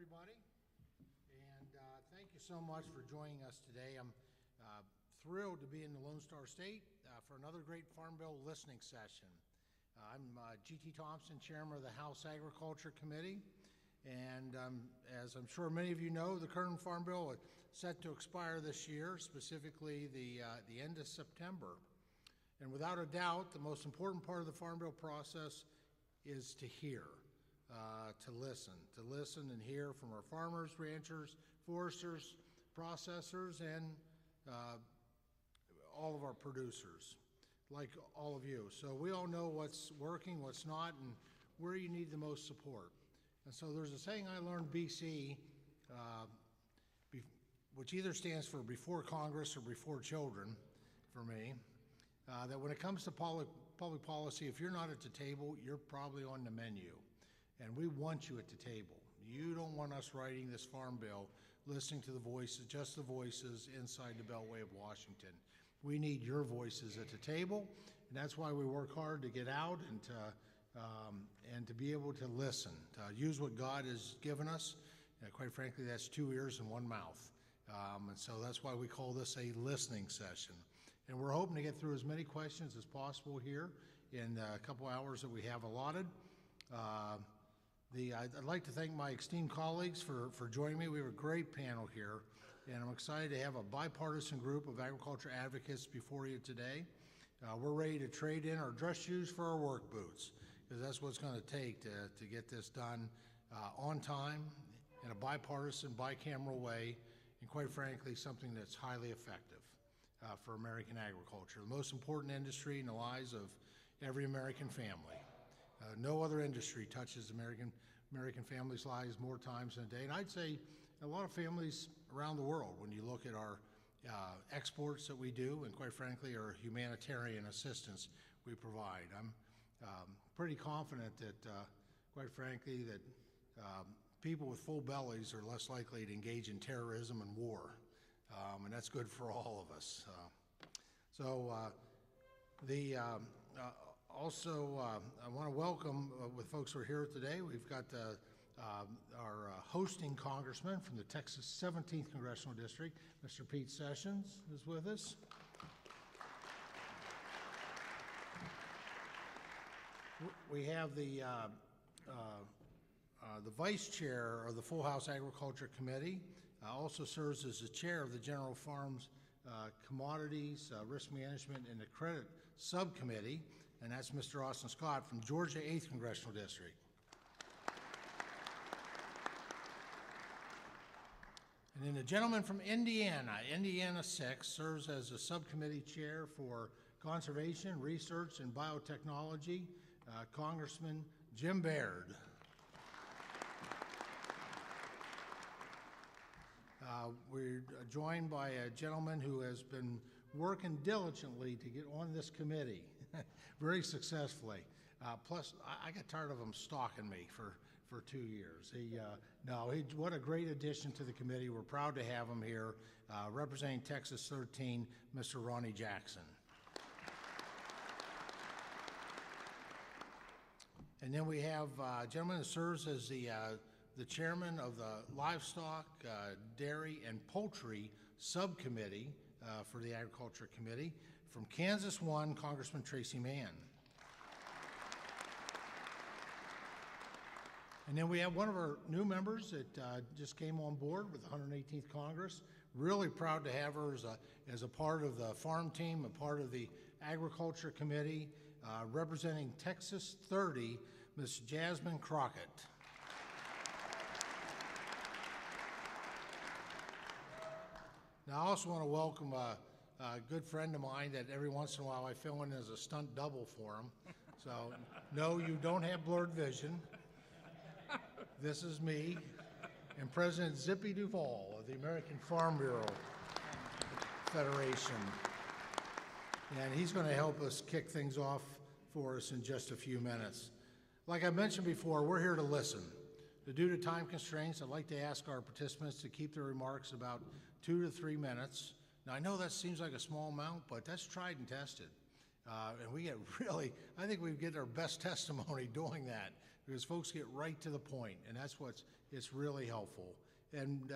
everybody, and thank you so much for joining us today. I'm thrilled to be in the Lone Star State for another great Farm Bill listening session. I'm G.T. Thompson, Chairman of the House Agriculture Committee, and as I'm sure many of you know, the current Farm Bill is set to expire this year, specifically the end of September. And without a doubt, the most important part of the Farm Bill process is to hear. To listen and hear from our farmers, ranchers, foresters, processors, and all of our producers, like all of you. So we all know what's working, what's not, and where you need the most support. And so there's a saying I learned BC, which either stands for before Congress or before children for me, that when it comes to public policy, if you're not at the table, you're probably on the menu. And we want you at the table. You don't want us writing this farm bill, listening to the voices, just the voices inside the Beltway of Washington. We need your voices at the table, and that's why we work hard to get out and to be able to listen, to use what God has given us. Quite frankly, that's 2 ears and 1 mouth. And so that's why we call this a listening session. And we're hoping to get through as many questions as possible here in a couple hours that we have allotted. I'd like to thank my esteemed colleagues for joining me. We have a great panel here, and I'm excited to have a bipartisan group of agriculture advocates before you today. We're ready to trade in our dress shoes for our work boots, because that's what it's going to take to get this done on time, in a bipartisan, bicameral way, and quite frankly, something that's highly effective for American agriculture, the most important industry in the lives of every American family. No other industry touches American families' lives more times in a day. And I'd say a lot of families around the world, when you look at our exports that we do, and quite frankly, our humanitarian assistance we provide. I'm pretty confident that, quite frankly, that people with full bellies are less likely to engage in terrorism and war. And that's good for all of us. Also, I want to welcome, with folks who are here today, we've got our hosting congressman from the Texas 17th Congressional District, Mr. Pete Sessions, is with us. We have the vice chair of the Full House Agriculture Committee, also serves as the chair of the General Farms Commodities, Risk Management, and the Credit Subcommittee, and that's Mr. Austin Scott from Georgia 8th Congressional District. And then the gentleman from Indiana 6, serves as the subcommittee chair for Conservation, Research, and Biotechnology, Congressman Jim Baird. We're joined by a gentleman who has been working diligently to get on this committee, very successfully. Plus, I got tired of him stalking me for 2 years. What a great addition to the committee. We're proud to have him here, representing Texas 13, Mr. Ronnie Jackson. And then we have a gentleman who serves as the chairman of the Livestock, Dairy, and Poultry Subcommittee for the Agriculture Committee, from Kansas 1, Congressman Tracy Mann. And then we have one of our new members that just came on board with the 118th Congress. Really proud to have her as a part of the farm team, a part of the Agriculture Committee, representing Texas 30, Ms. Jasmine Crockett. Now, I also want to welcome a good friend of mine that every once in a while I fill in as a stunt double for him. So, no, you don't have blurred vision. This is me and President Zippy Duvall of the American Farm Bureau Federation. And he's going to help us kick things off for us in just a few minutes. Like I mentioned before, we're here to listen. Due to time constraints, I'd like to ask our participants to keep their remarks about 2 to 3 minutes. Now, I know that seems like a small amount, but that's tried and tested. And we get I think we get our best testimony doing that. because folks get right to the point, and that's it's really helpful. And,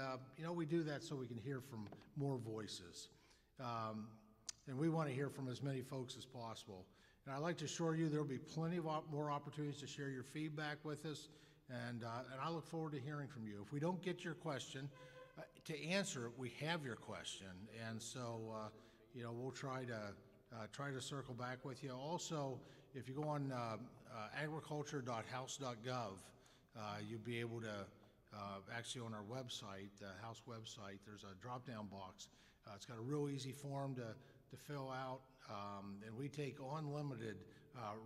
we do that so we can hear from more voices. And we want to hear from as many folks as possible. And I'd like to assure you there will be plenty of more opportunities to share your feedback with us, and I look forward to hearing from you. If we don't get your question, to answer it, we have your question, and so we'll try to circle back with you. Also, if you go on agriculture.house.gov, you'll be able to actually on our website, the House website, there's a drop-down box. It's got a real easy form to fill out, and we take unlimited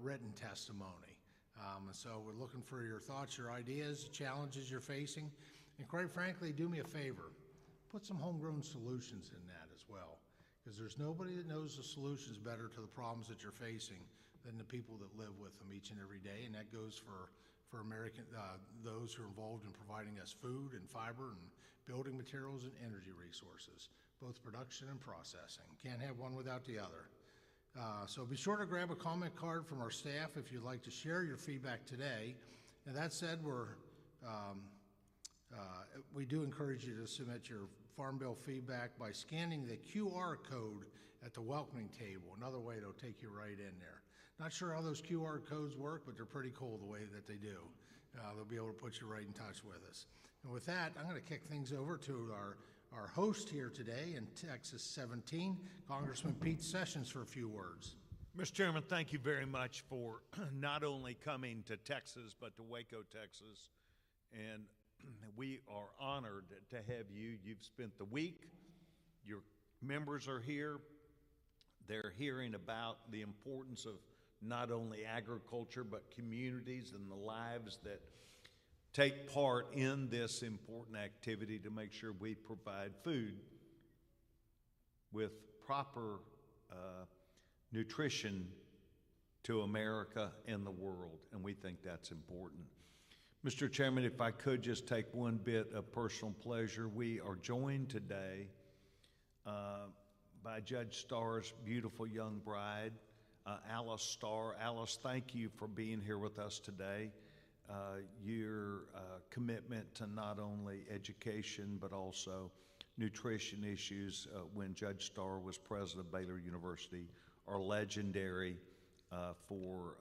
written testimony. And so we're looking for your thoughts, your ideas, challenges you're facing, and quite frankly, do me a favor, put some homegrown solutions in that as well, because there's nobody that knows the solutions better to the problems that you're facing than the people that live with them each and every day, and that goes for American, those who are involved in providing us food and fiber and building materials and energy resources, both production and processing. Can't have one without the other. So be sure to grab a comment card from our staff if you'd like to share your feedback today. And that said, we do encourage you to submit your Farm Bill feedback by scanning the QR code at the welcoming table. Another way, it'll take you right in there. Not sure how those QR codes work, but they're pretty cool the way that they do. They'll be able to put you right in touch with us. And with that, I'm going to kick things over to our host here today in Texas 17, Congressman Pete Sessions, for a few words. Mr. Chairman, thank you very much for not only coming to Texas, but to Waco, Texas. And we are honored to have you. You've spent the week. Your members are here. They're hearing about the importance of not only agriculture, but communities and the lives that take part in this important activity to make sure we provide food with proper nutrition to America and the world, and we think that's important. Mr. Chairman, if I could just take one bit of personal pleasure, we are joined today by Judge Starr's beautiful young bride, Alice Starr. Alice, thank you for being here with us today. Your commitment to not only education but also nutrition issues when Judge Starr was president of Baylor University are legendary for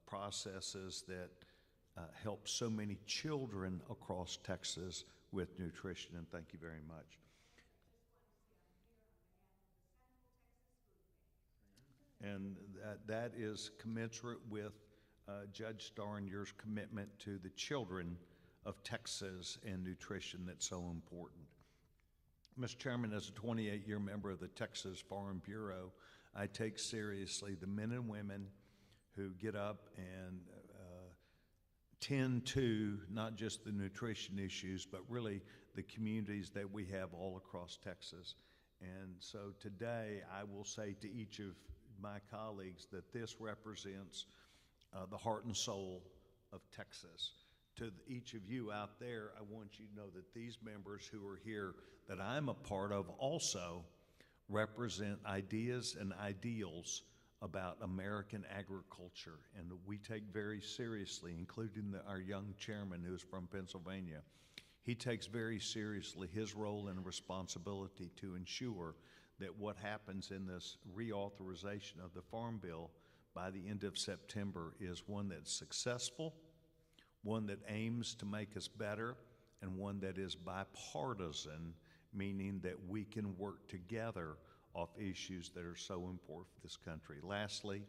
processes that help so many children across Texas with nutrition, and thank you very much. And that is commensurate with Judge Starr and your commitment to the children of Texas and nutrition that's so important. Mr. Chairman, as a 28-year member of the Texas Farm Bureau, I take seriously the men and women who get up and tend to not just the nutrition issues, but really the communities that we have all across Texas. And so today I will say to each of my colleagues that this represents the heart and soul of Texas. To each of you out there, I want you to know that these members who are here that I'm a part of also represent ideas and ideals about American agriculture, and we take very seriously, including our young chairman who's from Pennsylvania. He takes very seriously his role and responsibility to ensure that what happens in this reauthorization of the Farm Bill by the end of September is one that's successful, one that aims to make us better, and one that is bipartisan, meaning that we can work together off issues that are so important for this country. Lastly,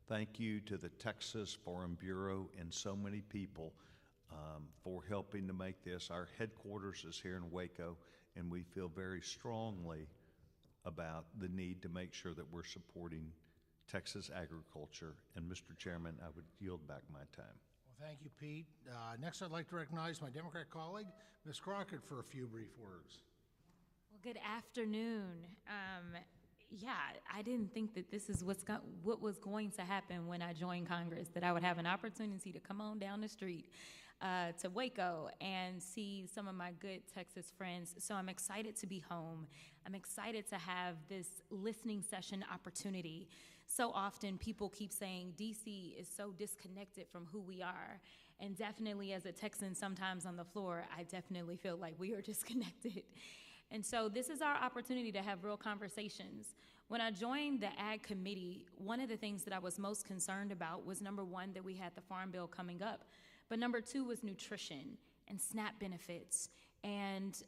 thank you to the Texas Farm Bureau and so many people for helping to make this. Our headquarters is here in Waco, and we feel very strongly about the need to make sure that we're supporting Texas agriculture. And Mr. Chairman, I would yield back my time. Well, thank you, Pete. Next, I'd like to recognize my Democrat colleague, Ms. Crockett, for a few brief words. Well, good afternoon. I didn't think that this is what was going to happen when I joined Congress, that I would have an opportunity to come on down the street to Waco and see some of my good Texas friends. So I'm excited to be home. I'm excited to have this listening session opportunity so often people keep saying DC is so disconnected from who we are. And definitely as a Texan, sometimes on the floor, I definitely feel like we are disconnected. And so this is our opportunity to have real conversations. When I joined the Ag Committee, one of the things that I was most concerned about was, number one, that we had the Farm Bill coming up, but number two was nutrition and SNAP benefits. And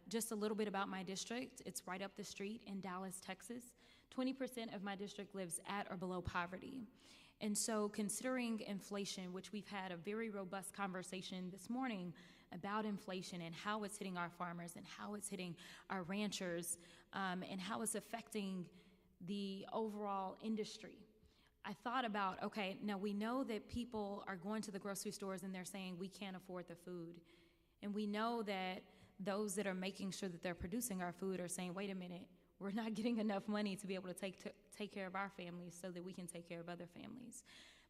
just a little bit about my district, it's right up the street in Dallas, Texas. 20% of my district lives at or below poverty. And so considering inflation, which we've had a very robust conversation this morning about inflation and how it's hitting our farmers and how it's hitting our ranchers, and how it's affecting the overall industry, I thought about, okay, now we know that people are going to the grocery stores and they're saying we can't afford the food. And we know that those that are making sure that they're producing our food are saying, wait a minute, we're not getting enough money to be able to take care of our families so that we can take care of other families.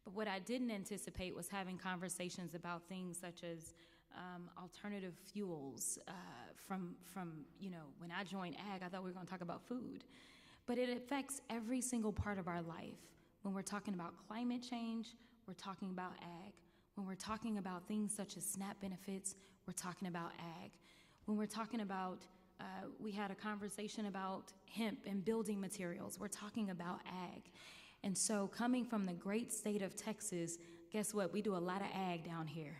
But what I didn't anticipate was having conversations about things such as alternative fuels. From when I joined Ag, I thought we were going to talk about food. But it affects every single part of our life. When we're talking about climate change, we're talking about Ag. When we're talking about things such as SNAP benefits, we're talking about Ag. When we're talking about, we had a conversation about hemp and building materials, we're talking about Ag. And so coming from the great state of Texas, guess what? We do a lot of Ag down here.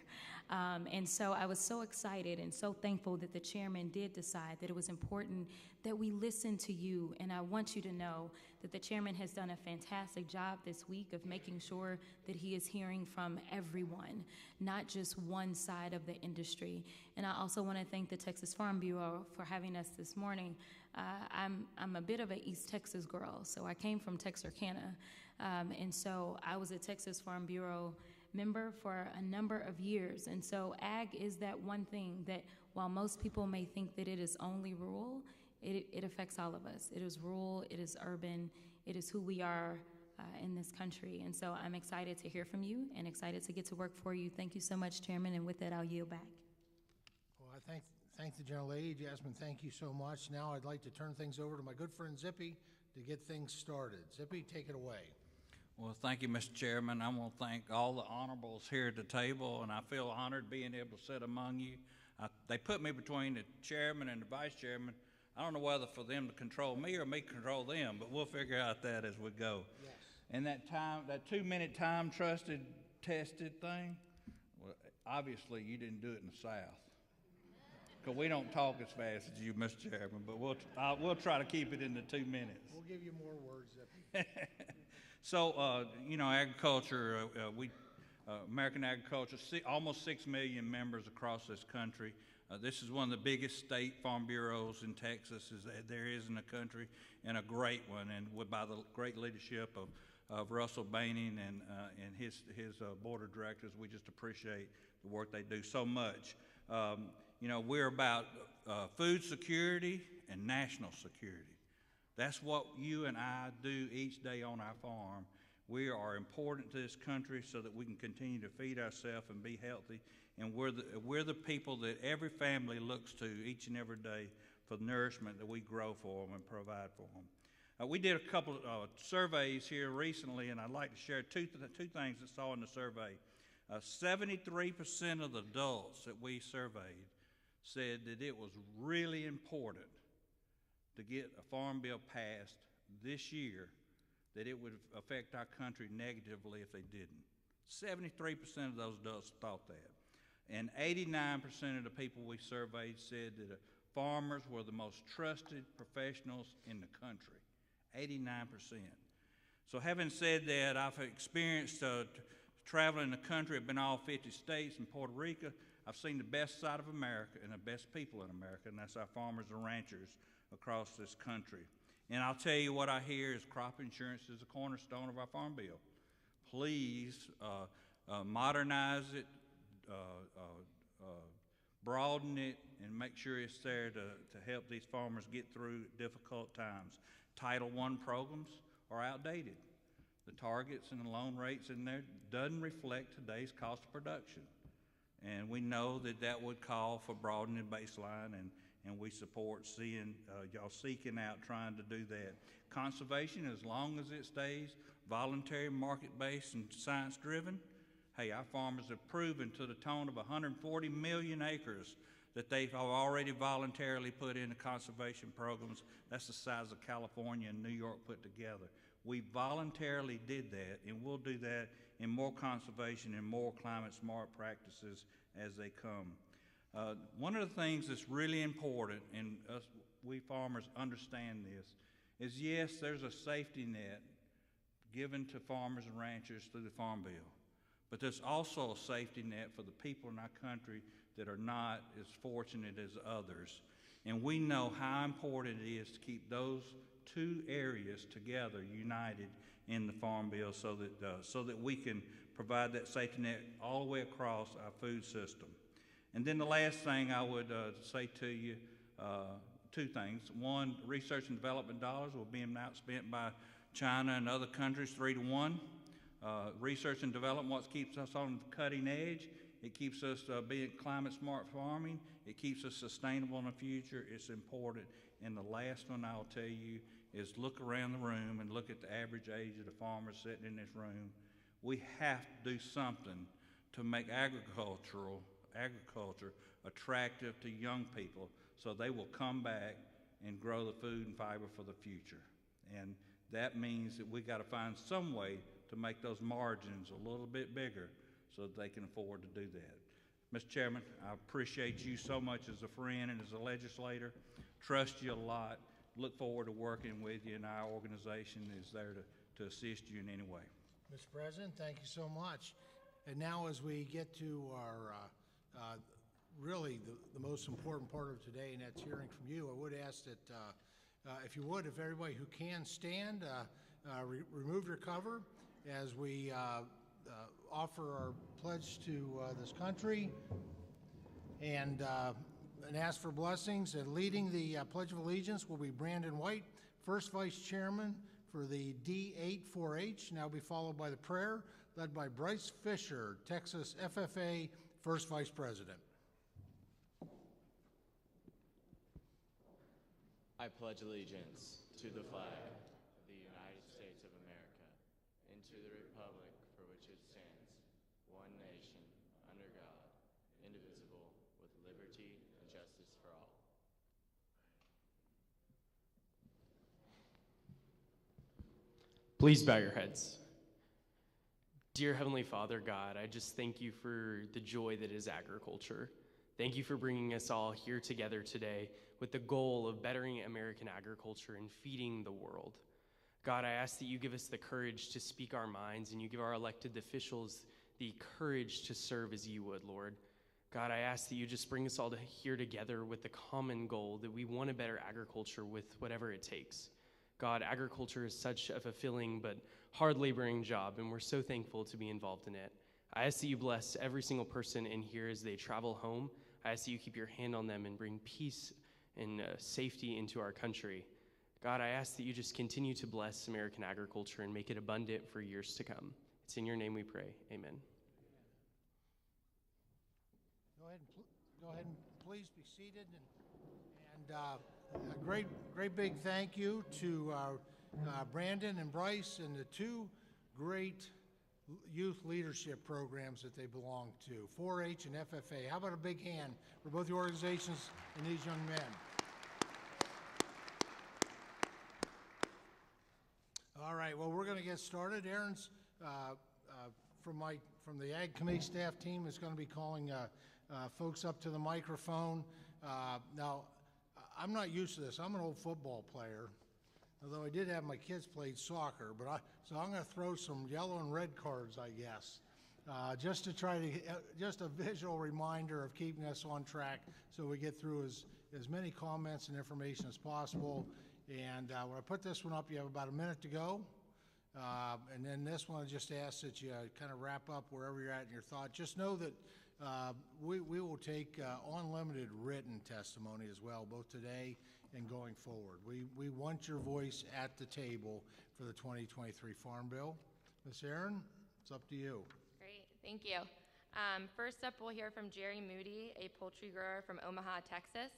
And so I was so excited and so thankful that the chairman did decide that it was important that we listen to you. And I want you to know that the chairman has done a fantastic job this week of making sure that he is hearing from everyone, not just one side of the industry. And I also want to thank the Texas Farm Bureau for having us this morning. I'm a bit of an East Texas girl, so I came from Texarkana. And so I was a Texas Farm Bureau member for a number of years. And so Ag is that one thing that while most people may think that it is only rural, it affects all of us. It is rural, it is urban, it is who we are in this country. And so I'm excited to hear from you and excited to get to work for you. Thank you so much, Chairman, and with that, I'll yield back. Well, I thank the gentlelady. Jasmine, thank you so much. Now I'd like to turn things over to my good friend Zippy to get things started. Zippy, take it away. Well, thank you, Mr. Chairman. I want to thank all the honorables here at the table, and I feel honored being able to sit among you. They put me between the chairman and the vice chairman. I don't know whether for them to control me or me control them, but we'll figure out that as we go. Yes. And that 2-minute time trusted tested thing, well, obviously you didn't do it in the South, because we don't talk as fast as you, Mr. Chairman, but we'll try to keep it in the 2 minutes. We'll give you more words, Zippy. So, agriculture, American agriculture, almost 6 million members across this country. This is one of the biggest state farm bureaus in Texas there is in the country, and a great one, and by the great leadership of Russell Baining and his board of directors. We just appreciate the work they do so much. We're about food security and national security. That's what you and I do each day on our farm. We are important to this country so that we can continue to feed ourselves and be healthy. And we're the people that every family looks to each and every day for the nourishment that we grow for them and provide for them. We did a couple of surveys here recently, and I'd like to share two things I saw in the survey. 73% of the adults that we surveyed said that it was really important to get a farm bill passed this year, that it would affect our country negatively if they didn't. 73% of those adults thought that. And 89% of the people we surveyed said that farmers were the most trusted professionals in the country. 89%. So having said that, I've experienced traveling the country. I've been all 50 states and Puerto Rico. I've seen the best side of America and the best people in America, and that's our farmers and ranchers across this country. And I'll tell you what I hear is crop insurance is a cornerstone of our farm bill. Please modernize it, broaden it, and make sure it's there to help these farmers get through difficult times. Title I programs are outdated. The targets and the loan rates in there doesn't reflect today's cost of production. And we know that would call for broadening baseline and we support seeing y'all seeking out trying to do that. Conservation, as long as it stays voluntary, market-based, and science-driven, hey, our farmers have proven to the tune of 140 million acres that they've already voluntarily put into conservation programs. That's the size of California and New York put together. We voluntarily did that, and we'll do that in more conservation and more climate-smart practices as they come. One of the things that's really important, and we farmers understand this, is yes, there's a safety net given to farmers and ranchers through the Farm Bill, but there's also a safety net for the people in our country that are not as fortunate as others. And we know how important it is to keep those two areas together, united in the Farm Bill, so that we can provide that safety net all the way across our food system. And then the last thing I would say to you, two things. One, research and development dollars were being outspent by China and other countries 3-1. Research and development, what keeps us on the cutting edge. It keeps us being climate smart farming. It keeps us sustainable in the future. It's important. And the last one I'll tell you is look around the room and look at the average age of the farmers sitting in this room. We have to do something to make agriculture attractive to young people so they will come back and grow the food and fiber for the future. And that means that we got to find some way to make those margins a little bit bigger so that they can afford to do that. Mr. Chairman, I appreciate you so much as a friend and as a legislator. Trust you a lot. Look forward to working with you, and our organization is there to assist you in any way. Mr. President, thank you so much. And now as we get to our really the most important part of today, and that's hearing from you, I would ask that if you would, if everybody who can stand, remove your cover as we offer our pledge to this country and ask for blessings. And leading the Pledge of Allegiance will be Brandon White, First Vice Chairman for the D8 4-H. Now be followed by the prayer led by Bryce Fisher, Texas FFA First Vice President. I pledge allegiance to the flag of the United States of America and to the republic for which it stands, one nation, under God, indivisible, with liberty and justice for all. Please bow your heads. Dear Heavenly Father, God, I just thank you for the joy that is agriculture. Thank you for bringing us all here together today with the goal of bettering American agriculture and feeding the world. God, I ask that you give us the courage to speak our minds and you give our elected officials the courage to serve as you would, Lord. God, I ask that you just bring us all here together with the common goal that we want to better agriculture with whatever it takes. God, agriculture is such a fulfilling but hard laboring job, and we're so thankful to be involved in it. I ask that you bless every single person in here as they travel home. I ask that you keep your hand on them and bring peace and safety into our country. God, I ask that you just continue to bless American agriculture and make it abundant for years to come. It's in your name we pray. Amen. Go ahead and please be seated. And a great big thank you to Brandon and Bryce and the two great youth leadership programs that they belong to, 4-H and FFA. How about a big hand for both the organizations and these young men? All right, well, we're going to get started. Aaron's from the Ag Committee staff team is going to be calling folks up to the microphone. Now, I'm not used to this. I'm an old football player, although I did have my kids played soccer. So I'm going to throw some yellow and red cards, I guess, just to try to just a visual reminder of keeping us on track, so we get through as many comments and information as possible. And when I put this one up, you have about a minute to go. And then this one, I just ask that you kind of wrap up wherever you're at in your thought. Just know that we will take unlimited written testimony as well, both today and going forward. We want your voice at the table for the 2023 Farm Bill. Ms. Aaron, it's up to you. Great, thank you. First up, we'll hear from Jerry Moody, a poultry grower from Omaha, Texas.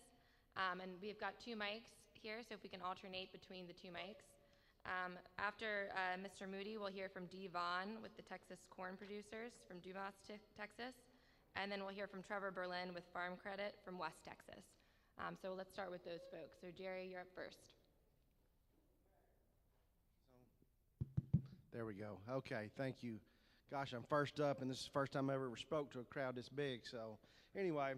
And we've got 2 mics here, so if we can alternate between the 2 mics. After Mr. Moody, we'll hear from Dee Vaughn with the Texas Corn Producers from Dumas, Texas. And then we'll hear from Trevor Berlin with Farm Credit from West Texas. So let's start with those folks. So Jerry, you're up first. There we go. Okay, thank you. Gosh, I'm first up, and this is the first time I ever spoke to a crowd this big. So anyway,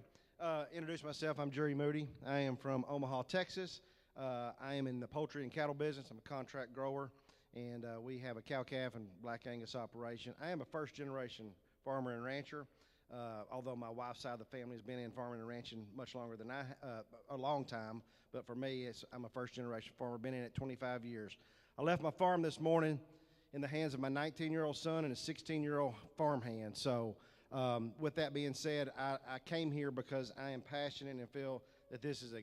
introduce myself. I'm Jerry Moody. I am from Omaha, Texas. I am in the poultry and cattle business. I'm a contract grower, and we have a cow-calf and black Angus operation. I am a first-generation farmer and rancher, although my wife's side of the family has been in farming and ranching much longer than a long time. But for me, I'm a first-generation farmer, been in it 25 years. I left my farm this morning in the hands of my 19-year-old son and a 16-year-old farmhand. So with that being said, I came here because I am passionate and feel that this is a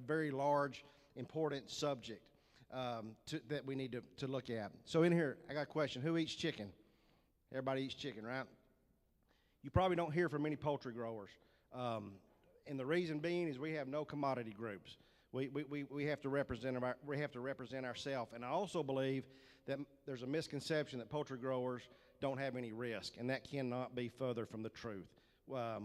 very large, important subject that we need to look at. So in here, I got a question. Who eats chicken? Everybody eats chicken, right? You probably don't hear from many poultry growers. And the reason being is we have no commodity groups. We have to represent ourselves. And I also believe that there's a misconception that poultry growers don't have any risk, and that cannot be further from the truth.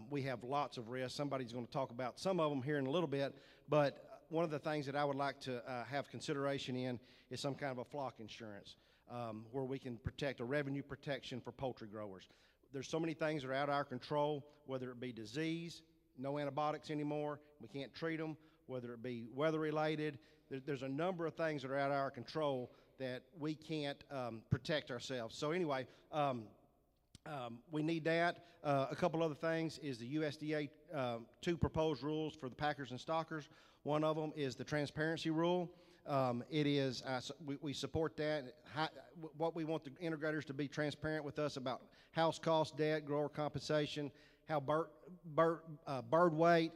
We have lots of risks. Somebody's going to talk about some of them here in a little bit, but one of the things that I would like to have consideration in is some kind of a flock insurance where we can protect a revenue protection for poultry growers. There's so many things that are out of our control, whether it be disease, no antibiotics anymore, we can't treat them, whether it be weather-related. There's a number of things that are out of our control that we can't protect ourselves. So anyway, we need that. A couple other things is the USDA 2 proposed rules for the packers and stockers. One of them is the transparency rule. We support that. What we want the integrators to be transparent with us about house cost, debt, grower compensation, how bird weight.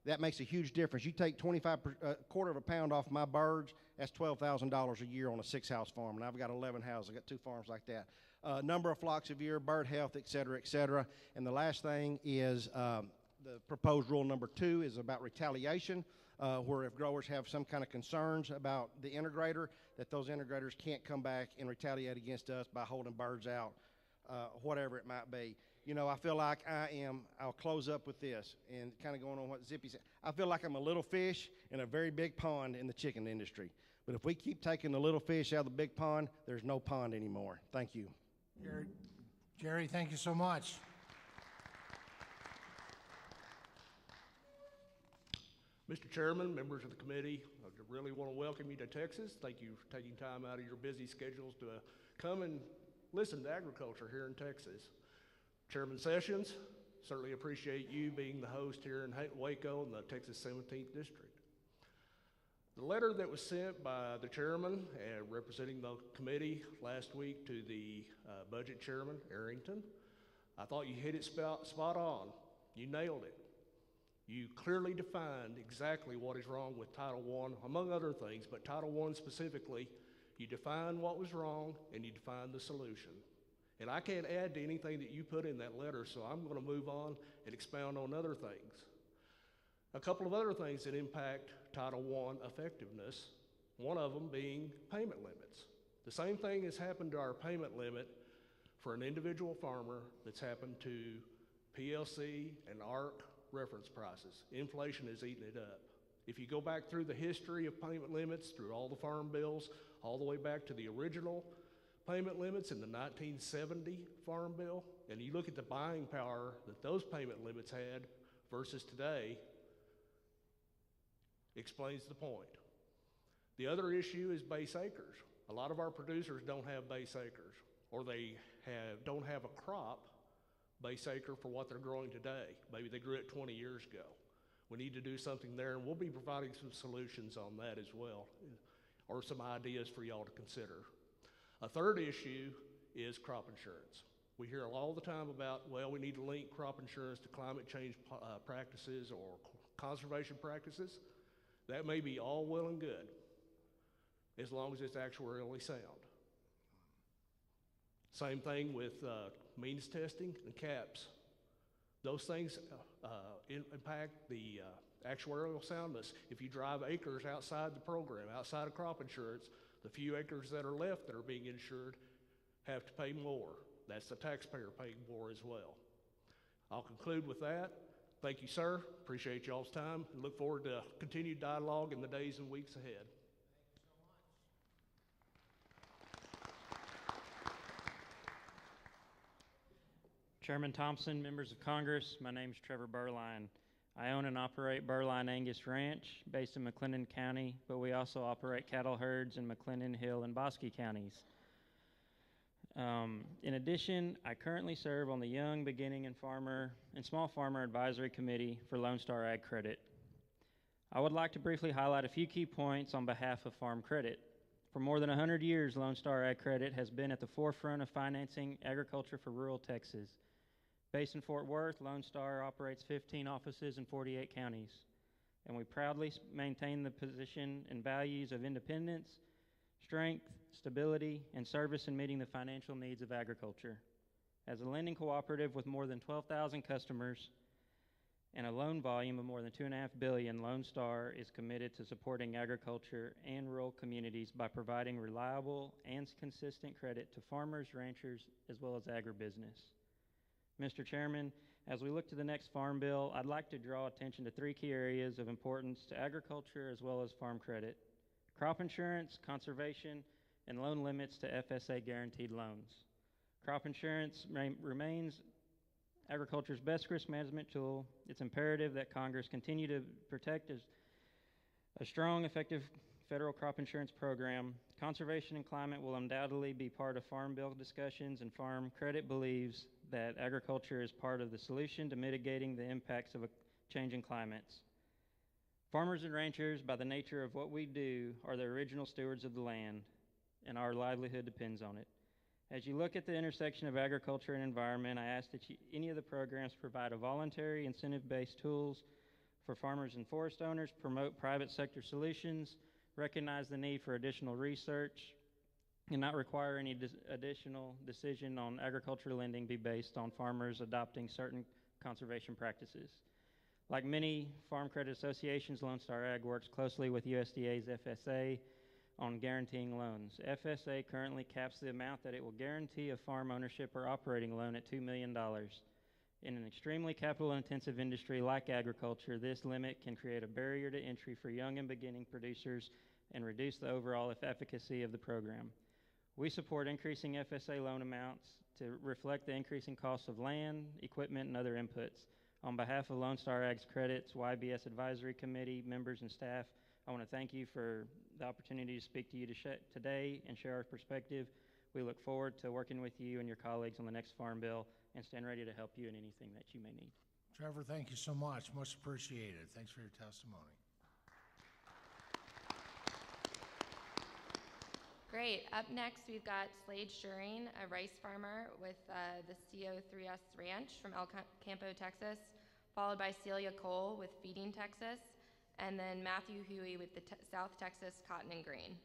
That makes a huge difference. You take quarter of a pound off my birds, that's $12,000 a year on a 6-house farm, and I've got 11 houses. I've got 2 farms like that. Number of flocks a year, bird health, et cetera, et cetera. And the last thing is the proposed rule number 2 is about retaliation, where if growers have some kind of concerns about the integrator, that those integrators can't come back and retaliate against us by holding birds out, whatever it might be. You know, I feel like I'll close up with this, and kind of going on what Zippy said. I feel like I'm a little fish in a very big pond in the chicken industry. But if we keep taking the little fish out of the big pond, there's no pond anymore. Thank you. Jerry, thank you so much. Mr. Chairman, members of the committee, I really want to welcome you to Texas. Thank you for taking time out of your busy schedules to come and listen to agriculture here in Texas. Chairman Sessions, certainly appreciate you being the host here in Waco in the Texas 17th District. The letter that was sent by the chairman representing the committee last week to the budget chairman, Arrington, I thought you hit it spot on. You nailed it. You clearly defined exactly what is wrong with Title I, among other things, but Title I specifically, you defined what was wrong and you defined the solution. And I can't add to anything that you put in that letter, so I'm going to move on and expound on other things. A couple of other things that impact Title I effectiveness, one of them being payment limits. The same thing has happened to our payment limit for an individual farmer that's happened to PLC and ARC reference prices. Inflation has eaten it up. If you go back through the history of payment limits, through all the farm bills, all the way back to the original payment limits in the 1970 Farm Bill, and you look at the buying power that those payment limits had versus today, explains the point. The other issue is base acres. A lot of our producers don't have base acres, or they don't have a crop base acre for what they're growing today. Maybe they grew it 20 years ago. We need to do something there, and we'll be providing some solutions on that as well, or some ideas for y'all to consider. A third issue is crop insurance. We hear all the time about, well, we need to link crop insurance to climate change practices or conservation practices. That may be all well and good, as long as it's actuarially sound. Same thing with means testing and caps. Those things impact the actuarial soundness. If you drive acres outside the program, outside of crop insurance, the few acres that are left that are being insured have to pay more. That's the taxpayer paying more as well. I'll conclude with that. Thank you, sir. Appreciate y'all's time and look forward to continued dialogue in the days and weeks ahead. Chairman Thompson, members of Congress, my name is Trevor Burline. I own and operate Burline Angus Ranch based in McLennan County, but we also operate cattle herds in McLennan, Hill, and Bosque counties. In addition, I currently serve on the Young, Beginning, and Small Farmer Advisory Committee for Lone Star Ag Credit. I would like to briefly highlight a few key points on behalf of Farm Credit. For more than 100 years, Lone Star Ag Credit has been at the forefront of financing agriculture for rural Texas. Based in Fort Worth, Lone Star operates 15 offices in 48 counties, and we proudly maintain the position and values of independence, strength, stability, and service in meeting the financial needs of agriculture. As a lending cooperative with more than 12,000 customers and a loan volume of more than $2.5 billion, Lone Star is committed to supporting agriculture and rural communities by providing reliable and consistent credit to farmers, ranchers, as well as agribusiness. Mr. Chairman, as we look to the next Farm Bill, I'd like to draw attention to three key areas of importance to agriculture as well as farm credit: crop insurance, conservation, and loan limits to FSA guaranteed loans. Crop insurance remains agriculture's best risk management tool. It's imperative that Congress continue to protect a strong, effective federal crop insurance program. Conservation and climate will undoubtedly be part of Farm Bill discussions, and Farm Credit believes that agriculture is part of the solution to mitigating the impacts of changing climates. Farmers and ranchers, by the nature of what we do, are the original stewards of the land, and our livelihood depends on it. As you look at the intersection of agriculture and environment, I ask that any of the programs provide a voluntary incentive-based tools for farmers and forest owners, promote private sector solutions, recognize the need for additional research, and not require any additional decision on agricultural lending be based on farmers adopting certain conservation practices. Like many farm credit associations, Lone Star Ag works closely with USDA's FSA on guaranteeing loans. FSA currently caps the amount that it will guarantee a farm ownership or operating loan at $2 million. In an extremely capital-intensive industry like agriculture, this limit can create a barrier to entry for young and beginning producers and reduce the overall efficacy of the program. We support increasing FSA loan amounts to reflect the increasing costs of land, equipment, and other inputs. On behalf of Lone Star Ag's Credit's YBS Advisory Committee members and staff, I want to thank you for the opportunity to speak to you today and share our perspective. We look forward to working with you and your colleagues on the next Farm Bill and stand ready to help you in anything that you may need. Trevor, thank you so much. Much appreciated. Thanks for your testimony. Great. Up next, we've got Slade Shuring, a rice farmer with the CO3S Ranch from El Campo, Texas, followed by Celia Cole with Feeding Texas, and then Matthew Huey with the South Texas Cotton and Grain.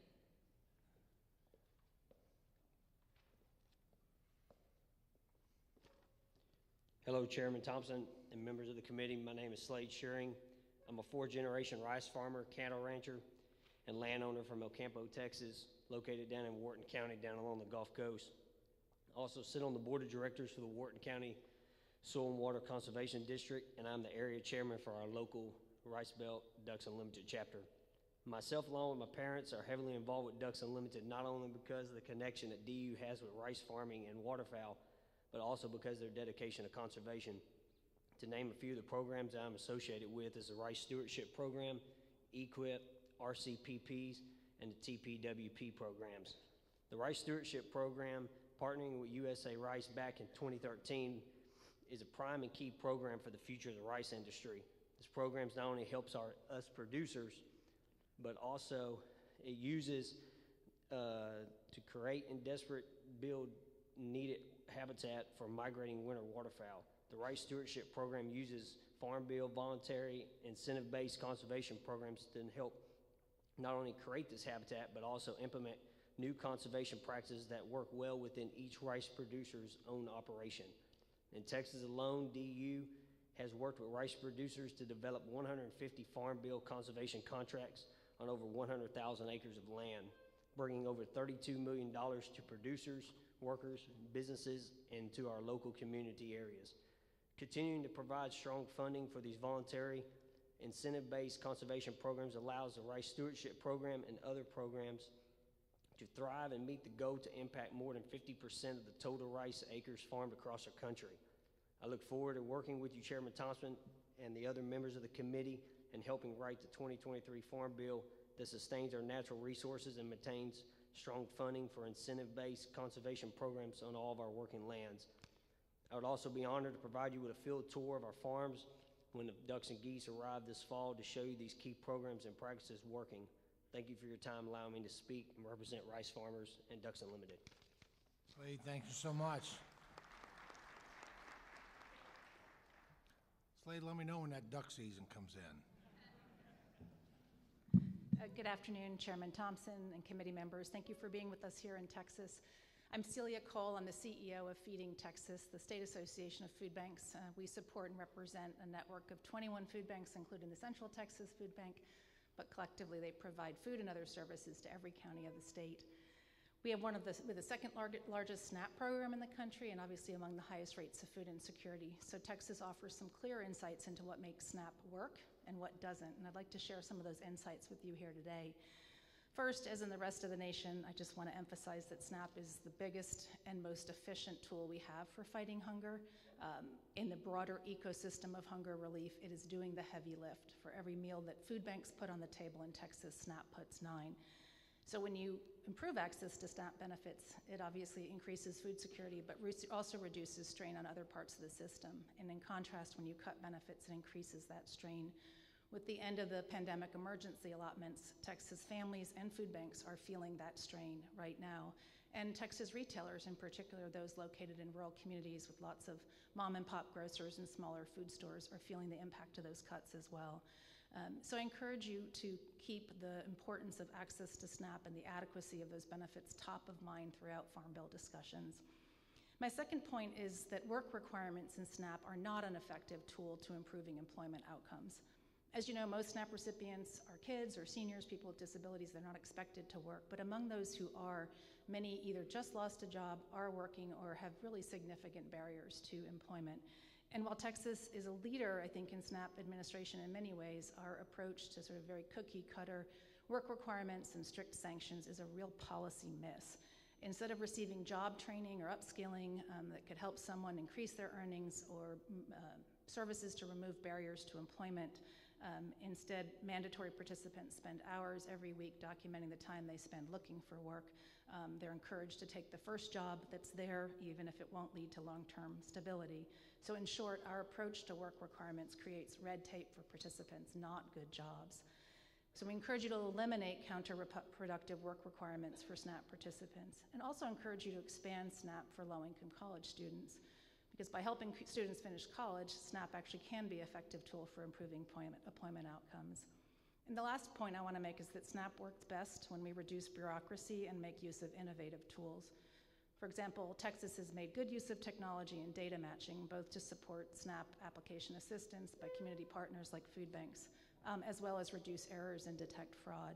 Hello, Chairman Thompson and members of the committee. My name is Slade Shuring. I'm a fourth-generation rice farmer, cattle rancher, and landowner from El Campo, Texas, located down in Wharton County, down along the Gulf Coast. I also sit on the board of directors for the Wharton County Soil and Water Conservation District, and I'm the area chairman for our local Rice Belt Ducks Unlimited chapter. Myself, along with my parents, are heavily involved with Ducks Unlimited, not only because of the connection that DU has with rice farming and waterfowl, but also because of their dedication to conservation. To name a few of the programs I'm associated with is the Rice Stewardship Program, EQIP, RCPPs, and the TPWP programs. The Rice Stewardship Program, partnering with USA Rice back in 2013, is a prime and key program for the future of the rice industry. This program not only helps us producers, but also it uses to create and desperate build needed habitat for migrating winter waterfowl. The Rice Stewardship Program uses Farm Bill voluntary incentive-based conservation programs to help not only create this habitat, but also implement new conservation practices that work well within each rice producer's own operation. In Texas alone, DU has worked with rice producers to develop 150 Farm Bill conservation contracts on over 100,000 acres of land, bringing over $32 million to producers, workers, businesses, and to our local community areas. Continuing to provide strong funding for these voluntary, incentive-based conservation programs allows the Rice Stewardship Program and other programs to thrive and meet the goal to impact more than 50% of the total rice acres farmed across our country. I look forward to working with you, Chairman Thompson, and the other members of the committee in helping write the 2023 Farm Bill that sustains our natural resources and maintains strong funding for incentive-based conservation programs on all of our working lands. I would also be honored to provide you with a field tour of our farms when the ducks and geese arrive this fall to show you these key programs and practices working. Thank you for your time allowing me to speak and represent rice farmers and Ducks Unlimited. Slade, thank you so much. Slade, let me know when that duck season comes in. Good afternoon, Chairman Thompson and committee members. Thank you for being with us here in Texas. I'm Celia Cole. I'm the CEO of Feeding Texas, the State Association of Food Banks. We support and represent a network of 21 food banks, including the Central Texas Food Bank, but collectively they provide food and other services to every county of the state. We have the second largest SNAP program in the country and obviously among the highest rates of food insecurity. So Texas offers some clear insights into what makes SNAP work and what doesn't. And I'd like to share some of those insights with you here today. First, as in the rest of the nation, I just want to emphasize that SNAP is the biggest and most efficient tool we have for fighting hunger. In the broader ecosystem of hunger relief, it is doing the heavy lift. For every meal that food banks put on the table in Texas, SNAP puts 9. So when you improve access to SNAP benefits, it obviously increases food security, but also reduces strain on other parts of the system. And in contrast, when you cut benefits, it increases that strain. With the end of the pandemic emergency allotments, Texas families and food banks are feeling that strain right now. And Texas retailers, in particular those located in rural communities with lots of mom and pop grocers and smaller food stores, are feeling the impact of those cuts as well. So I encourage you to keep the importance of access to SNAP and the adequacy of those benefits top of mind throughout Farm Bill discussions. My second point is that work requirements in SNAP are not an effective tool to improving employment outcomes. As you know, most SNAP recipients are kids or seniors, people with disabilities. They're not expected to work, but among those who are, many either just lost a job, are working, or have really significant barriers to employment. And while Texas is a leader, I think, in SNAP administration in many ways, our approach to sort of very cookie-cutter work requirements and strict sanctions is a real policy miss. Instead of receiving job training or upskilling that could help someone increase their earnings or services to remove barriers to employment, instead, mandatory participants spend hours every week documenting the time they spend looking for work. They're encouraged to take the first job that's there, even if it won't lead to long-term stability. So in short, our approach to work requirements creates red tape for participants, not good jobs. So we encourage you to eliminate counterproductive work requirements for SNAP participants, and also encourage you to expand SNAP for low-income college students. Because by helping students finish college, SNAP actually can be an effective tool for improving employment outcomes. And the last point I want to make is that SNAP works best when we reduce bureaucracy and make use of innovative tools. For example, Texas has made good use of technology and data matching, both to support SNAP application assistance by community partners like food banks, as well as reduce errors and detect fraud.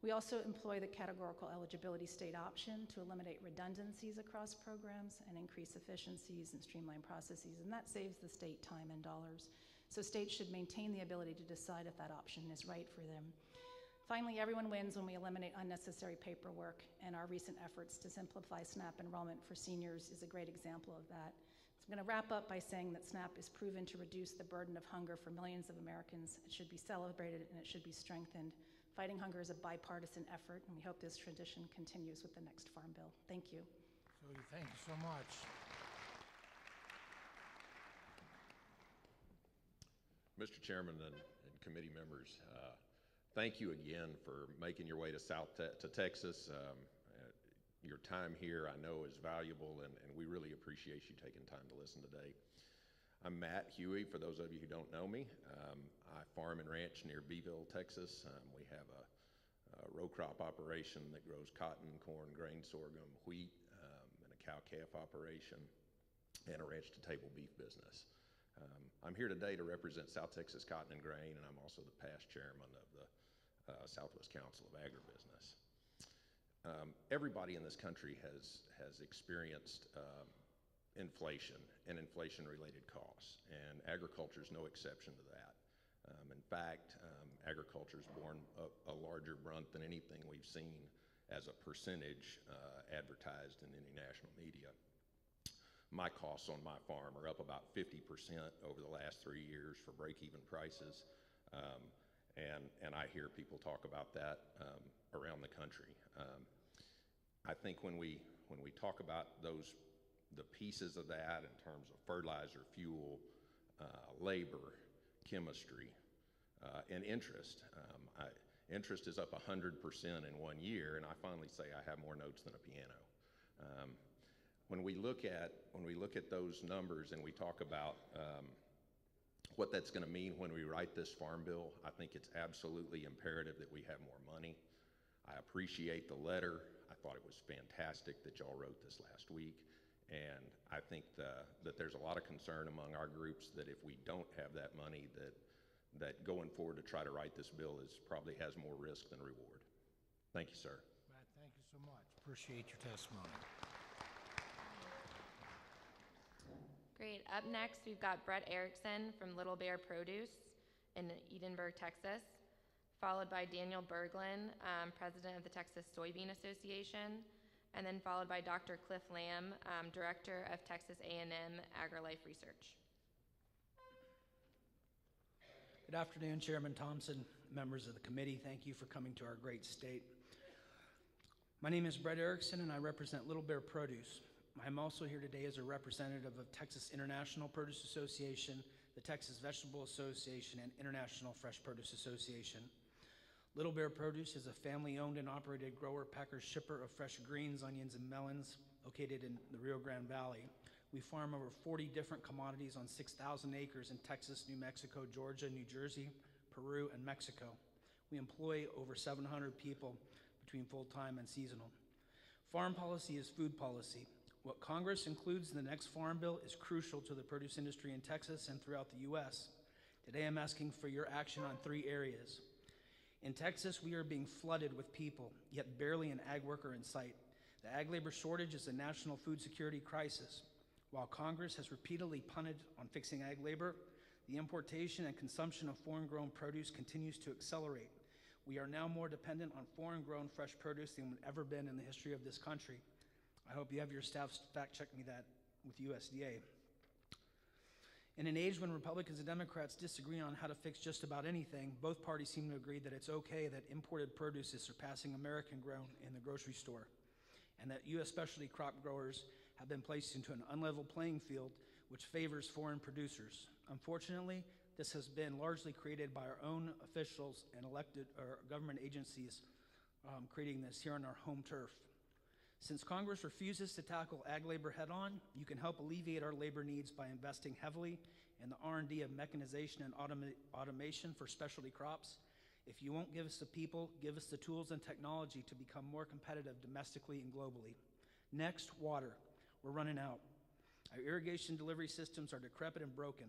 We also employ the categorical eligibility state option to eliminate redundancies across programs and increase efficiencies and streamline processes, and that saves the state time and dollars. So states should maintain the ability to decide if that option is right for them. Finally, everyone wins when we eliminate unnecessary paperwork, and our recent efforts to simplify SNAP enrollment for seniors is a great example of that. So I'm going to wrap up by saying that SNAP is proven to reduce the burden of hunger for millions of Americans. It should be celebrated and it should be strengthened. Fighting hunger is a bipartisan effort, and we hope this tradition continues with the next Farm Bill. Thank you. Jody, thank you so much. Mr. Chairman and committee members, thank you again for making your way to Texas. Your time here I know is valuable, and we really appreciate you taking time to listen today. I'm Matt Huey, for those of you who don't know me. I farm and ranch near Beeville, Texas. We have a row crop operation that grows cotton, corn, grain, sorghum, wheat, and a cow-calf operation, and a ranch-to-table beef business. I'm here today to represent South Texas Cotton and Grain, and I'm also the past chairman of the Southwest Council of Agribusiness. Everybody in this country has experienced inflation and inflation-related costs, and agriculture is no exception to that. In fact, agriculture has borne a larger brunt than anything we've seen as a percentage advertised in any national media. My costs on my farm are up about 50% over the last 3 years for break-even prices, and I hear people talk about that around the country. I think when we talk about the pieces of that in terms of fertilizer, fuel, labor, chemistry, and interest, interest is up 100% in 1 year, and I finally say I have more notes than a piano. When we look at those numbers and we talk about what that's going to mean when we write this farm bill, I think it's absolutely imperative that we have more money. I appreciate the letter. I thought it was fantastic that y'all wrote this last week, and I think that there's a lot of concern among our groups that if we don't have that money, that going forward to try to write this bill probably has more risk than reward. Thank you, sir. Matt, thank you so much. Appreciate your testimony. Great. Up next, we've got Brett Erickson from Little Bear Produce in Edinburgh, Texas, followed by Daniel Berglund, president of the Texas Soybean Association, and then followed by Dr. Cliff Lamb, director of Texas A&M AgriLife Research. Good afternoon, Chairman Thompson, members of the committee. Thank you for coming to our great state. My name is Brett Erickson, and I represent Little Bear Produce. I'm also here today as a representative of Texas International Produce Association, the Texas Vegetable Association, and International Fresh Produce Association. Little Bear Produce is a family-owned and operated grower, packer, shipper of fresh greens, onions, and melons located in the Rio Grande Valley. We farm over 40 different commodities on 6,000 acres in Texas, New Mexico, Georgia, New Jersey, Peru, and Mexico. We employ over 700 people between full-time and seasonal. Farm policy is food policy. What Congress includes in the next farm bill is crucial to the produce industry in Texas and throughout the U.S. Today I'm asking for your action on 3 areas. In Texas, we are being flooded with people, yet barely an ag worker in sight. The ag labor shortage is a national food security crisis. While Congress has repeatedly punted on fixing ag labor, the importation and consumption of foreign-grown produce continues to accelerate. We are now more dependent on foreign-grown fresh produce than we've ever been in the history of this country. I hope you have your staff fact-check me that with USDA. In an age when Republicans and Democrats disagree on how to fix just about anything, both parties seem to agree that it's okay that imported produce is surpassing American-grown in the grocery store, and that U.S. specialty crop growers have been placed into an unlevel playing field which favors foreign producers. Unfortunately, this has been largely created by our own officials and elected or government agencies creating this here on our home turf. Since Congress refuses to tackle ag labor head-on, you can help alleviate our labor needs by investing heavily in the R&D of mechanization and automation for specialty crops. If you won't give us the people, give us the tools and technology to become more competitive domestically and globally. Next, water. We're running out. Our irrigation delivery systems are decrepit and broken.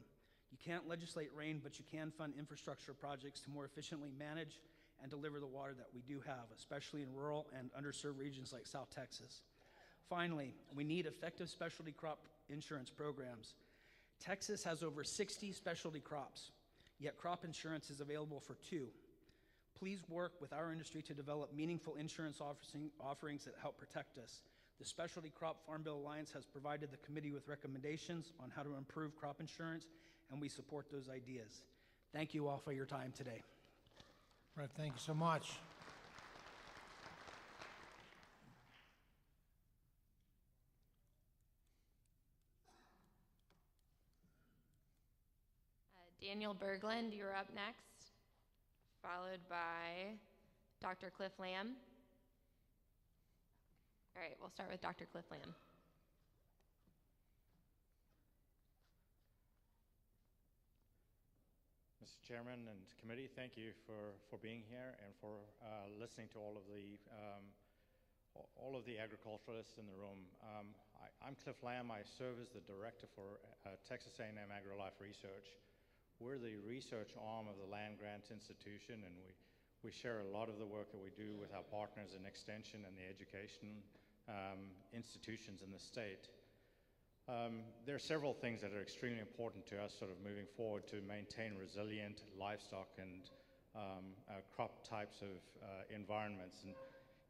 You can't legislate rain, but you can fund infrastructure projects to more efficiently manage and deliver the water that we do have, especially in rural and underserved regions like South Texas. Finally, we need effective specialty crop insurance programs. Texas has over 60 specialty crops, yet crop insurance is available for 2. Please work with our industry to develop meaningful insurance offerings that help protect us. The Specialty Crop Farm Bill Alliance has provided the committee with recommendations on how to improve crop insurance, and we support those ideas. Thank you all for your time today. Brett, thank you so much. Daniel Berglund, you're up next, followed by Dr. Cliff Lamb. All right, we'll start with Dr. Cliff Lamb. Mr. Chairman and committee, thank you for being here and for listening to all of the all of the agriculturalists in the room. I'm Cliff Lamb. I serve as the director for Texas A&M AgriLife Research. We're the research arm of the Land Grant Institution, and we share a lot of the work that we do with our partners in Extension and the education institutions in the state. There are several things that are extremely important to us sort of moving forward to maintain resilient livestock and crop types of environments. And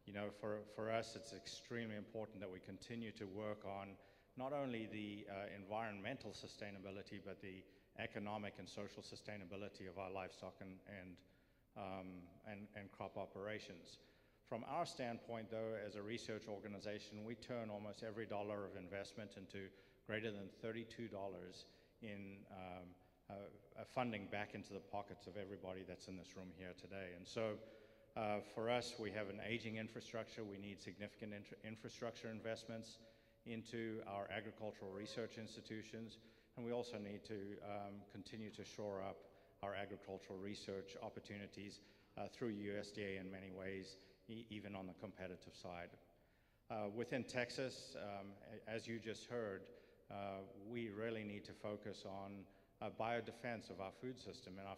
you know, for us, it's extremely important that we continue to work on not only the environmental sustainability, but the economic and social sustainability of our livestock and crop operations. From our standpoint, though, as a research organization, we turn almost every dollar of investment into greater than $32 in funding back into the pockets of everybody that's in this room here today. And so for us, we have an aging infrastructure. We need significant infrastructure investments into our agricultural research institutions, and we also need to continue to shore up our agricultural research opportunities through USDA in many ways, even on the competitive side. Within Texas, as you just heard, we really need to focus on biodefense of our food system and our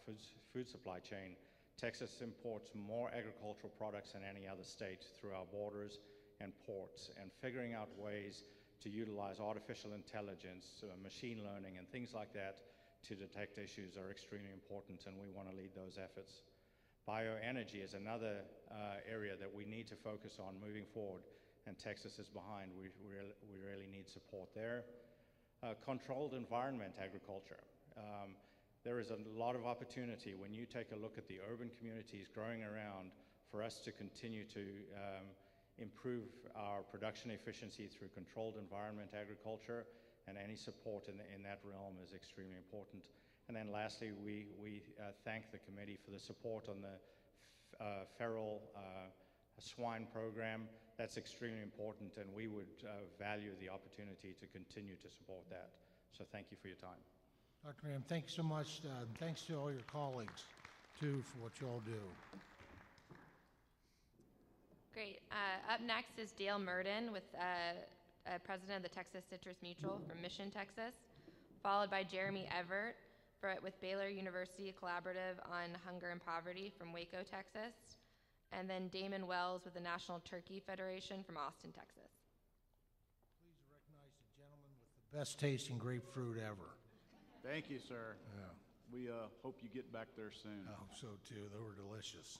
food supply chain. Texas imports more agricultural products than any other state through our borders and ports, and figuring out ways to utilize artificial intelligence, machine learning, and things like that to detect issues are extremely important, and we want to lead those efforts. Bioenergy is another area that we need to focus on moving forward, and Texas is behind. We really need support there. Controlled environment agriculture. There is a lot of opportunity when you take a look at the urban communities growing around for us to continue to improve our production efficiency through controlled environment agriculture, and any support in that realm is extremely important. And then lastly, we thank the committee for the support on the feral swine program. That's extremely important, and we would value the opportunity to continue to support that. So thank you for your time. Dr. Graham, thank you so much. Thanks to all your colleagues, too, for what you all do. Great. Up next is Dale Murden, with President of the Texas Citrus Mutual from Mission, Texas, followed by Jeremy Everett with Baylor University Collaborative on Hunger and Poverty from Waco, Texas, and then Damon Wells with the National Turkey Federation from Austin, Texas. Please recognize the gentleman with the best tasting grapefruit ever. Thank you, sir. Yeah. We hope you get back there soon. I hope so, too. They were delicious.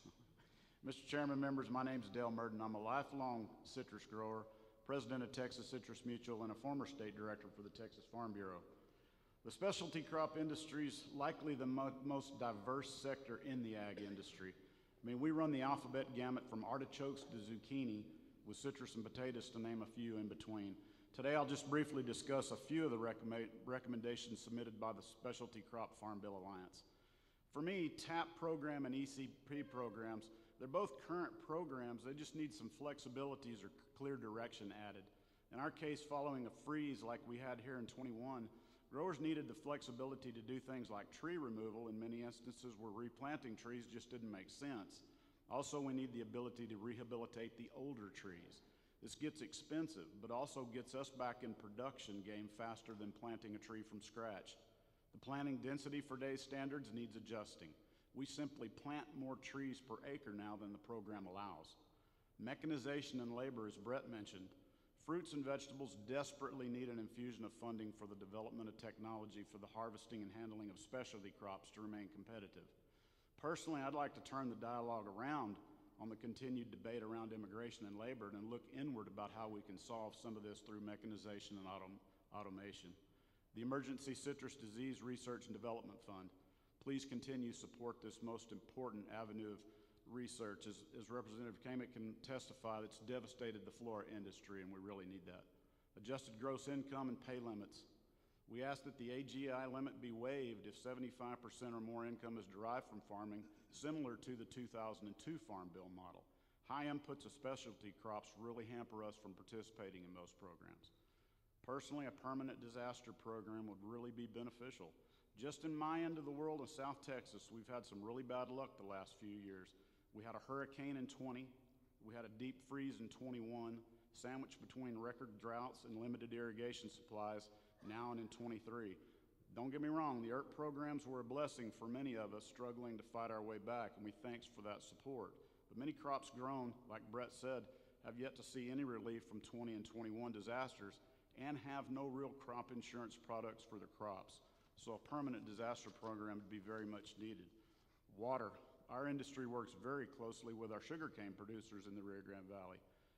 Mr. Chairman, members, my name is Dale Murden. I'm a lifelong citrus grower, president of Texas Citrus Mutual, and a former state director for the Texas Farm Bureau. The specialty crop industry is likely the most diverse sector in the ag industry. I mean, we run the alphabet gamut from artichokes to zucchini, with citrus and potatoes to name a few in between. Today, I'll just briefly discuss a few of the recommendations submitted by the Specialty Crop Farm Bill Alliance. For me, TAP program and ECP programs, they're both current programs. They just need some flexibilities or clear direction added. In our case, following a freeze like we had here in 21, growers needed the flexibility to do things like tree removal in many instances where replanting trees just didn't make sense. Also, we need the ability to rehabilitate the older trees. This gets expensive, but also gets us back in production game faster than planting a tree from scratch. The planting density for today's standards needs adjusting. We simply plant more trees per acre now than the program allows. Mechanization and labor, as Brett mentioned, fruits and vegetables desperately need an infusion of funding for the development of technology for the harvesting and handling of specialty crops to remain competitive. Personally, I'd like to turn the dialogue around on the continued debate around immigration and labor and look inward about how we can solve some of this through mechanization and automation. The Emergency Citrus Disease Research and Development Fund. Please continue to support this most important avenue of research. As Representative Kamick can testify, it's devastated the flora industry, and we really need that. Adjusted gross income and pay limits. We ask that the AGI limit be waived if 75% or more income is derived from farming, similar to the 2002 Farm Bill model. High inputs of specialty crops really hamper us from participating in most programs. Personally, a permanent disaster program would really be beneficial. Just in my end of the world in South Texas, we've had some really bad luck the last few years. We had a hurricane in 20, We had a deep freeze in 21, sandwiched between record droughts and limited irrigation supplies now and in 23. Don't get me wrong, the ERT programs were a blessing for many of us struggling to fight our way back, and we thanks for that support. But many crops grown, like Brett said, have yet to see any relief from 20 and 21 disasters and have no real crop insurance products for their crops. So a permanent disaster program would be very much needed. Water. Our industry works very closely with our sugarcane producers in the Rio Grande Valley.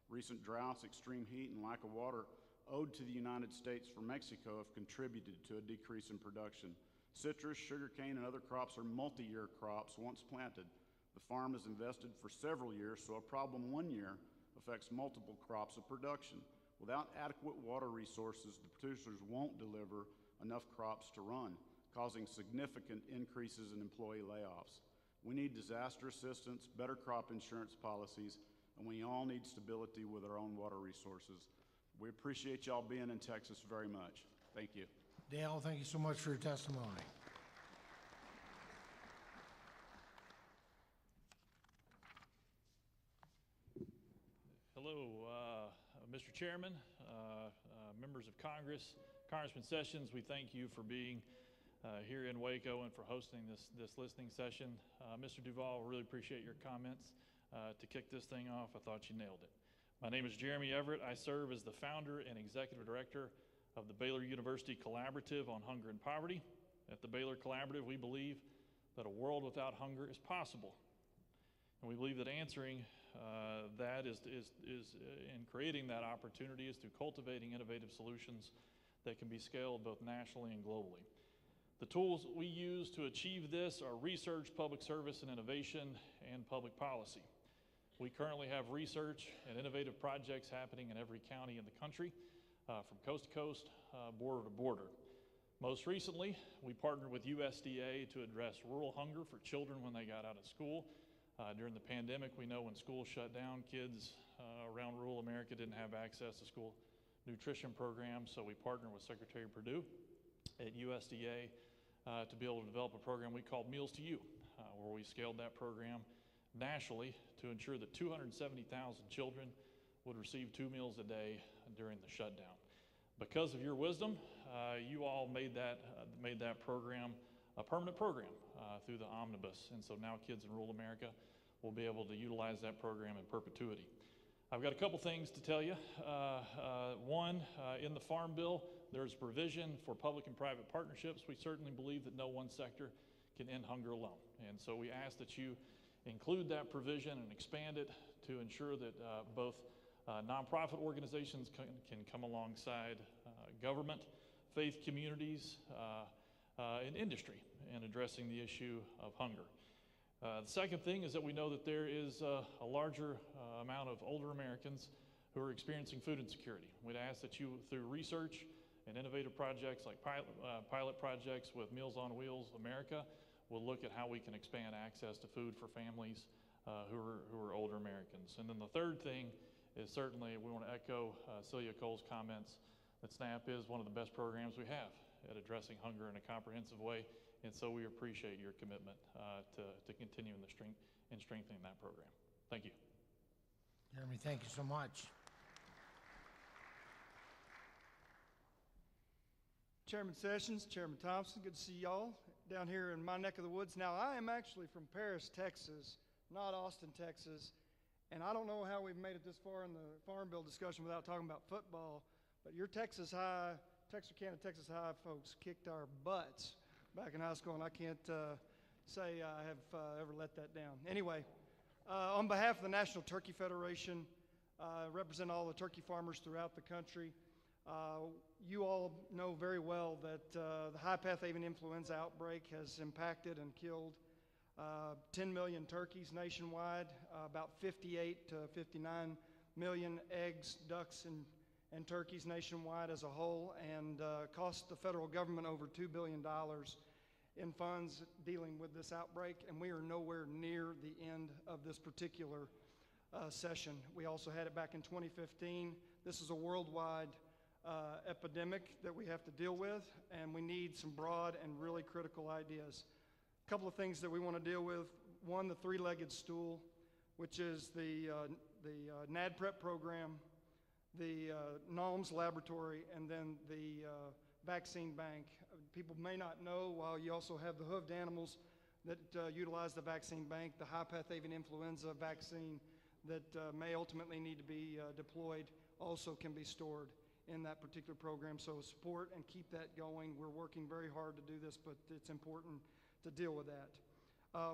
Recent droughts, extreme heat, and lack of water owed to the United States from Mexico have contributed to a decrease in production. Citrus, sugarcane, and other crops are multi-year crops once planted. The farm is invested for several years, so a problem one year affects multiple crops of production. Without adequate water resources, the producers won't deliver enough crops to run, causing significant increases in employee layoffs. We need disaster assistance, better crop insurance policies, and we all need stability with our own water resources. We appreciate y'all being in Texas very much. Thank you. Dale, thank you so much for your testimony. Hello, Mr. Chairman, members of Congress, Congressman Sessions, we thank you for being here in Waco and for hosting this listening session. Mr. Duval, really appreciate your comments. To kick this thing off, I thought you nailed it. My name is Jeremy Everett. I serve as the founder and executive director of the Baylor University Collaborative on Hunger and Poverty. At the Baylor Collaborative, we believe that a world without hunger is possible. And we believe that answering that is in creating that opportunity is through cultivating innovative solutions that can be scaled both nationally and globally. The tools we use to achieve this are research, public service and innovation, and public policy. We currently have research and innovative projects happening in every county in the country, from coast to coast, border to border. Most recently, we partnered with USDA to address rural hunger for children when they got out of school. During the pandemic, we know when schools shut down, kids around rural America didn't have access to school nutrition programs, so we partnered with Secretary Perdue at USDA to be able to develop a program we called Meals to You, where we scaled that program nationally to ensure that 270,000 children would receive 2 meals a day during the shutdown. Because of your wisdom, you all made that program a permanent program through the omnibus, and so now kids in rural America will be able to utilize that program in perpetuity. I've got a couple things to tell you. One, in the Farm Bill, there's provision for public and private partnerships. We certainly believe that no one sector can end hunger alone, and so we ask that you include that provision and expand it to ensure that both nonprofit organizations can come alongside government, faith communities, and industry in addressing the issue of hunger. The second thing is that we know that there is a larger amount of older Americans who are experiencing food insecurity. We'd ask that you, through research and innovative projects like pilot projects with Meals on Wheels America, will look at how we can expand access to food for families who are older Americans. And then the third thing is certainly we want to echo Celia Cole's comments that SNAP is one of the best programs we have at addressing hunger in a comprehensive way, and so we appreciate your commitment to continuing and strengthening that program. Thank you. Jeremy, thank you so much. Chairman Sessions, Chairman Thompson, good to see y'all down here in my neck of the woods. Now, I am actually from Paris, Texas, not Austin, Texas, and I don't know how we've made it this far in the Farm Bill discussion without talking about football, but your Texarkana, Texas High folks kicked our butts back in high school, and I can't say I have ever let that down. Anyway, on behalf of the National Turkey Federation, represent all the turkey farmers throughout the country. You all know very well that the high path avian influenza outbreak has impacted and killed 10 million turkeys nationwide, about 58 to 59 million eggs, ducks, and turkeys nationwide as a whole, and cost the federal government over $2 billion in funds dealing with this outbreak, and we are nowhere near the end of this particular session. We also had it back in 2015. This is a worldwide epidemic that we have to deal with, and we need some broad and really critical ideas. A couple of things that we want to deal with. One, the three-legged stool, which is the NADPREP program, the NALMS laboratory, and then the vaccine bank. People may not know, while you also have the hoofed animals that utilize the vaccine bank, the high-path avian influenza vaccine that may ultimately need to be deployed also can be stored in that particular program. So support and keep that going. We're working very hard to do this, but it's important to deal with that.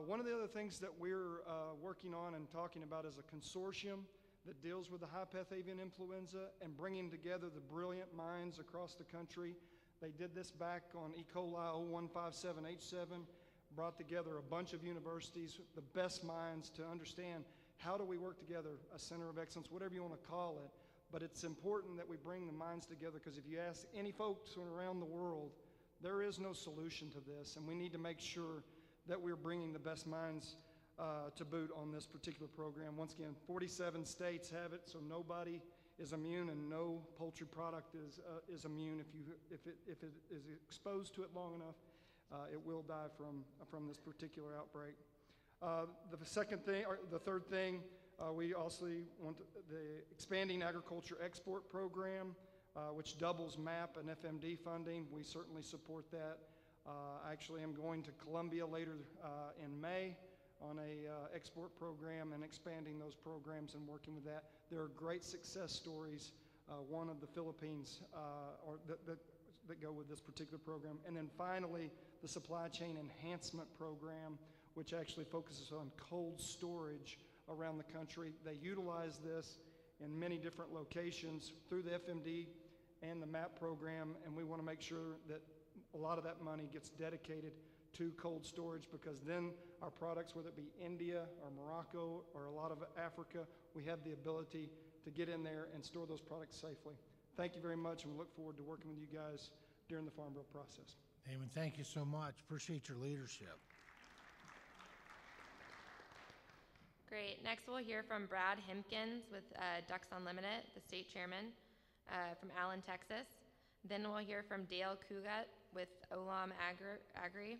One of the other things that we're working on and talking about is a consortium that deals with the high-path avian influenza and bringing together the brilliant minds across the country. They did this back on E. coli 0157H7, brought together a bunch of universities, the best minds, to understand how do we work together, a center of excellence, whatever you want to call it. But it's important that we bring the minds together, because if you ask any folks around the world, there is no solution to this, and we need to make sure that we're bringing the best minds to boot on this particular program. Once again, 47 states have it, so nobody is immune, and no poultry product is immune. If it is exposed to it long enough, it will die from this particular outbreak. The second thing, or the third thing, we also want the expanding agriculture export program, which doubles MAP and FMD funding. We certainly support that. I actually am going to Colombia later in May on a export program and expanding those programs and working with that. There are great success stories, one of the Philippines, that go with this particular program. And then finally, the supply chain enhancement program, which actually focuses on cold storage around the country. They utilize this in many different locations through the FMD and the MAP program, and we want to make sure that a lot of that money gets dedicated to cold storage, because then our products, whether it be India or Morocco or a lot of Africa, we have the ability to get in there and store those products safely. Thank you very much, and we look forward to working with you guys during the Farm Bill process. Damon, thank you so much. Appreciate your leadership. Great. Next, we'll hear from Brad Hempkins with Ducks Unlimited, the state chairman from Allen, Texas. Then we'll hear from Dale Kugat with Olam Agri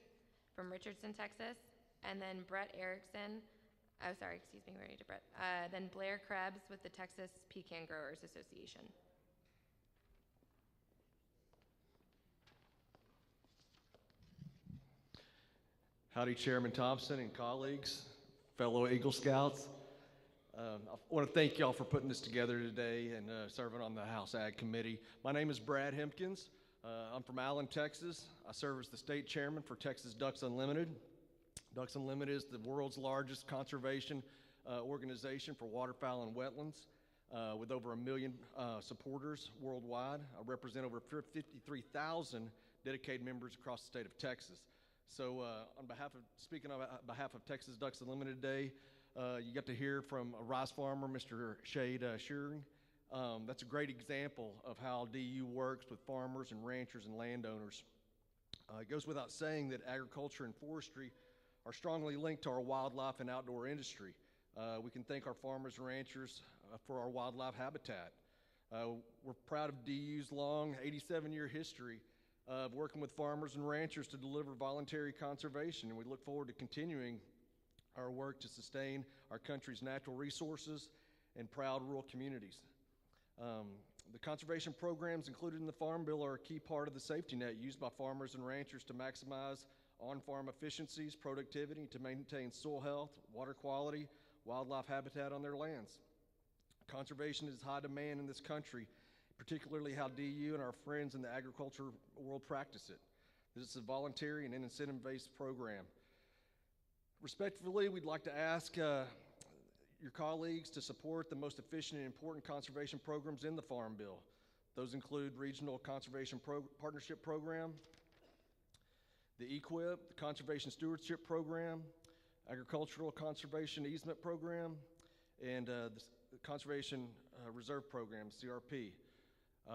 from Richardson, Texas. And then Brett Erickson, oh, sorry, excuse me, we already did Brett. Then Blair Krebs with the Texas Pecan Growers Association. Howdy, Chairman Thompson and colleagues, fellow Eagle Scouts. I want to thank y'all for putting this together today and serving on the House Ag Committee. My name is Brad Hempkins. I'm from Allen, Texas. I serve as the state chairman for Texas Ducks Unlimited. Ducks Unlimited is the world's largest conservation organization for waterfowl and wetlands, with over 1 million supporters worldwide. I represent over 53,000 dedicated members across the state of Texas. So speaking on behalf of Texas Ducks Unlimited today, you got to hear from a rice farmer, Mr. Shade Shearing. That's a great example of how DU works with farmers and ranchers and landowners. It goes without saying that agriculture and forestry are strongly linked to our wildlife and outdoor industry. We can thank our farmers and ranchers for our wildlife habitat. We're proud of DU's long 87-year history of working with farmers and ranchers to deliver voluntary conservation, and we look forward to continuing our work to sustain our country's natural resources and proud rural communities. The conservation programs included in the Farm Bill are a key part of the safety net used by farmers and ranchers to maximize on-farm efficiencies, productivity, to maintain soil health, water quality, wildlife habitat on their lands. Conservation is high demand in this country, particularly how DU and our friends in the agriculture world practice it. This is a voluntary and incentive-based program. Respectfully, we'd like to ask your colleagues to support the most efficient and important conservation programs in the Farm Bill. Those include Regional Conservation Partnership Program, the EQIP, the Conservation Stewardship Program, Agricultural Conservation Easement Program, and the Conservation Reserve Program, CRP.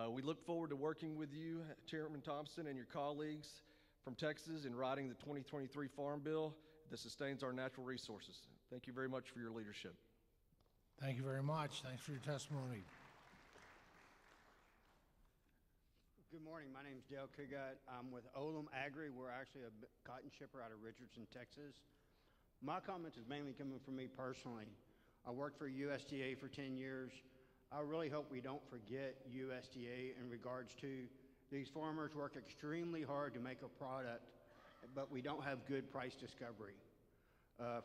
We look forward to working with you, Chairman Thompson, and your colleagues from Texas in writing the 2023 Farm Bill that sustains our natural resources. Thank you very much for your leadership. Thank you very much. Thanks for your testimony. Good morning. My name is Dale Kugat. I'm with Olam Agri. We're actually a cotton shipper out of Richardson, Texas. My comments is mainly coming from me personally. I worked for USDA for 10 years. I really hope we don't forget USDA in regards to these farmers work extremely hard to make a product, but we don't have good price discovery.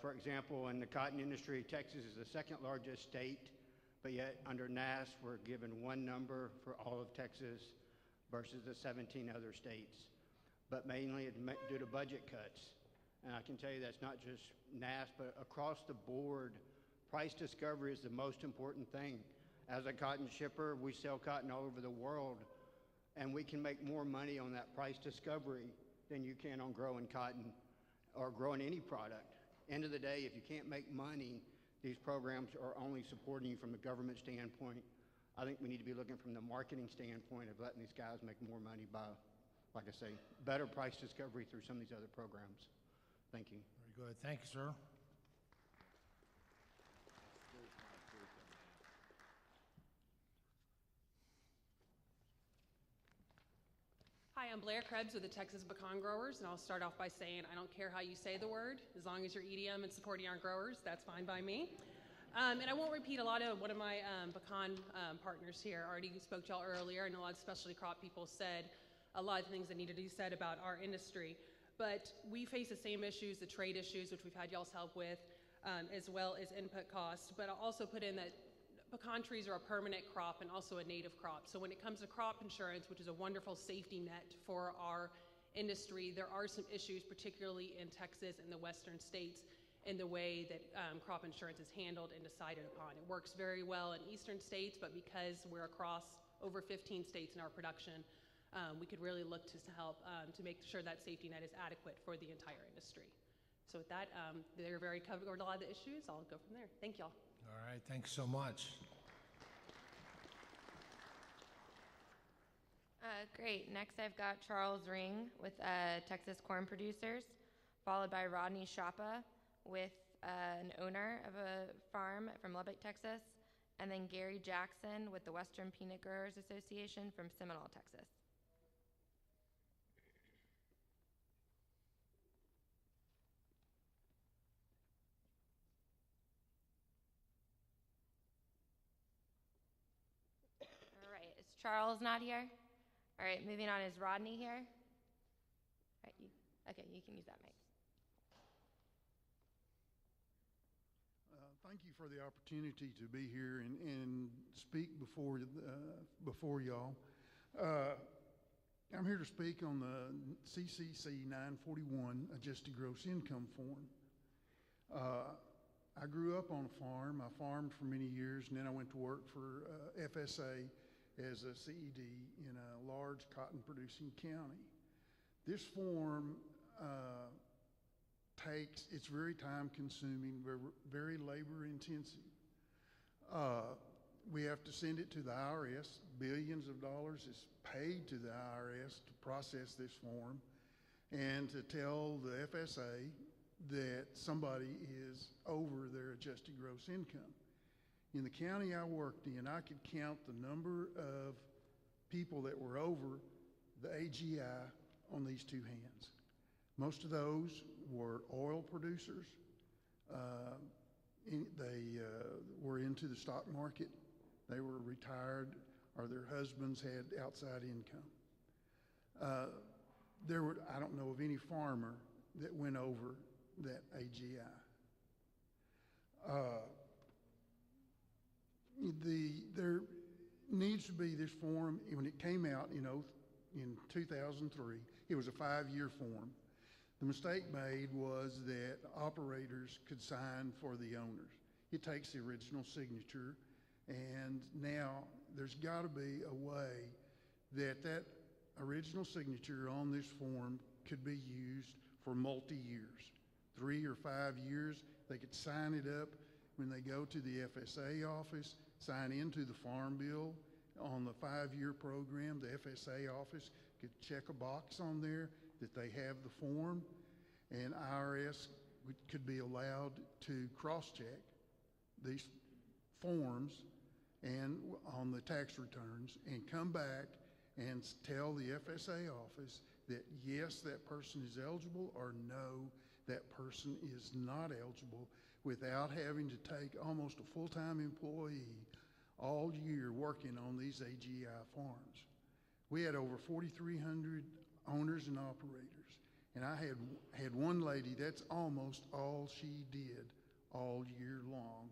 For example, in the cotton industry, Texas is the second largest state, but yet under NASS, we're given one number for all of Texas versus the 17 other states. But mainly it's due to budget cuts. And I can tell you that's not just NASS, but across the board, price discovery is the most important thing. As a cotton shipper, we sell cotton all over the world, and we can make more money on that price discovery than you can on growing cotton or growing any product. End of the day, if you can't make money, these programs are only supporting you from a government standpoint. I think we need to be looking from the marketing standpoint of letting these guys make more money by, like I say, better price discovery through some of these other programs. Thank you. Very good. Thank you, sir. Hi, I'm Blair Krebs with the Texas Pecan Growers, and I'll start off by saying I don't care how you say the word, as long as you're eating them and supporting our growers, that's fine by me. And I won't repeat a lot of one of my pecan partners here already spoke to y'all earlier. I know a lot of specialty crop people said a lot of things that needed to be said about our industry, but we face the same issues, the trade issues, which we've had y'all's help with, as well as input costs. But I'll also put in that pecan trees are a permanent crop and also a native crop. So when it comes to crop insurance, which is a wonderful safety net for our industry, there are some issues, particularly in Texas and the western states, in the way that crop insurance is handled and decided upon. It works very well in eastern states, but because we're across over 15 states in our production, we could really look to help to make sure that safety net is adequate for the entire industry. So with that, they're very covered a lot of the issues. I'll go from there. Thank y'all. All right, thanks so much. Great. Next, I've got Charles Ring with Texas Corn Producers, followed by Rodney Schappa with an owner of a farm from Lubbock, Texas, and then Gary Jackson with the Western Peanut Growers Association from Seminole, Texas. All right, is Charles not here? All right, moving on, is Rodney here? All right, okay, you can use that mic. Thank you for the opportunity to be here and speak before y'all. I'm here to speak on the CCC 941 Adjusted Gross Income Form. I grew up on a farm. I farmed for many years, and then I went to work for FSA as a CED in a large cotton-producing county. This form it's very time-consuming, very labor-intensive. We have to send it to the IRS. Billions of dollars is paid to the IRS to process this form and to tell the FSA that somebody is over their adjusted gross income. In the county I worked in, I could count the number of people that were over the AGI on these two hands. Most of those were oil producers. They were into the stock market. They were retired, or their husbands had outside income. I don't know of any farmer that went over that AGI. There needs to be this form. When it came out, in 2003, it was a 5-year form. The mistake made was that operators could sign for the owners. It takes the original signature, and now there's got to be a way that that original signature on this form could be used for multi-years, 3 or 5 years. They could sign it up when they go to the FSA office, sign into the Farm Bill on the 5-year program. The FSA office could check a box on there that they have the form, and IRS could be allowed to cross-check these forms and on the tax returns and come back and tell the FSA office that yes, that person is eligible, or no, that person is not eligible, without having to take almost a full-time employee all year working on these AGI farms. We had over 4,300 owners and operators, and I had one lady, that's almost all she did all year long,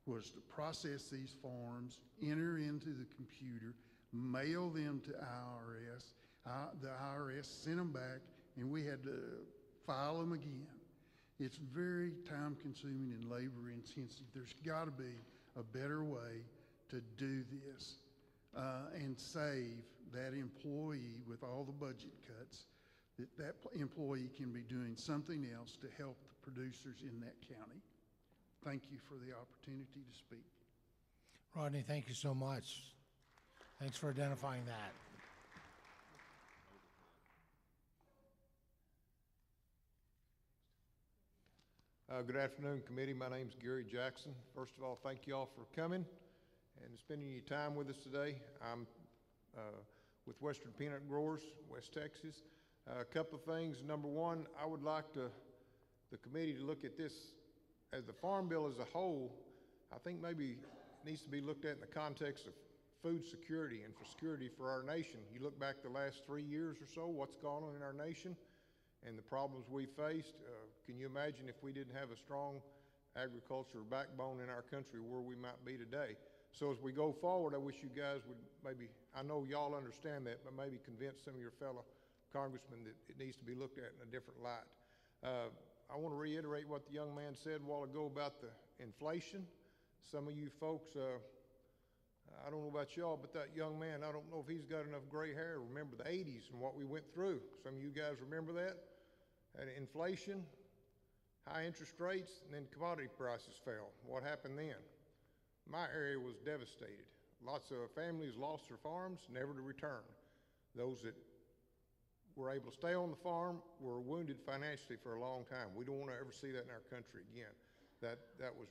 was to process these forms, enter into the computer, mail them to IRS. The IRS sent them back, and we had to file them again. It's very time-consuming and labor-intensive. There's got to be a better way to do this and save that employee with all the budget cuts, that employee can be doing something else to help the producers in that county. Thank you for the opportunity to speak. Rodney, thank you so much. Thanks for identifying that. Good afternoon, committee. My name is Gary Jackson. First of all, thank you all for coming and spending your time with us today. I'm with Western Peanut Growers, West Texas. A couple of things. Number one, I would like the committee to look at this as the Farm Bill as a whole. I think maybe needs to be looked at in the context of food security and for security for our nation. You look back the last 3 years or so, what's gone on in our nation and the problems we faced. Can you imagine if we didn't have a strong agriculture backbone in our country where we might be today? So as we go forward, I wish you guys would maybe, I know y'all understand that, but maybe convince some of your fellow congressmen that it needs to be looked at in a different light. I want to reiterate what the young man said a while ago about the inflation. Some of you folks, I don't know about y'all, but that young man, I don't know if he's got enough gray hair to remember the 80s and what we went through. Some of you guys remember that? And inflation, high interest rates, and then commodity prices fell. What happened then? My area was devastated. Lots of families lost their farms, never to return. Those that were able to stay on the farm were wounded financially for a long time. We don't want to ever see that in our country again. That was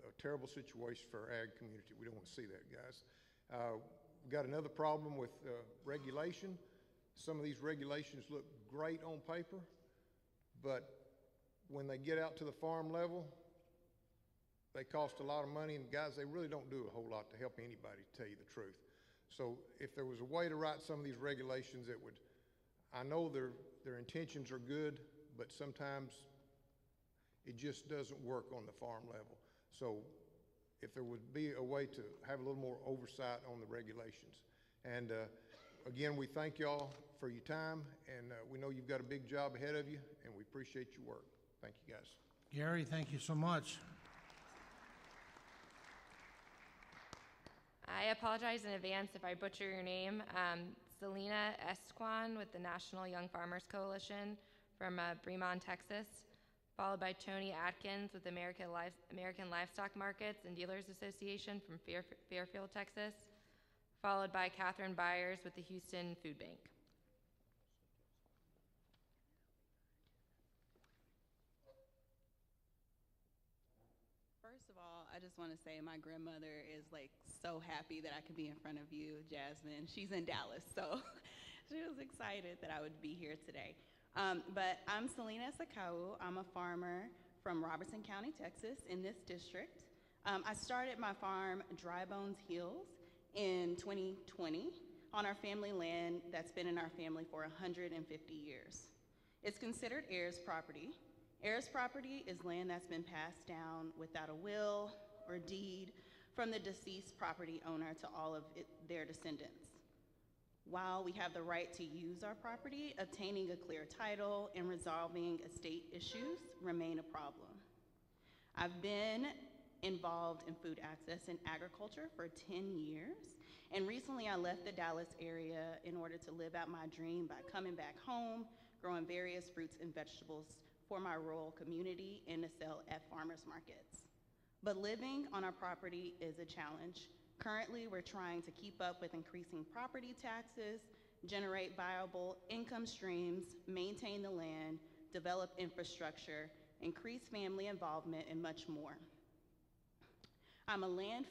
a terrible situation for our ag community. We don't want to see that, guys. We've got another problem with regulation. Some of these regulations look great on paper, but when they get out to the farm level, they cost a lot of money, and guys, they really don't do a whole lot to help anybody, to tell you the truth. So if there was a way to write some of these regulations that would, I know their intentions are good, but sometimes it just doesn't work on the farm level. So if there would be a way to have a little more oversight on the regulations. And again, we thank y'all for your time, and we know you've got a big job ahead of you, and we appreciate your work. Thank you, guys. Gary, thank you so much. I apologize in advance if I butcher your name. Selena Esquan with the National Young Farmers Coalition from Bremond, Texas, followed by Tony Atkins with the American Livestock Markets and Dealers Association from Fairfield, Texas, followed by Catherine Byers with the Houston Food Bank. First of all, I just want to say my grandmother is like so happy that I could be in front of you, Jasmine. She's in Dallas, so she was excited that I would be here today. But I'm Selena Sakau. I'm a farmer from Robertson County, Texas, in this district. I started my farm, Dry Bones Hills, in 2020 on our family land that's been in our family for 150 years. It's considered heirs property. Heirs property is land that's been passed down without a will or deed from the deceased property owner to all of their descendants. While we have the right to use our property, obtaining a clear title and resolving estate issues remain a problem. I've been involved in food access and agriculture for 10 years, and recently I left the Dallas area in order to live out my dream by coming back home, growing various fruits and vegetables for my rural community and to sell at farmers markets. But living on our property is a challenge. Currently, we're trying to keep up with increasing property taxes, generate viable income streams, maintain the land, develop infrastructure, increase family involvement, and much more. I'm a land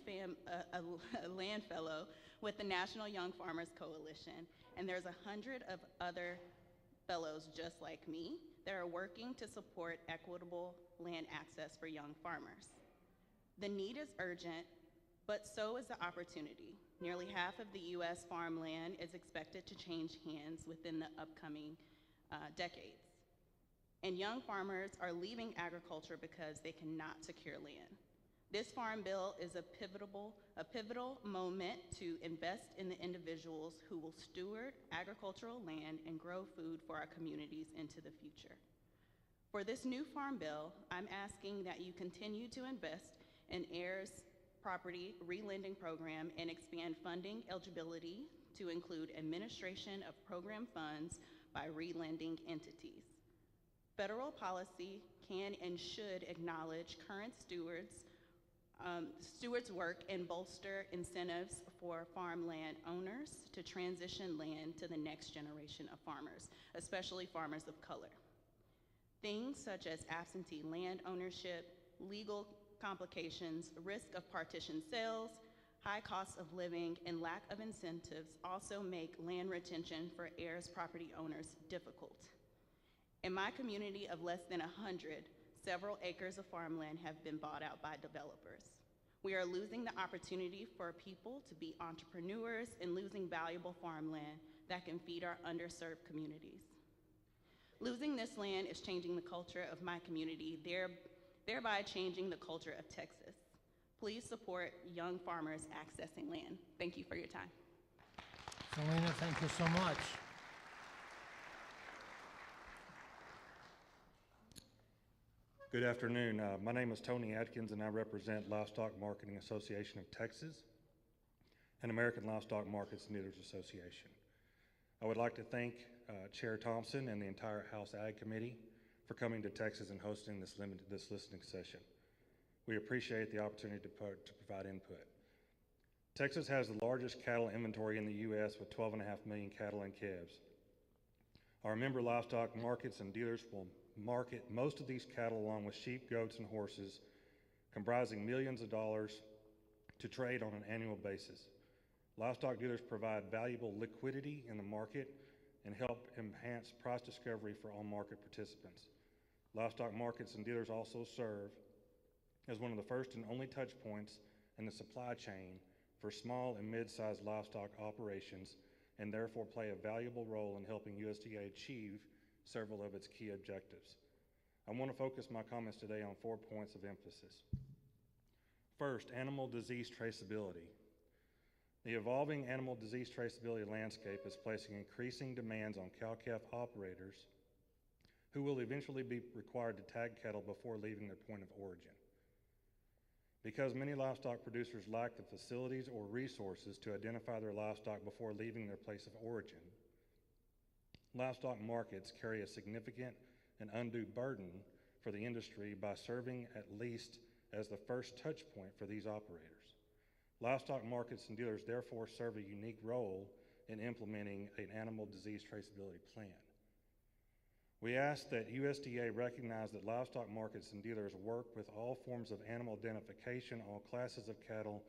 fellow with the National Young Farmers Coalition, and there's 100 of other fellows just like me that are working to support equitable land access for young farmers. The need is urgent, but so is the opportunity. Nearly half of the U.S. farmland is expected to change hands within the upcoming decades. And young farmers are leaving agriculture because they cannot secure land. This farm bill is a pivotal moment to invest in the individuals who will steward agricultural land and grow food for our communities into the future. For this new farm bill, I'm asking that you continue to invest in heirs property relending program and expand funding eligibility to include administration of program funds by relending entities. Federal policy can and should acknowledge current stewards' work and bolster incentives for farmland owners to transition land to the next generation of farmers, especially farmers of color. Things such as absentee land ownership, legal complications, risk of partition sales, high costs of living, and lack of incentives also make land retention for heirs property owners difficult. In my community of less than 100, several acres of farmland have been bought out by developers. We are losing the opportunity for people to be entrepreneurs and losing valuable farmland that can feed our underserved communities. Losing this land is changing the culture of my community, thereby changing the culture of Texas. Please support young farmers accessing land. Thank you for your time. Selena, thank you so much. Good afternoon. My name is Tony Atkins, and I represent Livestock Marketing Association of Texas and American Livestock Markets and Dealers Association. I would like to thank Chair Thompson and the entire House Ag Committee for coming to Texas and hosting this listening session. We appreciate the opportunity to provide input. Texas has the largest cattle inventory in the U.S. with 12.5 million cattle and calves. Our member livestock markets and dealers will market most of these cattle along with sheep, goats, and horses, comprising millions of dollars to trade on an annual basis. Livestock dealers provide valuable liquidity in the market and help enhance price discovery for all market participants. Livestock markets and dealers also serve as one of the first and only touch points in the supply chain for small and mid-sized livestock operations, and therefore play a valuable role in helping USDA achieve several of its key objectives. I want to focus my comments today on 4 points of emphasis. First, animal disease traceability. The evolving animal disease traceability landscape is placing increasing demands on cow-calf operators who will eventually be required to tag cattle before leaving their point of origin. Because many livestock producers lack the facilities or resources to identify their livestock before leaving their place of origin, livestock markets carry a significant and undue burden for the industry by serving at least as the first touch point for these operators. Livestock markets and dealers therefore serve a unique role in implementing an animal disease traceability plan. We ask that USDA recognize that livestock markets and dealers work with all forms of animal identification, all classes of cattle,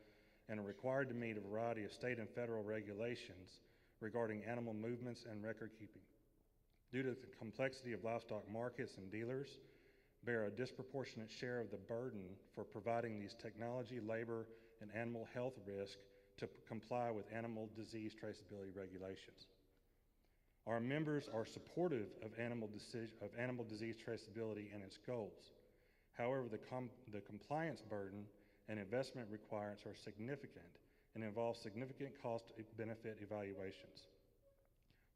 and are required to meet a variety of state and federal regulations regarding animal movements and record keeping. Due to the complexity of livestock markets and dealers, bear a disproportionate share of the burden for providing these technology, labor, and animal health risks to comply with animal disease traceability regulations. Our members are supportive of animal disease traceability and its goals. However, the compliance burden and investment requirements are significant and involve significant cost-benefit evaluations.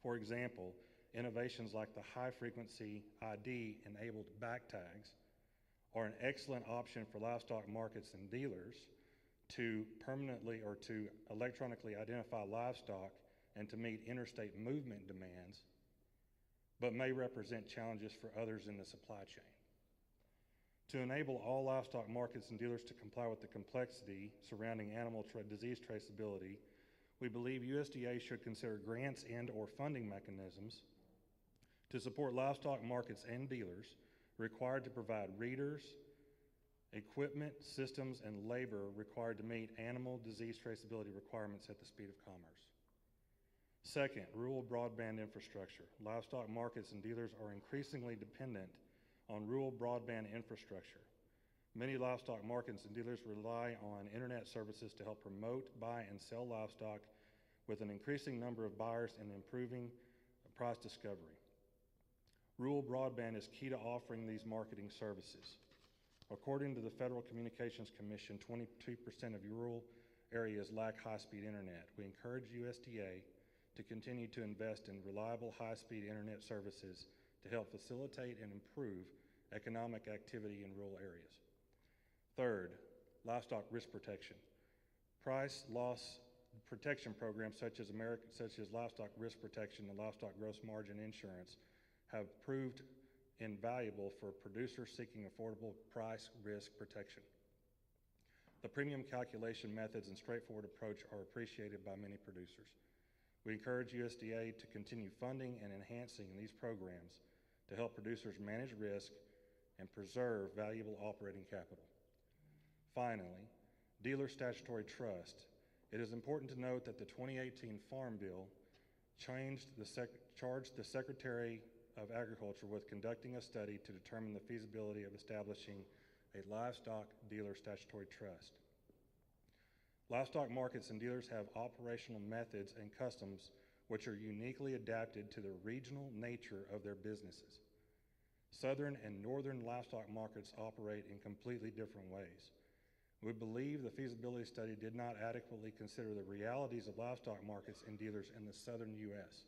For example, innovations like the high-frequency ID-enabled back tags are an excellent option for livestock markets and dealers to permanently or to electronically identify livestock and to meet interstate movement demands, but may represent challenges for others in the supply chain. To enable all livestock markets and dealers to comply with the complexity surrounding animal disease traceability, we believe USDA should consider grants and/or funding mechanisms to support livestock markets and dealers required to provide readers, equipment, systems, and labor required to meet animal disease traceability requirements at the speed of commerce. Second, rural broadband infrastructure. Livestock markets and dealers are increasingly dependent on rural broadband infrastructure. Many livestock markets and dealers rely on internet services to help promote, buy, and sell livestock, with an increasing number of buyers and improving price discovery. Rural broadband is key to offering these marketing services. According to the Federal Communications Commission, 22% of rural areas lack high-speed internet. We encourage USDA to continue to invest in reliable high-speed internet services to help facilitate and improve economic activity in rural areas. Third, livestock risk protection. Price loss protection programs such as livestock risk protection and livestock gross margin insurance have proved invaluable for producers seeking affordable price risk protection. The premium calculation methods and straightforward approach are appreciated by many producers. We encourage USDA to continue funding and enhancing these programs to help producers manage risk and preserve valuable operating capital. Finally, dealer statutory trust. It is important to note that the 2018 Farm Bill charged the Secretary of Agriculture with conducting a study to determine the feasibility of establishing a livestock dealer statutory trust. Livestock markets and dealers have operational methods and customs which are uniquely adapted to the regional nature of their businesses. Southern and northern livestock markets operate in completely different ways. We believe the feasibility study did not adequately consider the realities of livestock markets and dealers in the southern U.S.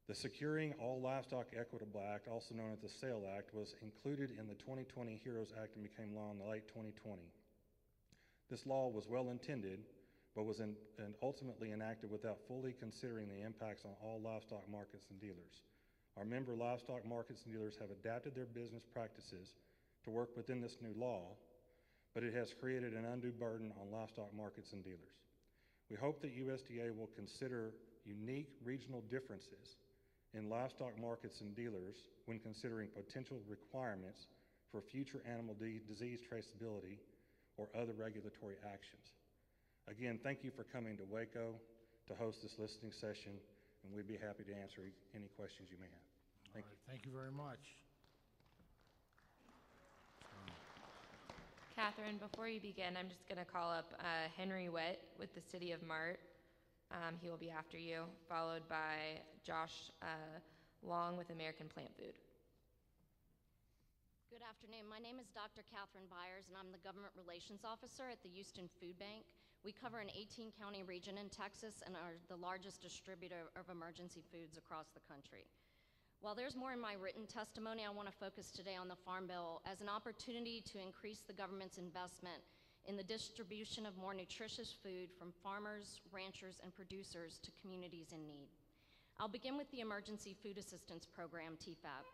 The Securing All Livestock Equitable Act, also known as the SALE Act, was included in the 2020 HEROES Act and became law in the late 2020. This law was well intended, but was ultimately enacted without fully considering the impacts on all livestock markets and dealers. Our member livestock markets and dealers have adapted their business practices to work within this new law, but it has created an undue burden on livestock markets and dealers. We hope that USDA will consider unique regional differences in livestock markets and dealers when considering potential requirements for future animal disease traceability or other regulatory actions. Again, thank you for coming to Waco to host this listening session, and we'd be happy to answer any questions you may have. Thank you. Thank you very much. Catherine, before you begin, I'm just going to call up Henry Witt with the City of Mart. He will be after you, followed by Josh Long with American Plant Food. Good afternoon. My name is Dr. Catherine Byers, and I'm the Government Relations Officer at the Houston Food Bank. We cover an 18-county region in Texas and are the largest distributor of emergency foods across the country. While there's more in my written testimony, I want to focus today on the Farm Bill as an opportunity to increase the government's investment in the distribution of more nutritious food from farmers, ranchers, and producers to communities in need. I'll begin with the Emergency Food Assistance Program, TFAP.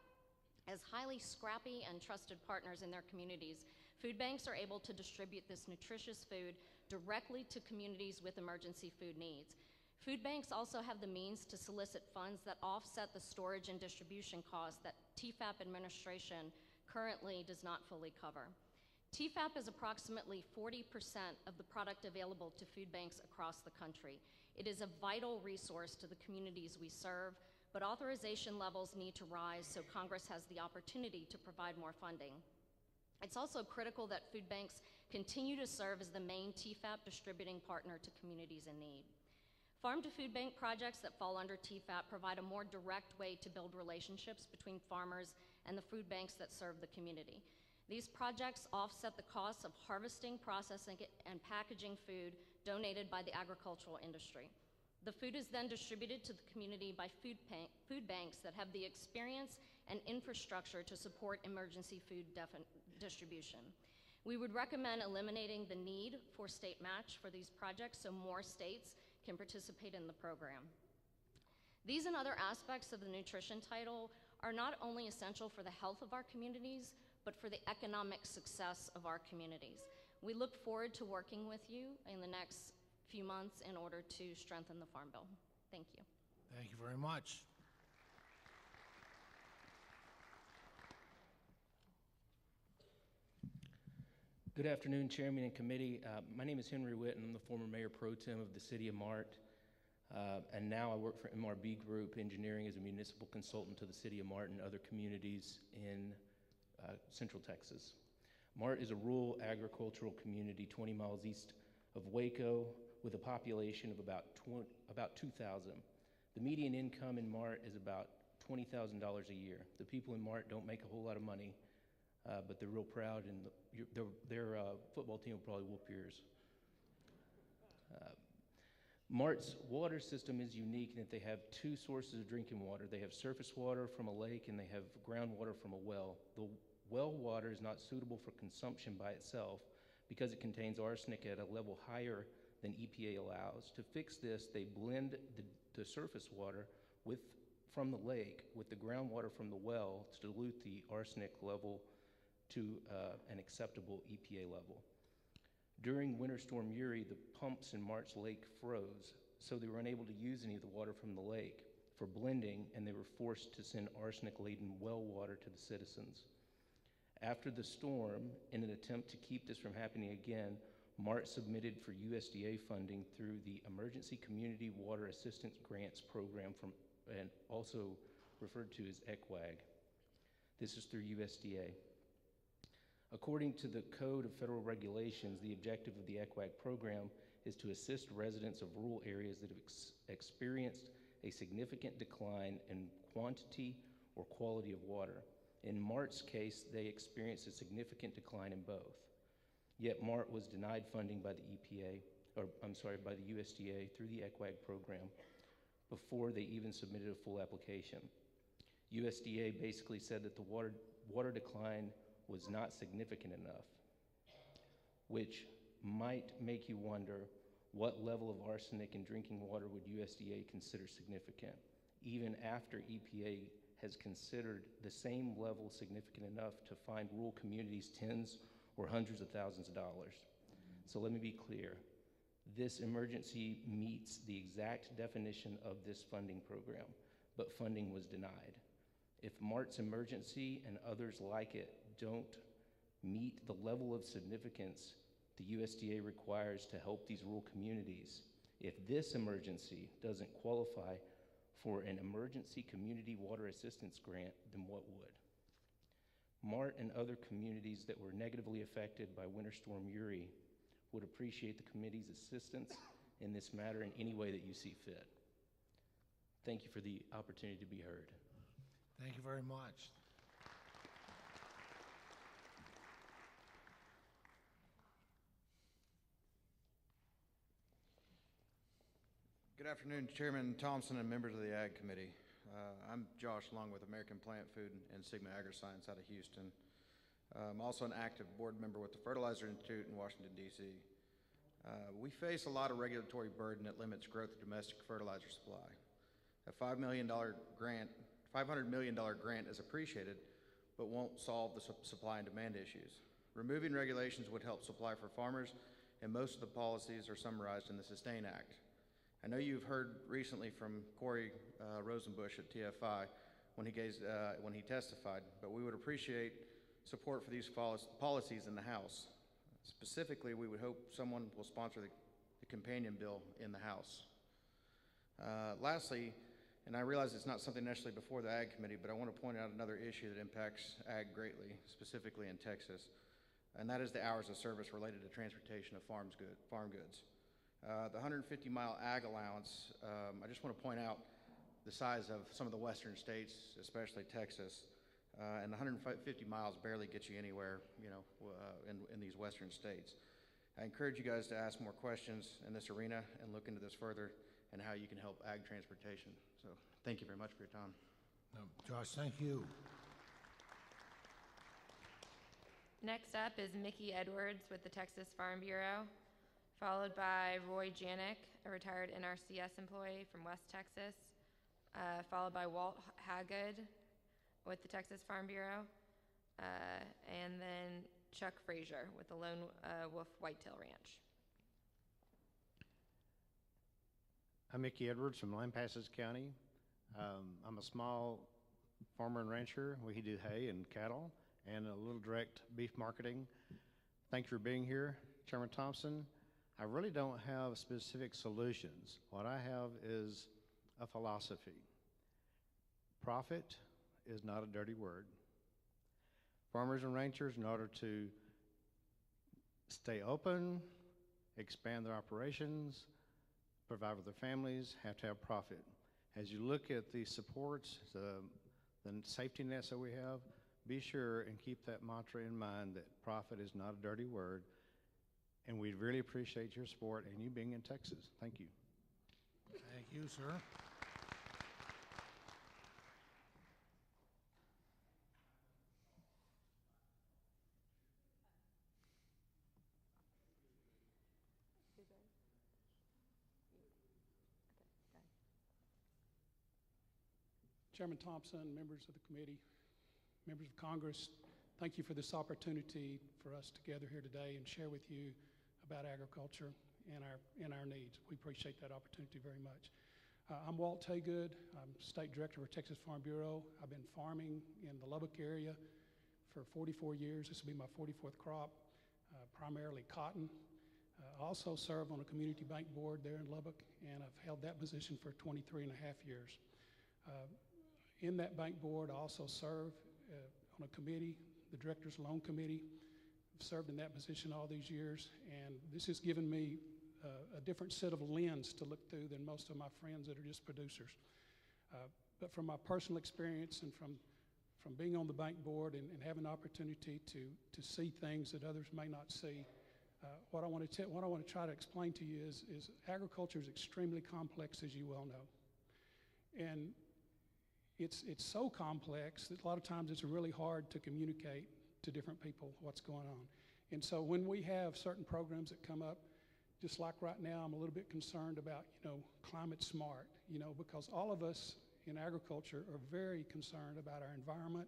As highly scrappy and trusted partners in their communities, food banks are able to distribute this nutritious food directly to communities with emergency food needs. Food banks also have the means to solicit funds that offset the storage and distribution costs that TFAP administration currently does not fully cover. TFAP is approximately 40% of the product available to food banks across the country. It is a vital resource to the communities we serve, but authorization levels need to rise so Congress has the opportunity to provide more funding. It's also critical that food banks continue to serve as the main TFAP distributing partner to communities in need. Farm-to-food bank projects that fall under TFAP provide a more direct way to build relationships between farmers and the food banks that serve the community. These projects offset the costs of harvesting, processing, and packaging food donated by the agricultural industry. The food is then distributed to the community by food banks that have the experience and infrastructure to support emergency food distribution. We would recommend eliminating the need for state match for these projects so more states can participate in the program. These and other aspects of the nutrition title are not only essential for the health of our communities, but for the economic success of our communities. We look forward to working with you in the next few months in order to strengthen the Farm Bill. Thank you. Thank you very much. Good afternoon, Chairman and Committee. My name is Henry Witt, and I'm the former Mayor Pro Tem of the City of Mart. And now I work for MRB Group Engineering as a municipal consultant to the city of Mart and other communities in Central Texas. Mart is a rural agricultural community 20 miles east of Waco with a population of about 2,000. The median income in Mart is about $20,000 a year. The people in Mart don't make a whole lot of money, but they're real proud, and their football team will probably whoop yours. Mart's water system is unique in that they have two sources of drinking water. They have surface water from a lake, and they have groundwater from a well. The well water is not suitable for consumption by itself because it contains arsenic at a level higher than EPA allows. To fix this, they blend the surface water from the lake with the groundwater from the well to dilute the arsenic level to an acceptable EPA level. During Winter Storm Uri, the pumps in March Lake froze, so they were unable to use any of the water from the lake for blending, and they were forced to send arsenic-laden well water to the citizens. After the storm, in an attempt to keep this from happening again, Mart submitted for USDA funding through the Emergency Community Water Assistance Grants Program, and also referred to as ECWAG. This is through USDA. According to the Code of Federal Regulations, the objective of the ECWAG program is to assist residents of rural areas that have experienced a significant decline in quantity or quality of water. In Mart's case, they experienced a significant decline in both. Yet Mart was denied funding by the by the USDA through the ECWAG program before they even submitted a full application. USDA basically said that the water decline was not significant enough, which might make you wonder what level of arsenic in drinking water would USDA consider significant, even after EPA has considered the same level significant enough to find rural communities tens or hundreds of thousands of dollars. So let me be clear. This emergency meets the exact definition of this funding program, but funding was denied. If Mart's emergency and others like it don't meet the level of significance the USDA requires to help these rural communities, if this emergency doesn't qualify for an emergency community water assistance grant, then what would? Mart and other communities that were negatively affected by Winter Storm Uri would appreciate the committee's assistance in this matter in any way that you see fit. Thank you for the opportunity to be heard. Thank you very much. Good afternoon, Chairman Thompson and members of the Ag Committee. I'm Josh Long with American Plant Food and Sigma Agriscience out of Houston. I'm also an active board member with the Fertilizer Institute in Washington, D.C. We face a lot of regulatory burden that limits growth of domestic fertilizer supply. A $500 million grant is appreciated, but won't solve the supply and demand issues. Removing regulations would help supply for farmers, and most of the policies are summarized in the SUSTAIN Act. I know you've heard recently from Corey Rosenbush at TFI when he testified, but we would appreciate support for these policies in the House. Specifically, we would hope someone will sponsor the companion bill in the House. Lastly, and I realize it's not something necessarily before the Ag Committee, but I want to point out another issue that impacts Ag greatly, specifically in Texas, and that is the hours of service related to transportation of farm goods. The 150-mile ag allowance, I just want to point out the size of some of the western states, especially Texas, and 150 miles barely gets you anywhere, in these western states. I encourage you guys to ask more questions in this arena and look into this further and how you can help ag transportation. So thank you very much for your time. Josh, thank you. Next up is Mickey Edwards with the Texas Farm Bureau, followed by Roy Janik, a retired NRCS employee from West Texas, followed by Walt Hagood with the Texas Farm Bureau, and then Chuck Frazier with the Lone Wolf Whitetail Ranch. I'm Mickey Edwards from Lampasas County. I'm a small farmer and rancher. We do hay and cattle and a little direct beef marketing. Thank you for being here, Chairman Thompson. I really don't have specific solutions. What I have is a philosophy. Profit is not a dirty word. Farmers and ranchers, in order to stay open, expand their operations, provide for their families, have to have profit. As you look at the supports, the safety nets that we have, be sure and keep that mantra in mind that profit is not a dirty word. And we really appreciate your support and you being in Texas. Thank you. Thank you, sir. Chairman Thompson, members of the committee, members of Congress, thank you for this opportunity for us to gather here today and share with you about agriculture and our needs. We appreciate that opportunity very much. I'm Walt Taygood. I'm State Director for Texas Farm Bureau. I've been farming in the Lubbock area for 44 years. This will be my 44th crop, primarily cotton. I also serve on a community bank board there in Lubbock, and I've held that position for 23 and a half years. In that bank board, I also serve on a committee, the Directors Loan Committee. I've served in that position all these years, and this has given me a different set of lens to look through than most of my friends that are just producers. But from my personal experience and from being on the bank board and having the opportunity to see things that others may not see, what I want to try to explain to you is agriculture is extremely complex, as you well know. And it's so complex that a lot of times it's really hard to communicate to different people what's going on. And so when we have certain programs that come up, just like right now, I'm a little bit concerned about, climate smart, because all of us in agriculture are very concerned about our environment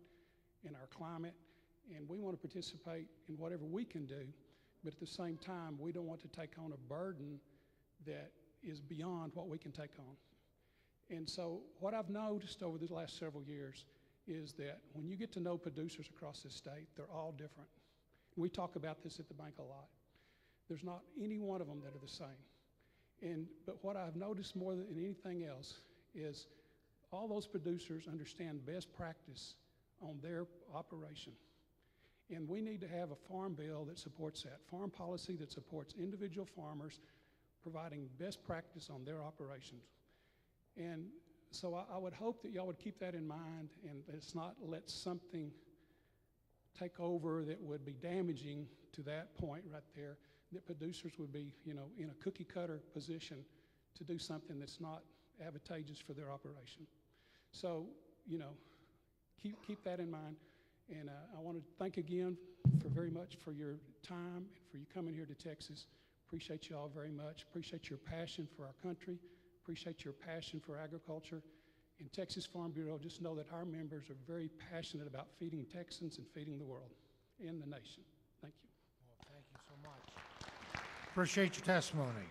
and our climate, and we want to participate in whatever we can do, but at the same time, we don't want to take on a burden that is beyond what we can take on. And so what I've noticed over the last several years is that when you get to know producers across this state, they're all different. We talk about this at the bank a lot. There's not any one of them that are the same. But what I've noticed more than anything else is all those producers understand best practice on their operation. And we need to have a farm bill that supports that, farm policy that supports individual farmers providing best practice on their operations. And so I would hope that y'all would keep that in mind and let's not let something take over that would be damaging to that point right there, that producers would be, in a cookie cutter position to do something that's not advantageous for their operation. So, keep that in mind. And I want to thank again very much for your time and for you coming here to Texas. Appreciate you all very much. Appreciate your passion for our country. Appreciate your passion for agriculture. In Texas Farm Bureau, just know that our members are very passionate about feeding Texans and feeding the world and the nation. Thank you. Well, thank you so much. Appreciate your testimony.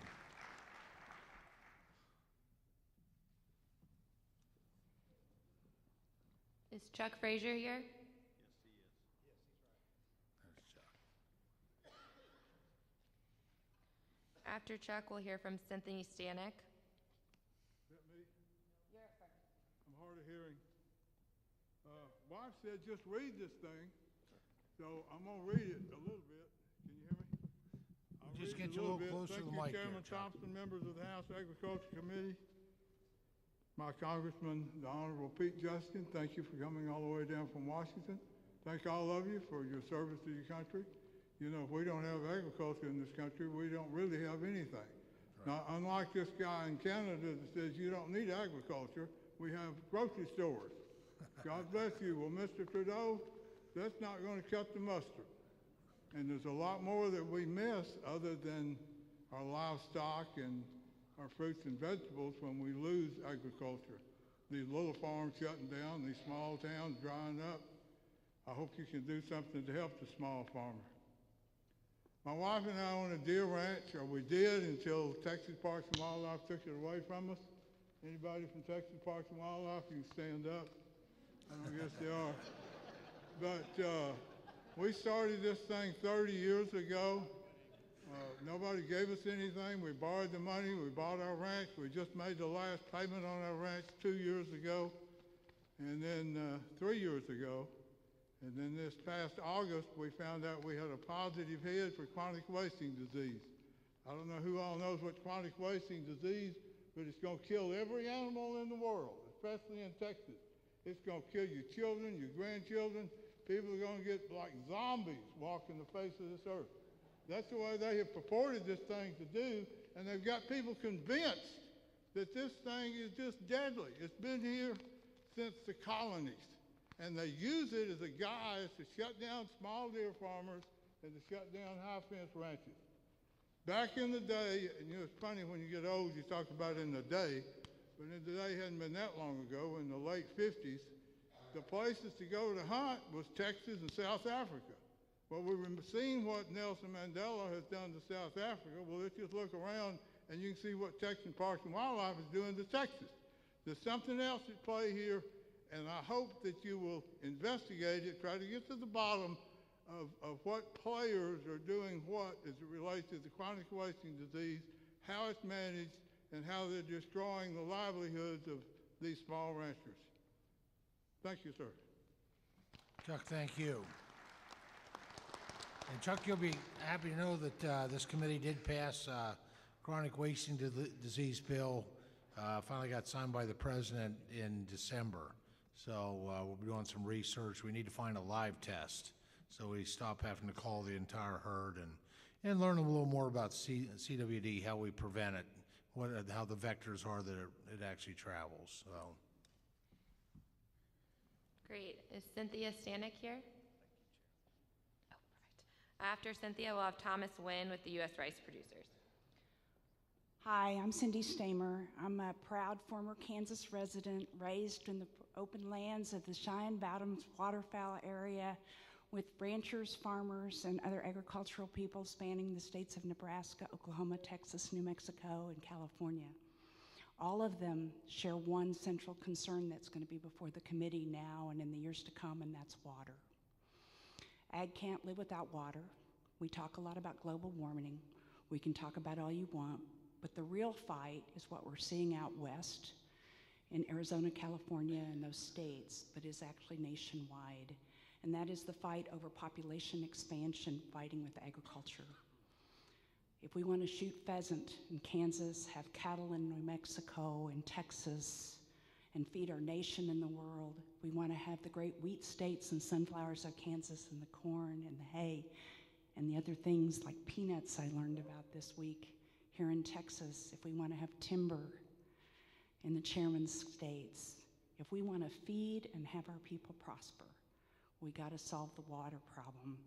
Is Chuck Frazier here? After Chuck, we'll hear from Cynthia Stanek. Is that me? You're up first. I'm hard of hearing. Wife said just read this thing, so I'm going to read it a little bit. Can you hear me? I'll Just read get it you a little bit. closer to the mic Thank you, Chairman Thompson, members of the House Agriculture Committee. My Congressman, the Honorable Pete Justin, thank you for coming all the way down from Washington. Thank all of you for your service to your country. If we don't have agriculture in this country, we don't really have anything. Right. Now, unlike this guy in Canada that says you don't need agriculture, we have grocery stores. God bless you. Well, Mr. Trudeau, that's not going to cut the mustard. And there's a lot more that we miss other than our livestock and our fruits and vegetables when we lose agriculture. These little farms shutting down, these small towns drying up. I hope you can do something to help the small farmer. My wife and I own a deer ranch, or we did until Texas Parks and Wildlife took it away from us. Anybody from Texas Parks and Wildlife, you can stand up. I don't guess they are. But we started this thing 30 years ago. Nobody gave us anything. We borrowed the money. We bought our ranch. We just made the last payment on our ranch 2 years ago, and then 3 years ago. And then this past August, we found out we had a positive head for chronic wasting disease. I don't know who all knows what chronic wasting disease, but it's going to kill every animal in the world, especially in Texas. It's going to kill your children, your grandchildren. People are going to get like zombies walking the face of this earth. That's the way they have purported this thing to do, and they've got people convinced that this thing is just deadly. It's been here since the colonies, and they use it as a guise to shut down small deer farmers and to shut down high fence ranches. Back in the day, and it's funny when you get old, you talk about in the day, but in the day hadn't been that long ago, in the late 50s, the places to go to hunt was Texas and South Africa. Well, we've seen what Nelson Mandela has done to South Africa. Well, let's just look around and you can see what Texas Parks and Wildlife is doing to Texas. There's something else at play here, and I hope that you will investigate it, try to get to the bottom of what players are doing what as it relates to the chronic wasting disease, how it's managed, and how they're destroying the livelihoods of these small ranchers. Thank you, sir. Chuck, thank you. And Chuck, you'll be happy to know that this committee did pass chronic wasting disease bill. Finally got signed by the president in December. So we'll be doing some research. We need to find a live test, so we stop having to call the entire herd and learn a little more about CWD, how we prevent it, how the vectors are that it actually travels. So. Great. Is Cynthia Stanek here? Oh, perfect. After Cynthia, we'll have Thomas Wynn with the U.S. Rice Producers. Hi, I'm Cindy Stamer. I'm a proud former Kansas resident, raised in the open lands of the Cheyenne-Bottoms waterfowl area with ranchers, farmers, and other agricultural people spanning the states of Nebraska, Oklahoma, Texas, New Mexico, and California. All of them share one central concern that's going to be before the committee now and in the years to come, and that's water. Ag can't live without water. We talk a lot about global warming. We can talk about all you want, but the real fight is what we're seeing out west in Arizona, California, and those states, but is actually nationwide. And that is the fight over population expansion, fighting with agriculture. If we want to shoot pheasant in Kansas, have cattle in New Mexico and Texas, and feed our nation and the world, we want to have the great wheat states and sunflowers of Kansas and the corn and the hay and the other things like peanuts I learned about this week here in Texas. If we want to have timber in the chairman's states, if we want to feed and have our people prosper, we got to solve the water problem.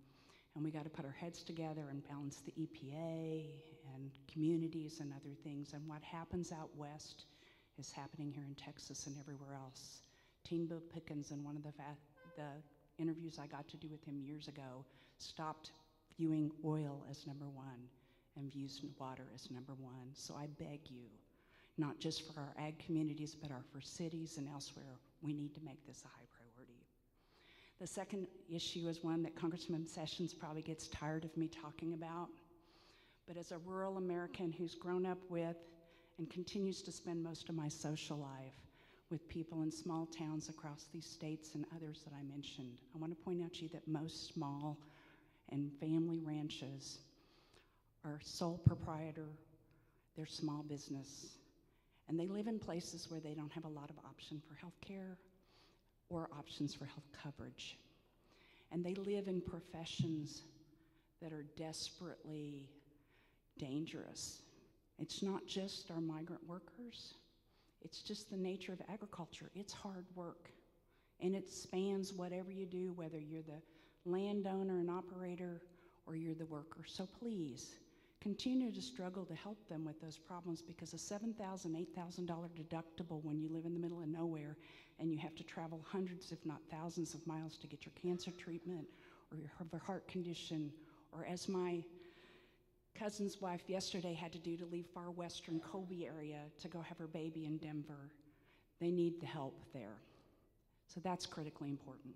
And we got to put our heads together and balance the EPA and communities and other things. And what happens out west is happening here in Texas and everywhere else. Teen Bill Pickens, in one of the interviews I got to do with him years ago, stopped viewing oil as number one and views water as number one. So I beg you, not just for our ag communities, but for cities and elsewhere, we need to make this a high priority. The second issue is one that Congressman Sessions probably gets tired of me talking about, but as a rural American who's grown up with and continues to spend most of my social life with people in small towns across these states and others that I mentioned, I want to point out to you that most small and family ranches are sole proprietor, they're small business, and they live in places where they don't have a lot of option for health care or options for health coverage. And they live in professions that are desperately dangerous. It's not just our migrant workers, it's just the nature of agriculture. It's hard work, and it spans whatever you do, whether you're the landowner and operator or you're the worker. So please, continue to struggle to help them with those problems, because a $7,000, $8,000 deductible when you live in the middle of nowhere and you have to travel hundreds, if not thousands of miles to get your cancer treatment or your heart condition, or as my cousin's wife yesterday had to do to leave far western Colby area to go have her baby in Denver. They need the help there. So that's critically important.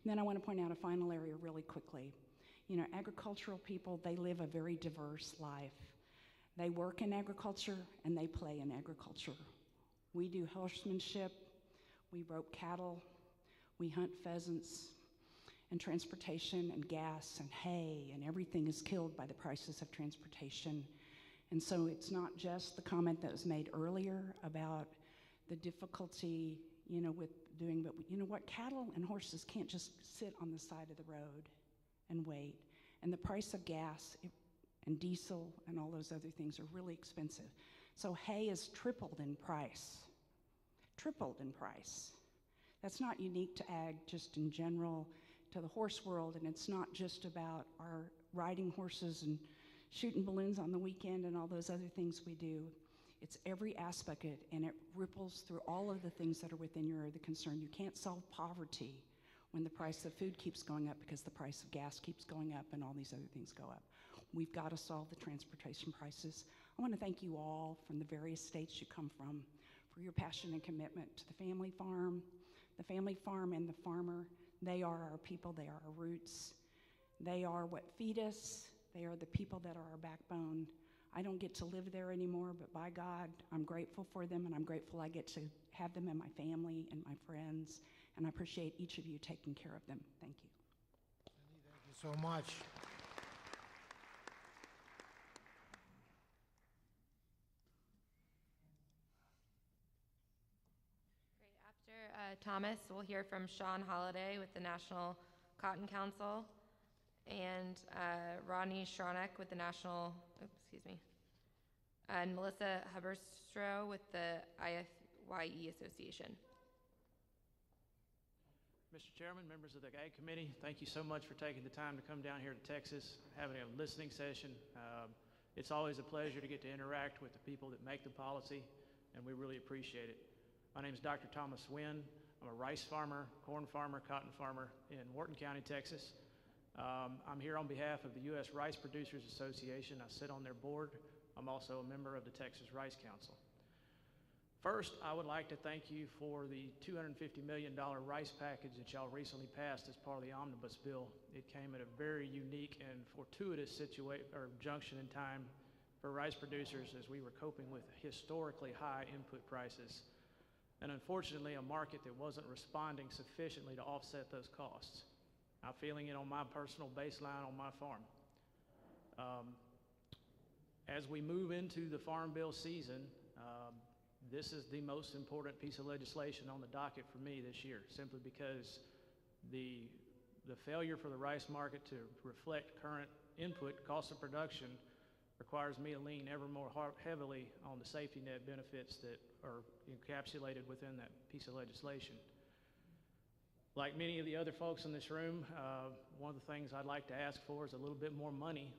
And then I want to point out a final area really quickly. You know, agricultural people, they live a very diverse life. They work in agriculture and they play in agriculture. We do horsemanship, we rope cattle, we hunt pheasants, and transportation and gas and hay, and everything is killed by the prices of transportation. And so it's not just the comment that was made earlier about the difficulty, you know, with doing, but you know what, cattle and horses can't just sit on the side of the road and wait. And the price of gas and diesel and all those other things are really expensive. So hay has tripled in price, tripled in price. That's not unique to ag, just in general, to the horse world, and it's not just about our riding horses and shooting balloons on the weekend and all those other things we do. It's every aspect of it, and it ripples through all of the things that are within your the concern. You can't solve poverty when the price of food keeps going up because the price of gas keeps going up and all these other things go up. We've got to solve the transportation prices. I want to thank you all from the various states you come from for your passion and commitment to the family farm and the farmer. They are our people, they are our roots. They are what feed us. They are the people that are our backbone. I don't get to live there anymore, but by God, I'm grateful for them, and I'm grateful I get to have them in my family and my friends, and I appreciate each of you taking care of them. Thank you. Cindy, thank you so much. Great. After Thomas, we'll hear from Sean Holliday with the National Cotton Council, and Rodney Schronek with the National, and Melissa Huberstroh with the IFYE Association. Mr. Chairman, members of the Ag Committee, thank you so much for taking the time to come down here to Texas, having a listening session. It's always a pleasure to get to interact with the people that make the policy, and we really appreciate it. My name is Dr. Thomas Wynn. I'm a rice farmer, corn farmer, cotton farmer in Wharton County, Texas. I'm here on behalf of the U.S. Rice Producers Association. I sit on their board. I'm also a member of the Texas Rice Council. First, I would like to thank you for the $250 million rice package that y'all recently passed as part of the omnibus bill. It came at a very unique and fortuitous junction in time for rice producers as we were coping with historically high input prices, and unfortunately a market that wasn't responding sufficiently to offset those costs. I'm feeling it on my personal baseline on my farm. As we move into the Farm Bill season, this is the most important piece of legislation on the docket for me this year, simply because the failure for the rice market to reflect current input cost of production requires me to lean ever more heavily on the safety net benefits that are encapsulated within that piece of legislation. Like many of the other folks in this room, one of the things I'd like to ask for is a little bit more money,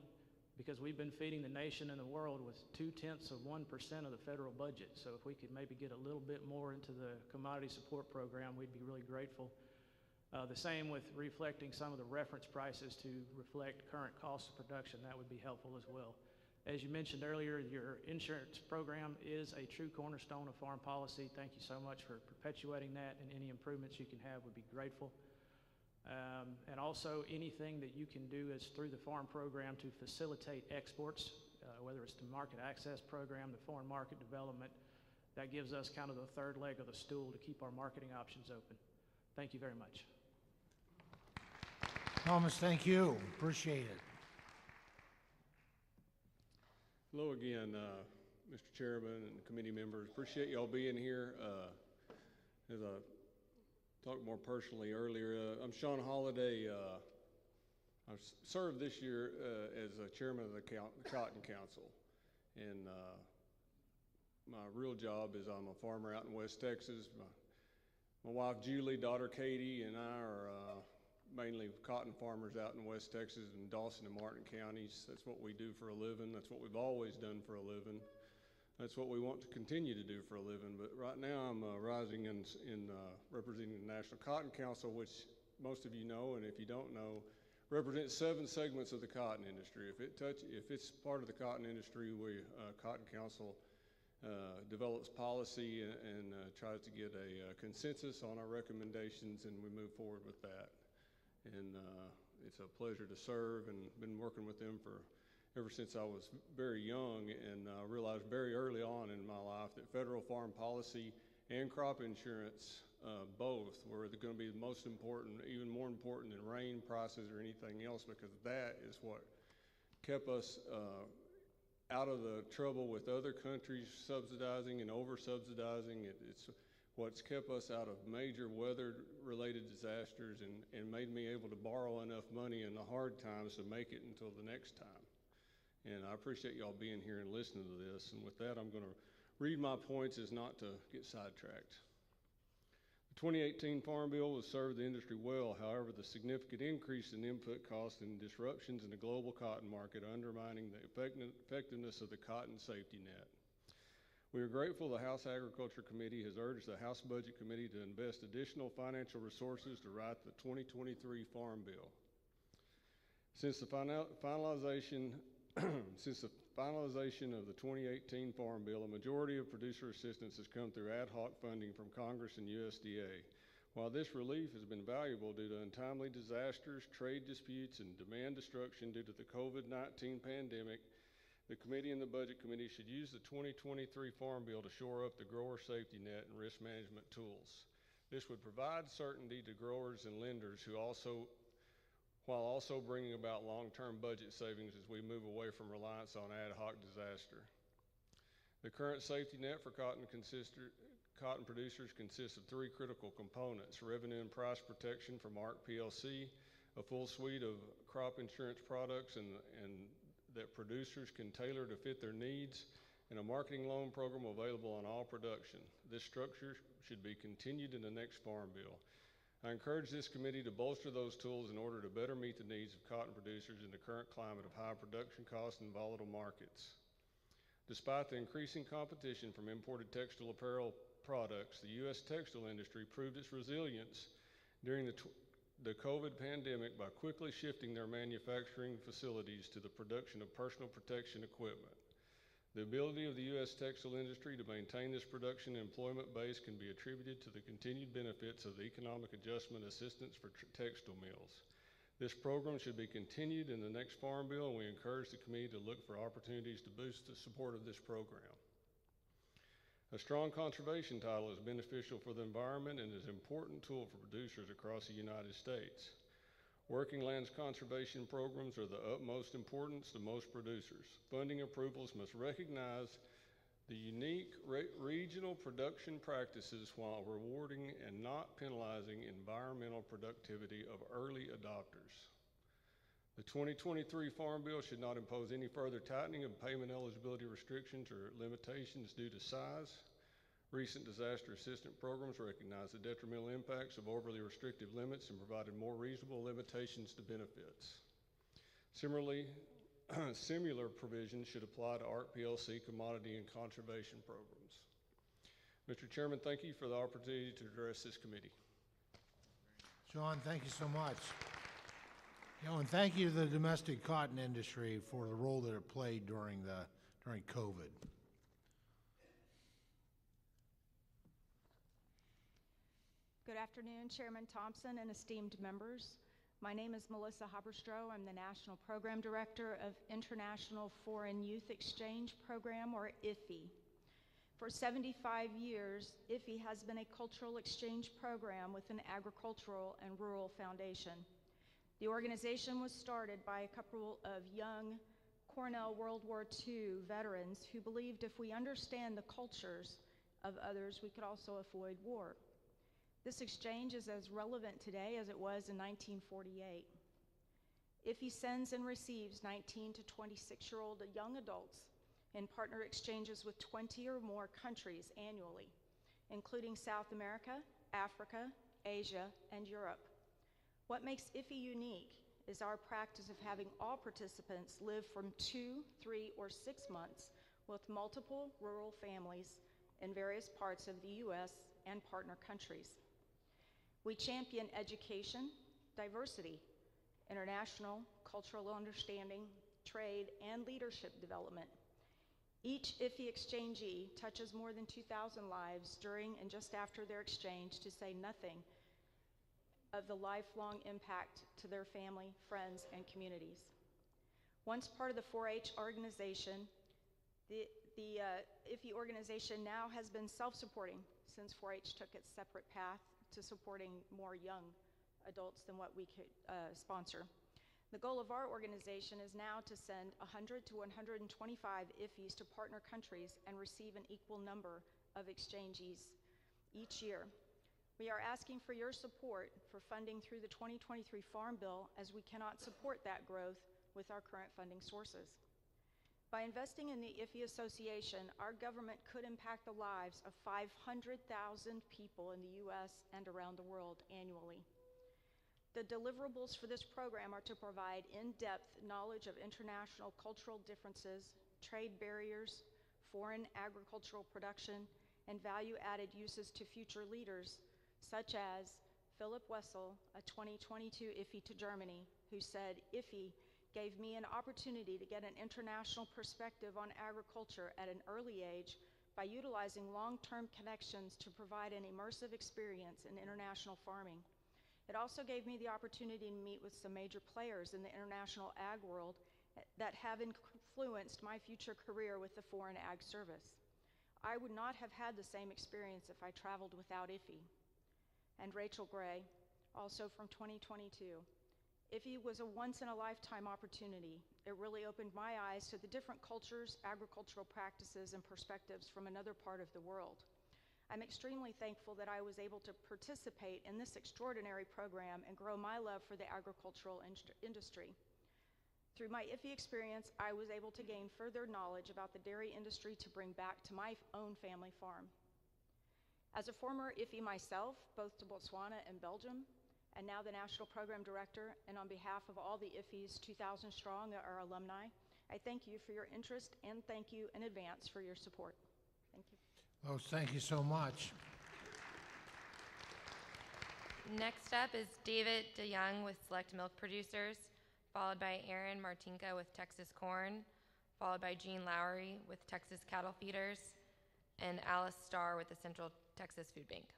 because we've been feeding the nation and the world with 0.2% of the federal budget. So if we could maybe get a little bit more into the commodity support program, we'd be really grateful. The same with reflecting some of the reference prices to reflect current costs of production. That would be helpful as well. As you mentioned earlier, your insurance program is a true cornerstone of foreign policy. Thank you so much for perpetuating that, and any improvements you can have would be grateful. And also anything that you can do is through the farm program to facilitate exports, whether it's the market access program, the foreign market development. That gives us kind of the third leg of the stool to keep our marketing options open. Thank you very much. Thomas, thank you. Appreciate it. Hello again, Mr. Chairman and committee members. Appreciate y'all being here. As I talked more personally earlier, I'm Sean Holliday. I served this year as chairman of the Cotton Council, and my real job is I'm a farmer out in West Texas. My wife Julie, daughter Katie, and I are mainly cotton farmers out in West Texas and Dawson and Martin counties. That's what we do for a living. That's what we've always done for a living. That's what we want to continue to do for a living. But right now I'm rising in representing the National Cotton Council, which most of you know, and if you don't know, represents 7 segments of the cotton industry. If it's part of the cotton industry, Cotton Council develops policy and tries to get a consensus on our recommendations, and we move forward with that. and it's a pleasure to serve, and been working with them ever since I was very young, and realized very early on in my life that federal farm policy and crop insurance both were going to be the most important, even more important than rain prices or anything else, because that is what kept us out of the trouble with other countries subsidizing and over-subsidizing. It's what's kept us out of major weather-related disasters and made me able to borrow enough money in the hard times to make it until the next time. And I appreciate y'all being here and listening to this. And with that, I'm going to read my points as not to get sidetracked. The 2018 Farm Bill will serve the industry well. However, the significant increase in input costs and disruptions in the global cotton market are undermining the effectiveness of the cotton safety net. We are grateful the House Agriculture Committee has urged the House Budget Committee to invest additional financial resources to write the 2023 Farm Bill. Since the finalization of the 2018 Farm Bill, a majority of producer assistance has come through ad hoc funding from Congress and USDA. While this relief has been valuable due to untimely disasters, trade disputes, and demand destruction due to the COVID-19 pandemic, the committee and the Budget Committee should use the 2023 Farm Bill to shore up the grower safety net and risk management tools. This would provide certainty to growers and lenders while also bringing about long-term budget savings as we move away from reliance on ad hoc disaster. The current safety net for cotton producers consists of three critical components: revenue and price protection from ARC PLC, a full suite of crop insurance products and that producers can tailor to fit their needs, and a marketing loan program available on all production. This structure should be continued in the next Farm Bill. I encourage this committee to bolster those tools in order to better meet the needs of cotton producers in the current climate of high production costs and volatile markets. Despite the increasing competition from imported textile apparel products, the U.S. textile industry proved its resilience during the COVID pandemic by quickly shifting their manufacturing facilities to the production of personal protection equipment. The ability of the U.S. textile industry to maintain this production and employment base can be attributed to the continued benefits of the Economic Adjustment Assistance for Textile Mills. This program should be continued in the next Farm Bill, and we encourage the committee to look for opportunities to boost the support of this program. A strong conservation title is beneficial for the environment and is an important tool for producers across the United States. Working lands conservation programs are the utmost importance to most producers. Funding approvals must recognize the unique regional production practices while rewarding and not penalizing environmental productivity of early adopters. The 2023 Farm Bill should not impose any further tightening of payment eligibility restrictions or limitations due to size. Recent disaster assistance programs recognize the detrimental impacts of overly restrictive limits and provided more reasonable limitations to benefits. Similarly, similar provisions should apply to ARC PLC commodity and conservation programs. Mr. Chairman, thank you for the opportunity to address this committee. Sean, thank you so much. And thank you to the domestic cotton industry for the role that it played during COVID. Good afternoon, Chairman Thompson and esteemed members. My name is Melissa Haberstroh. I'm the National Program Director of International Foreign Youth Exchange Program, or IFE. For 75 years, IFE has been a cultural exchange program with an agricultural and rural foundation. The organization was started by a couple of young Cornell World War II veterans who believed if we understand the cultures of others, we could also avoid war. This exchange is as relevant today as it was in 1948. IFE sends and receives 19 to 26-year-old young adults in partner exchanges with 20 or more countries annually, including South America, Africa, Asia, and Europe. What makes IFE unique is our practice of having all participants live from 2, 3, or 6 months with multiple rural families in various parts of the U.S. and partner countries. We champion education, diversity, international, cultural understanding, trade, and leadership development. Each IFE exchangee touches more than 2,000 lives during and just after their exchange, to say nothing of the lifelong impact to their family, friends, and communities. Once part of the 4-H organization, the IFI organization now has been self-supporting since 4-H took its separate path to supporting more young adults than what we could sponsor. The goal of our organization is now to send 100 to 125 IFIs to partner countries and receive an equal number of exchangees each year. We are asking for your support for funding through the 2023 Farm Bill, as we cannot support that growth with our current funding sources. By investing in the IFI Association, our government could impact the lives of 500,000 people in the U.S. and around the world annually. The deliverables for this program are to provide in-depth knowledge of international cultural differences, trade barriers, foreign agricultural production, and value-added uses to future leaders, such as Philip Wessel, a 2022 IFI to Germany, who said, "IFI gave me an opportunity to get an international perspective on agriculture at an early age by utilizing long-term connections to provide an immersive experience in international farming. It also gave me the opportunity to meet with some major players in the international ag world that have influenced my future career with the Foreign Ag Service. I would not have had the same experience if I traveled without IFI." And Rachel Gray, also from 2022, IFI was a once-in-a-lifetime opportunity. It really opened my eyes to the different cultures, agricultural practices, and perspectives from another part of the world. I'm extremely thankful that I was able to participate in this extraordinary program and grow my love for the agricultural industry. Through my IFI experience, I was able to gain further knowledge about the dairy industry to bring back to my own family farm. As a former IFI myself, both to Botswana and Belgium, and now the National Program Director, and on behalf of all the IFIs 2,000 strong, our alumni, I thank you for your interest and thank you in advance for your support. Thank you. Oh, thank you so much. Next up is David DeYoung with Select Milk Producers, followed by Aaron Martinka with Texas Corn, followed by Jean Lowry with Texas Cattle Feeders, and Alice Starr with the Central Texas Food Bank.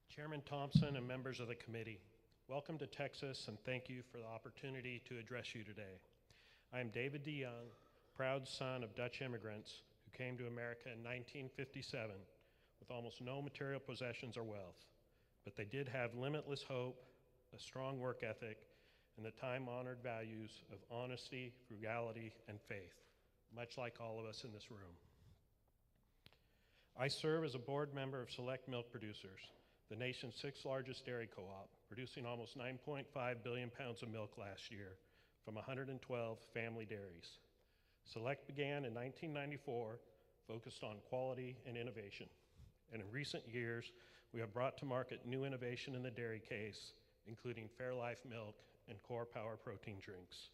Chairman Thompson and members of the committee, welcome to Texas and thank you for the opportunity to address you today. I am David DeYoung, proud son of Dutch immigrants who came to America in 1957 with almost no material possessions or wealth, but they did have limitless hope, a strong work ethic, and the time-honored values of honesty, frugality, and faith, much like all of us in this room. I serve as a board member of Select Milk Producers, the nation's 6th largest dairy co-op, producing almost 9.5 billion pounds of milk last year from 112 family dairies. Select began in 1994, focused on quality and innovation. And in recent years, we have brought to market new innovation in the dairy case, including Fairlife milk and Core Power protein drinks.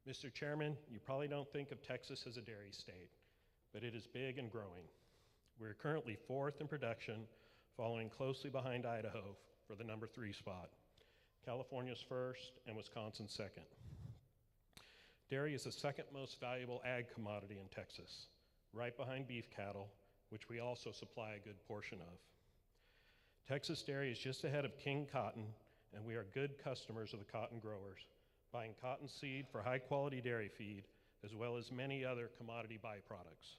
Mr. Chairman, you probably don't think of Texas as a dairy state, but it is big and growing. We're currently 4th in production, following closely behind Idaho for the number 3 spot. California's 1st and Wisconsin's 2nd. Dairy is the 2nd most valuable ag commodity in Texas, right behind beef cattle, which we also supply a good portion of. Texas dairy is just ahead of King Cotton, and we are good customers of the cotton growers, buying cotton seed for high-quality dairy feed, as well as many other commodity byproducts.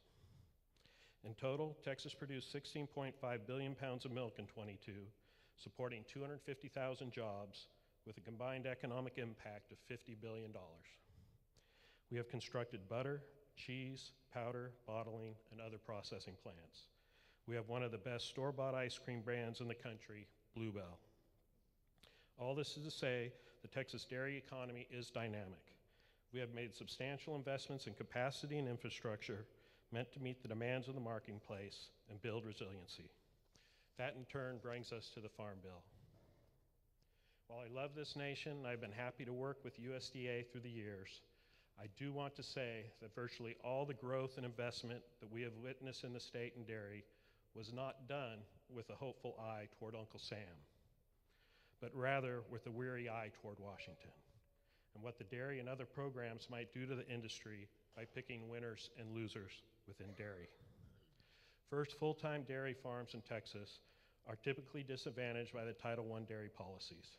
In total, Texas produced 16.5 billion pounds of milk in '22, supporting 250,000 jobs with a combined economic impact of $50 billion. We have constructed butter, cheese, powder, bottling, and other processing plants. We have one of the best store-bought ice cream brands in the country, Bluebell. All this is to say the Texas dairy economy is dynamic. We have made substantial investments in capacity and infrastructure meant to meet the demands of the marketplace and build resiliency. That in turn brings us to the Farm Bill. While I love this nation, and I've been happy to work with USDA through the years, I do want to say that virtually all the growth and investment that we have witnessed in the state and dairy was not done with a hopeful eye toward Uncle Sam, but rather with a weary eye toward Washington and what the dairy and other programs might do to the industry by picking winners and losers within dairy. first full-time dairy farms in Texas are typically disadvantaged by the Title I dairy policies.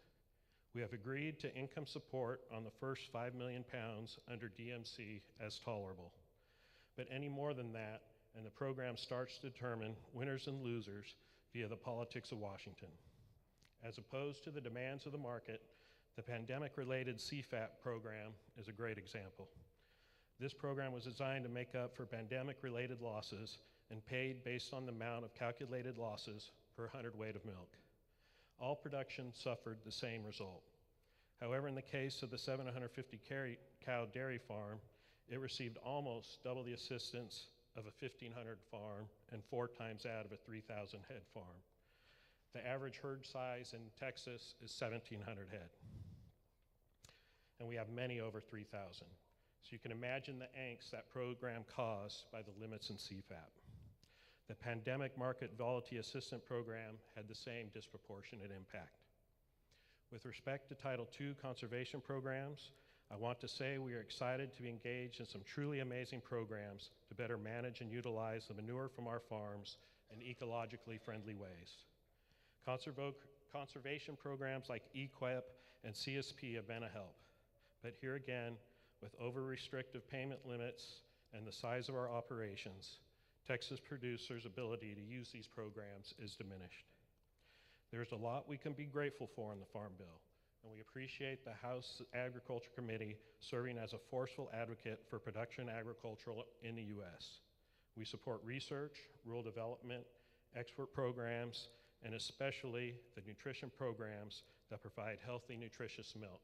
We have agreed to income support on the first 5 million pounds under DMC as tolerable. But any more than that, and the program starts to determine winners and losers via the politics of Washington. As opposed to the demands of the market, the pandemic-related CFAP program is a great example. This program was designed to make up for pandemic-related losses and paid based on the amount of calculated losses per hundredweight of milk. All production suffered the same result. However, in the case of the 750 cow dairy farm, it received almost double the assistance of a 1,500 farm and 4 times that of a 3,000 head farm. The average herd size in Texas is 1,700 head. And we have many over 3,000. So you can imagine the angst that program caused by the limits in CFAP. The Pandemic Market Volatility Assistance Program had the same disproportionate impact. With respect to Title II conservation programs, I want to say we are excited to be engaged in some truly amazing programs to better manage and utilize the manure from our farms in ecologically friendly ways. Conservation programs like EQIP and CSP have been a help, but here again, with over-restrictive payment limits and the size of our operations, Texas producers' ability to use these programs is diminished. There's a lot we can be grateful for in the Farm Bill, and we appreciate the House Agriculture Committee serving as a forceful advocate for production agriculture in the U.S. We support research, rural development, export programs, and especially the nutrition programs that provide healthy, nutritious milk.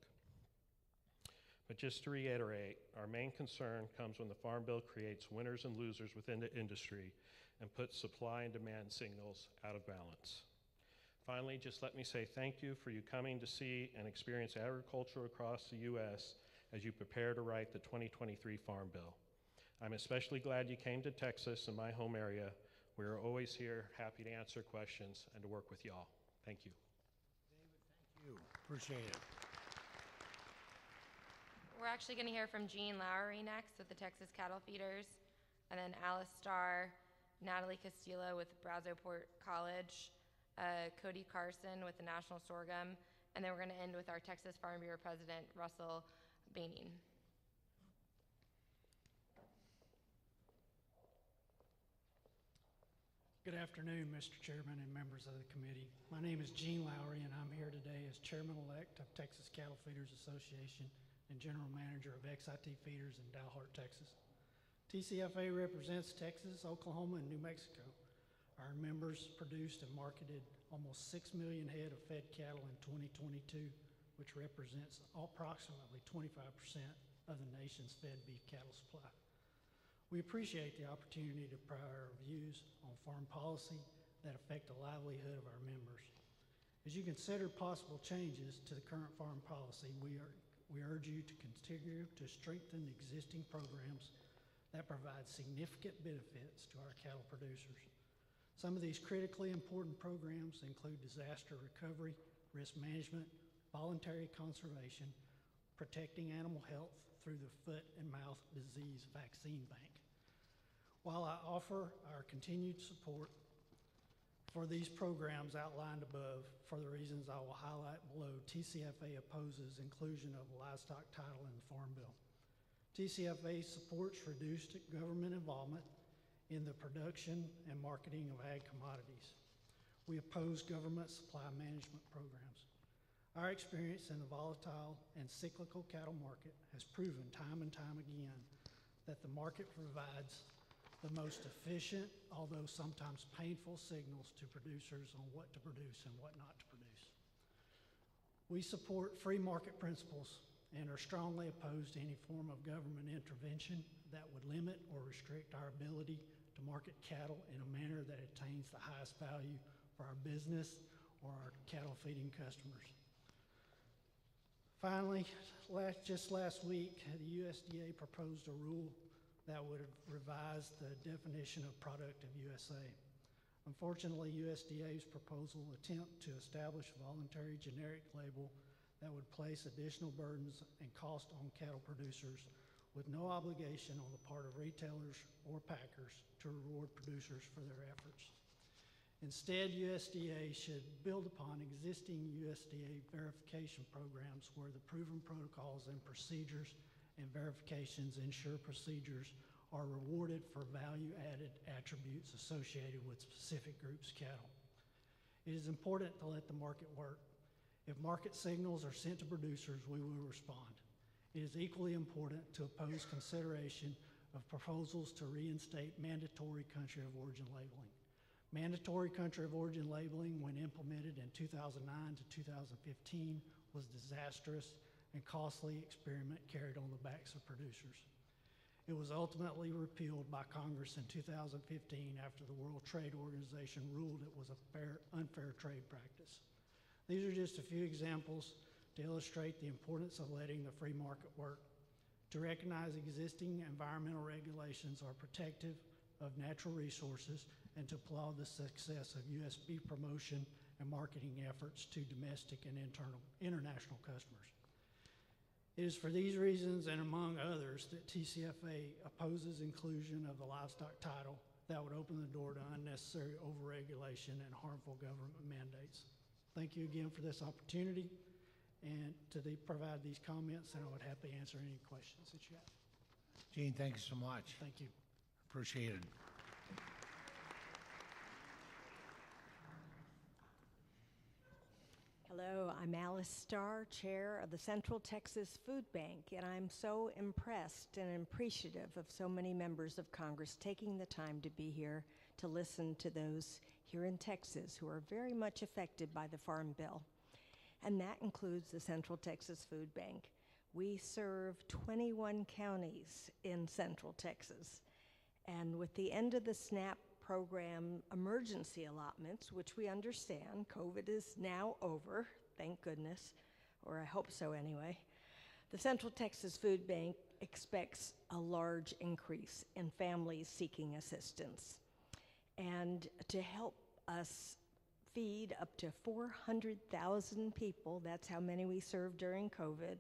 But just to reiterate, our main concern comes when the Farm Bill creates winners and losers within the industry and puts supply and demand signals out of balance. Finally, just let me say thank you for you coming to see and experience agriculture across the U.S. as you prepare to write the 2023 Farm Bill. I'm especially glad you came to Texas in my home area. We're always here, happy to answer questions and to work with y'all. Thank you. David, thank you. Appreciate it. We're actually going to hear from Jean Lowry next with the Texas Cattle Feeders, and then Alice Starr, Natalie Castillo with Brazoport College, Cody Carson with the National Sorghum, and then we're going to end with our Texas Farm Bureau President, Russell Bainin. Good afternoon, Mr. Chairman and members of the committee. My name is Gene Lowry, and I'm here today as Chairman-elect of Texas Cattle Feeders Association and General Manager of XIT Feeders in Dalhart, Texas. TCFA represents Texas, Oklahoma, and New Mexico. Our members produced and marketed almost 6 million head of fed cattle in 2022, which represents approximately 25% of the nation's fed beef cattle supply. We appreciate the opportunity to provide our views on farm policy that affect the livelihood of our members. As you consider possible changes to the current farm policy, we urge you to continue to strengthen the existing programs that provide significant benefits to our cattle producers. Some of these critically important programs include disaster recovery, risk management, voluntary conservation, protecting animal health through the foot and mouth disease vaccine bank. While I offer our continued support for these programs outlined above, for the reasons I will highlight below, TCFA opposes inclusion of a livestock title in the Farm Bill. TCFA supports reduced government involvement in the production and marketing of ag commodities. We oppose government supply management programs. Our experience in the volatile and cyclical cattle market has proven time and time again that the market provides the most efficient, although sometimes painful, signals to producers on what to produce and what not to produce. We support free market principles and are strongly opposed to any form of government intervention that would limit or restrict our ability to market cattle in a manner that attains the highest value for our business or our cattle feeding customers. Finally, just last week, the USDA proposed a rule that would revise the definition of product of USA. Unfortunately, USDA's proposal attempt to establish a voluntary generic label that would place additional burdens and cost on cattle producers with no obligation on the part of retailers or packers to reward producers for their efforts. Instead, USDA should build upon existing USDA verification programs where the proven protocols and procedures and verifications ensure procedures are rewarded for value-added attributes associated with specific groups' cattle. It is important to let the market work. If market signals are sent to producers, we will respond. It is equally important to oppose consideration of proposals to reinstate mandatory country of origin labeling. Mandatory country of origin labeling, when implemented in 2009 to 2015, was a disastrous and costly experiment carried on the backs of producers. It was ultimately repealed by Congress in 2015 after the World Trade Organization ruled it was a unfair trade practice. These are just a few examples to illustrate the importance of letting the free market work, to recognize existing environmental regulations are protective of natural resources, and to applaud the success of US beef promotion and marketing efforts to domestic and international customers. It is for these reasons, and among others, that TCFA opposes inclusion of the livestock title that would open the door to unnecessary overregulation and harmful government mandates. Thank you again for this opportunity and to provide these comments, and I would happily answer any questions that you have. Gene, thank you so much. Thank you. Appreciate it. Hello, I'm Alice Starr, Chair of the Central Texas Food Bank, and I'm so impressed and appreciative of so many members of Congress taking the time to be here to listen to those here in Texas who are very much affected by the Farm Bill. And that includes the Central Texas Food Bank. We serve 21 counties in Central Texas, and with the end of the SNAP program emergency allotments, which we understand, COVID is now over, thank goodness, or I hope so anyway, the Central Texas Food Bank expects a large increase in families seeking assistance. And to help us feed up to 400,000 people, that's how many we served during COVID,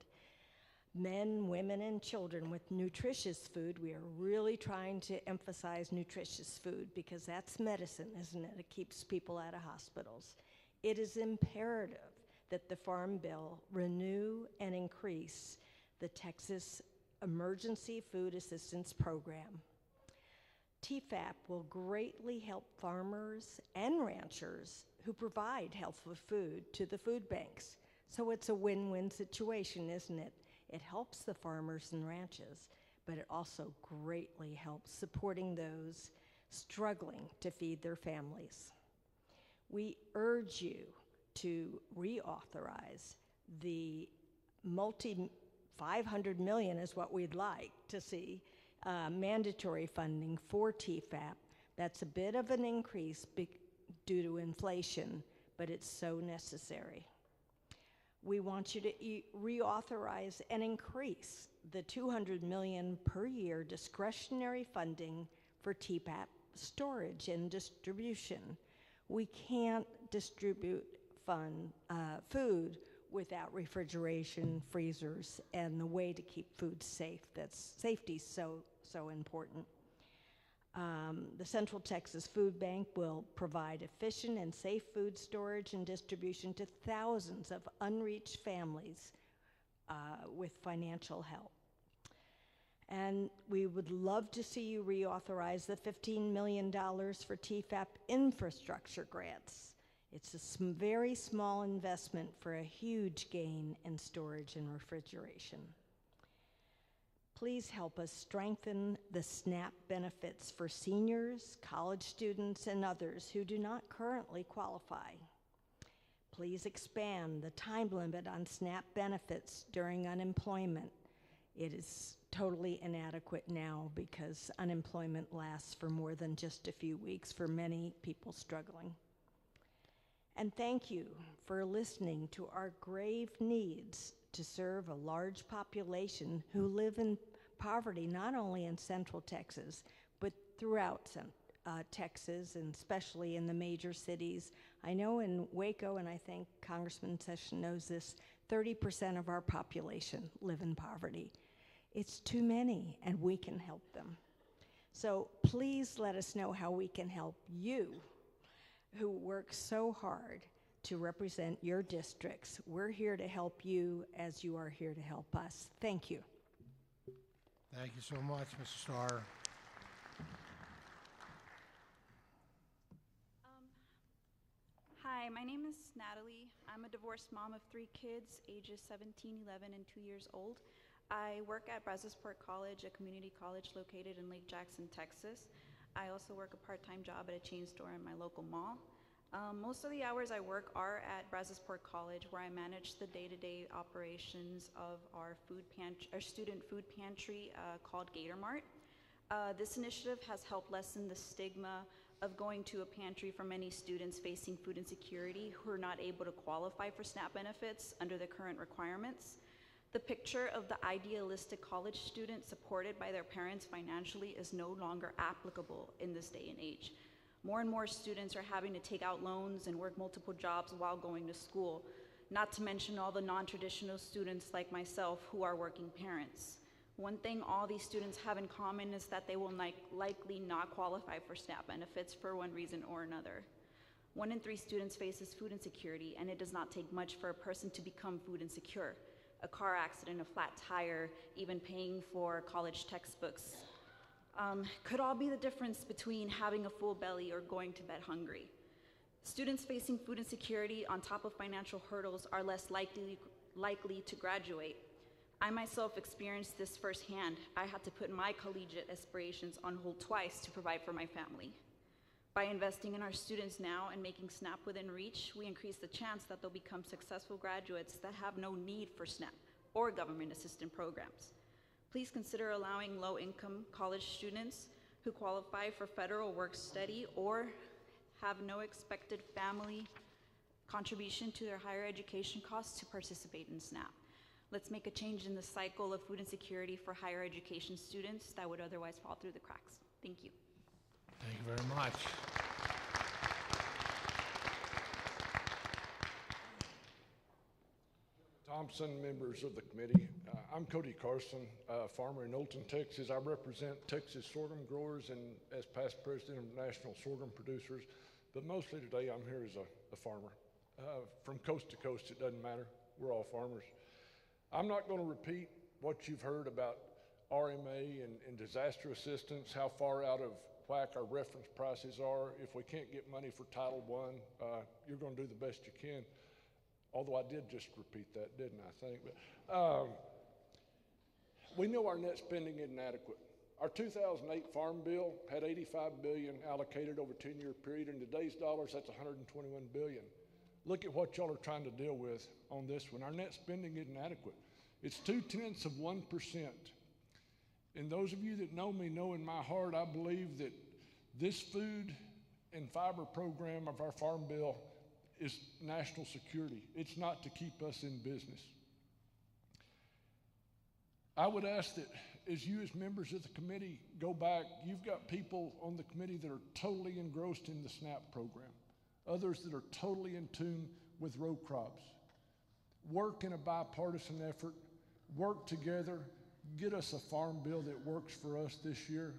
men, women, and children with nutritious food. We are really trying to emphasize nutritious food because that's medicine, isn't it? It keeps people out of hospitals. It is imperative that the Farm Bill renew and increase the Texas Emergency Food Assistance Program. TFAP will greatly help farmers and ranchers who provide healthful food to the food banks. So it's a win-win situation, isn't it? It helps the farmers and ranches, but it also greatly helps supporting those struggling to feed their families. We urge you to reauthorize the $500 million is what we'd like to see, mandatory funding for TFAP. That's a bit of an increase due to inflation, but it's so necessary. We want you to reauthorize and increase the $200 million per year discretionary funding for TPAP storage and distribution. We can't distribute food without refrigeration, freezers, and the way to keep food safe. Safety is so important. The Central Texas Food Bank will provide efficient and safe food storage and distribution to thousands of unreached families with financial help. And we would love to see you reauthorize the $15 million for TFAP infrastructure grants. It's a very small investment for a huge gain in storage and refrigeration. Please help us strengthen the SNAP benefits for seniors, college students, and others who do not currently qualify. Please expand the time limit on SNAP benefits during unemployment. It is totally inadequate now because unemployment lasts for more than just a few weeks for many people struggling. And thank you for listening to our grave needs to serve a large population who live in poverty, not only in Central Texas, but throughout Texas, and especially in the major cities. I know in Waco, and I think Congressman Sessions knows this, 30% of our population live in poverty. It's too many, and we can help them. So please let us know how we can help you, who work so hard to represent your districts. We're here to help you as you are here to help us. Thank you. Thank you so much, Mr. Starr. Hi, my name is Natalie. I'm a divorced mom of 3 kids, ages 17, 11, and 2 years old. I work at Brazosport College, a community college located in Lake Jackson, Texas. I also work a part-time job at a chain store in my local mall. Most of the hours I work are at Brazosport College, where I manage the day-to-day operations of our student food pantry called Gator Mart. This initiative has helped lessen the stigma of going to a pantry for many students facing food insecurity who are not able to qualify for SNAP benefits under the current requirements. The picture of the idealistic college student supported by their parents financially is no longer applicable in this day and age. More and more students are having to take out loans and work multiple jobs while going to school, not to mention all the non-traditional students like myself who are working parents. One thing all these students have in common is that they will likely not qualify for SNAP benefits for one reason or another. 1 in 3 students faces food insecurity, and it does not take much for a person to become food insecure. A car accident, a flat tire, even paying for college textbooks. Could all be the difference between having a full belly or going to bed hungry. Students facing food insecurity on top of financial hurdles are less likely to graduate. I myself experienced this firsthand. I had to put my collegiate aspirations on hold twice to provide for my family. By investing in our students now and making SNAP within reach, we increase the chance that they'll become successful graduates that have no need for SNAP or government assistance programs. Please consider allowing low-income college students who qualify for federal work-study or have no expected family contribution to their higher education costs to participate in SNAP. Let's make a change in the cycle of food insecurity for higher education students that would otherwise fall through the cracks. Thank you. Thank you very much. Thompson, members of the committee. I'm Cody Carson, farmer in Olton, Texas. I represent Texas sorghum growers and as past president of National Sorghum Producers, but mostly today I'm here as a farmer. From coast to coast, it doesn't matter. We're all farmers. I'm not going to repeat what you've heard about RMA and disaster assistance, how far out of whack our reference prices are. If we can't get money for Title I, you're going to do the best you can. Although I did just repeat that, didn't I think? But, we know our net spending isn't adequate. Our 2008 Farm Bill had $85 billion allocated over a 10-year period. In today's dollars, that's $121 billion. Look at what y'all are trying to deal with on this one. Our net spending isn't adequate. It's 0.2%. And those of you that know me know in my heart, I believe that this food and fiber program of our Farm Bill is national security. It's not to keep us in business. I would ask that as you as members of the committee go back, you've got people on the committee that are totally engrossed in the SNAP program, others that are totally in tune with row crops. Work in a bipartisan effort, work together, get us a farm bill that works for us this year.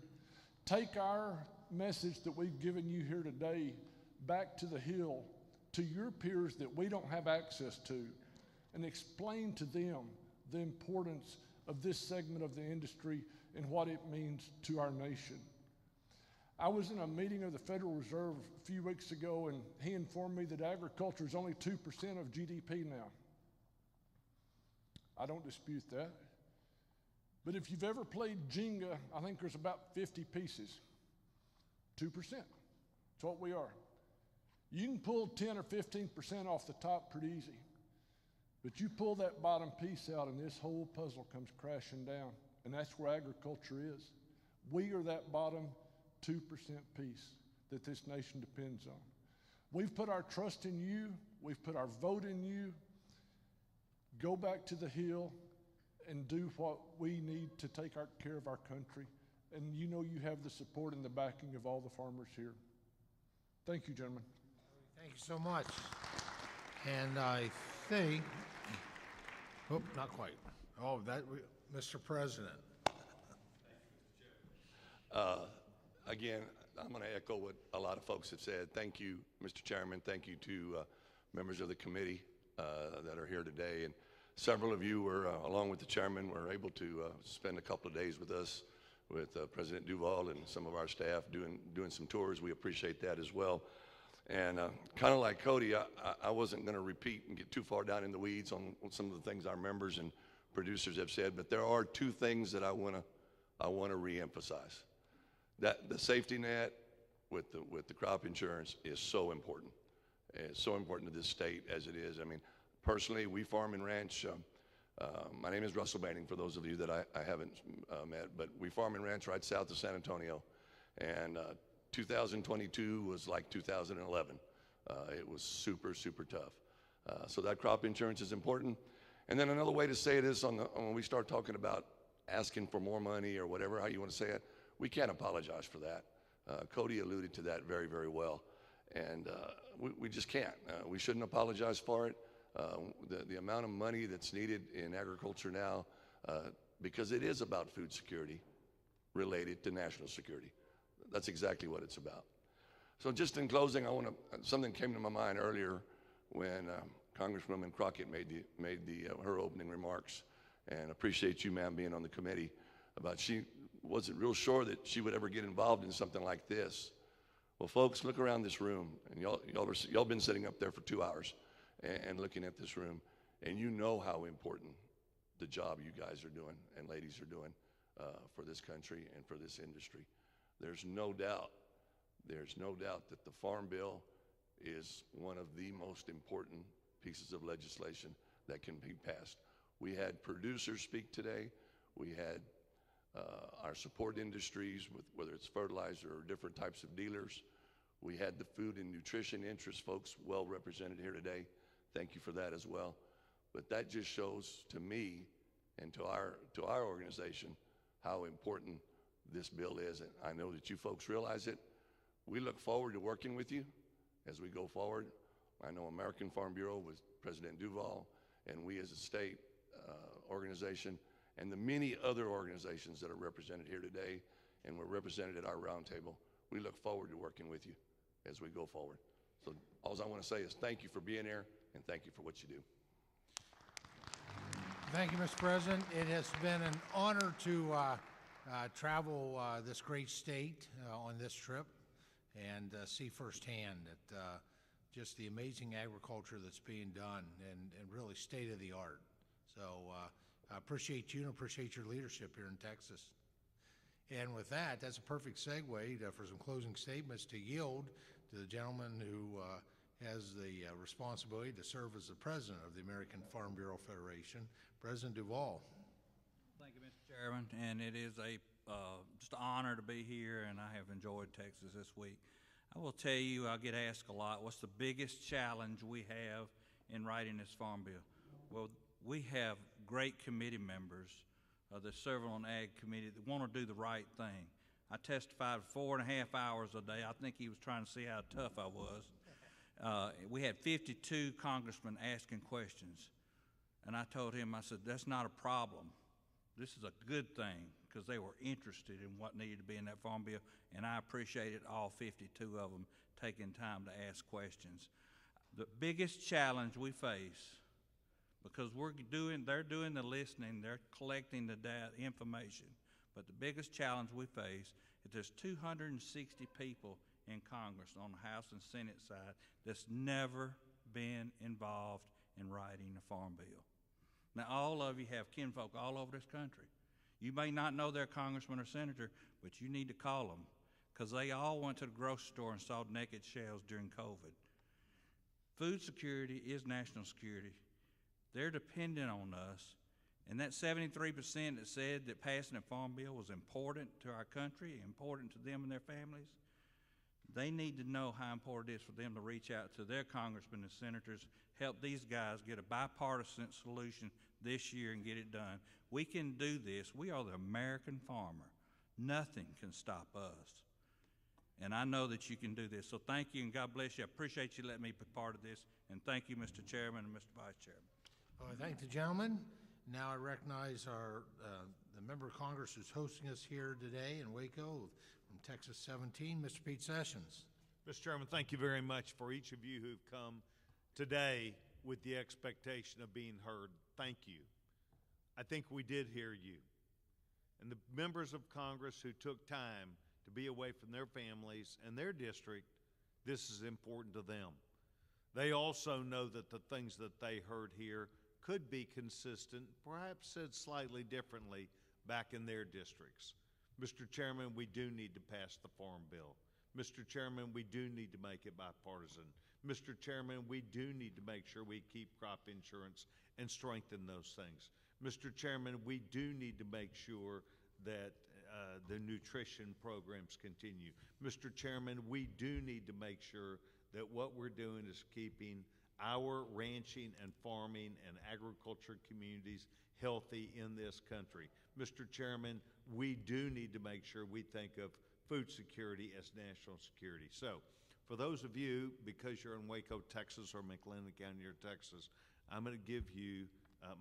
Take our message that we've given you here today back to the Hill, to your peers that we don't have access to, and explain to them the importance of this segment of the industry and what it means to our nation. I was in a meeting of the Federal Reserve a few weeks ago, and he informed me that agriculture is only 2% of GDP now. I don't dispute that. But if you've ever played Jenga, I think there's about 50 pieces. 2%. That's what we are. You can pull 10 or 15% off the top pretty easy. But you pull that bottom piece out and this whole puzzle comes crashing down. And that's where agriculture is. We are that bottom 2% piece that this nation depends on. We've put our trust in you. We've put our vote in you. Go back to the Hill and do what we need to take care of our country. And you know you have the support and the backing of all the farmers here. Thank you, gentlemen. Thank you so much. And I think, oh, not quite. Oh, Mr. President. Again, I'm going to echo what a lot of folks have said. Thank you, Mr. Chairman. Thank you to members of the committee that are here today. And several of you were, along with the chairman, were able to spend a couple of days with us, with President Duval and some of our staff doing some tours. We appreciate that as well. And kind of like Cody, I wasn't going to repeat and get too far down in the weeds on some of the things our members and producers have said, but there are two things that I want to reemphasize. That the safety net with the crop insurance is so important. It's so important to this state as it is. I mean, personally, we farm and ranch. My name is Russell Banning, for those of you that I haven't met, but we farm and ranch right south of San Antonio. And 2022 was like 2011. It was super, super tough. So that crop insurance is important. And then another way to say it is when we start talking about asking for more money or whatever, how you want to say it, we can't apologize for that. Cody alluded to that very, very well. And we just can't. We shouldn't apologize for it. The amount of money that's needed in agriculture now, because it is about food security related to national security. That's exactly what it's about. So just in closing, something came to my mind earlier when Congresswoman Crockett made her opening remarks, and appreciate you, ma'am, being on the committee, about she wasn't real sure that she would ever get involved in something like this. Well, folks, look around this room, and y'all been sitting up there for 2 hours and looking at this room, and you know how important the job you guys are doing and ladies are doing for this country and for this industry. There's no doubt that the Farm Bill is one of the most important pieces of legislation that can be passed. We had producers speak today. We had our support industries, whether it's fertilizer or different types of dealers. We had the food and nutrition interest folks well represented here today. Thank you for that as well. But that just shows to me and to our organization how important this bill is. And I know that you folks realize it. We look forward to working with you as we go forward. I know American Farm Bureau with President Duval, and we as a state organization, and the many other organizations that are represented here today and were represented at our roundtable. We look forward to working with you as we go forward. So all I want to say is thank you for being here, and thank you for what you do. Thank you, Mr. President. It has been an honor to travel this great state on this trip and see firsthand that just the amazing agriculture that's being done and really state of the art. So I appreciate you and appreciate your leadership here in Texas. And with that, that's a perfect segue for some closing statements to yield to the gentleman who has the responsibility to serve as the president of the American Farm Bureau Federation, President Duval. Thank you, Mr. Chairman, and it is just an honor to be here, and I have enjoyed Texas this week. I will tell you, I get asked a lot, what's the biggest challenge we have in writing this farm bill? Well, we have great committee members that serve on Ag Committee that want to do the right thing. I testified 4.5 hours a day. I think he was trying to see how tough I was. We had 52 congressmen asking questions, and I told him, I said, that's not a problem. This is a good thing, because they were interested in what needed to be in that farm bill, and I appreciated all 52 of them taking time to ask questions. The biggest challenge we face, because they're doing the listening, they're collecting the information, but the biggest challenge we face is there's 260 people in Congress on the House and Senate side that's never been involved in writing a farm bill. Now, all of you have kinfolk all over this country. You may not know their congressman or senator, but you need to call them, because they all went to the grocery store and saw naked shelves during COVID. Food security is national security. They're dependent on us, and that 73% that said that passing a farm bill was important to our country, important to them and their families, they need to know how important it is for them to reach out to their congressmen and senators, help these guys get a bipartisan solution this year and get it done. We can do this. We are the American farmer. Nothing can stop us. And I know that you can do this. So thank you, and God bless you. I appreciate you letting me be part of this. And thank you, Mr. Chairman and Mr. Vice Chairman. I thank the gentleman. Now I recognize the member of Congress who's hosting us here today in Waco from Texas 17, Mr. Pete Sessions. Mr. Chairman, thank you very much for each of you who've come today with the expectation of being heard. Thank you. I think we did hear you. And the members of Congress who took time to be away from their families and their district, this is important to them. They also know that the things that they heard here could be consistent, perhaps said slightly differently, back in their districts. Mr. Chairman, we do need to pass the Farm Bill. Mr. Chairman, we do need to make it bipartisan. Mr. Chairman, we do need to make sure we keep crop insurance and strengthen those things. Mr. Chairman, we do need to make sure that the nutrition programs continue. Mr. Chairman, we do need to make sure that what we're doing is keeping our ranching and farming and agriculture communities healthy in this country. Mr. Chairman, we do need to make sure we think of food security as national security. So, for those of you, because you're in Waco, Texas, or McLennan County, or Texas, I'm going to give you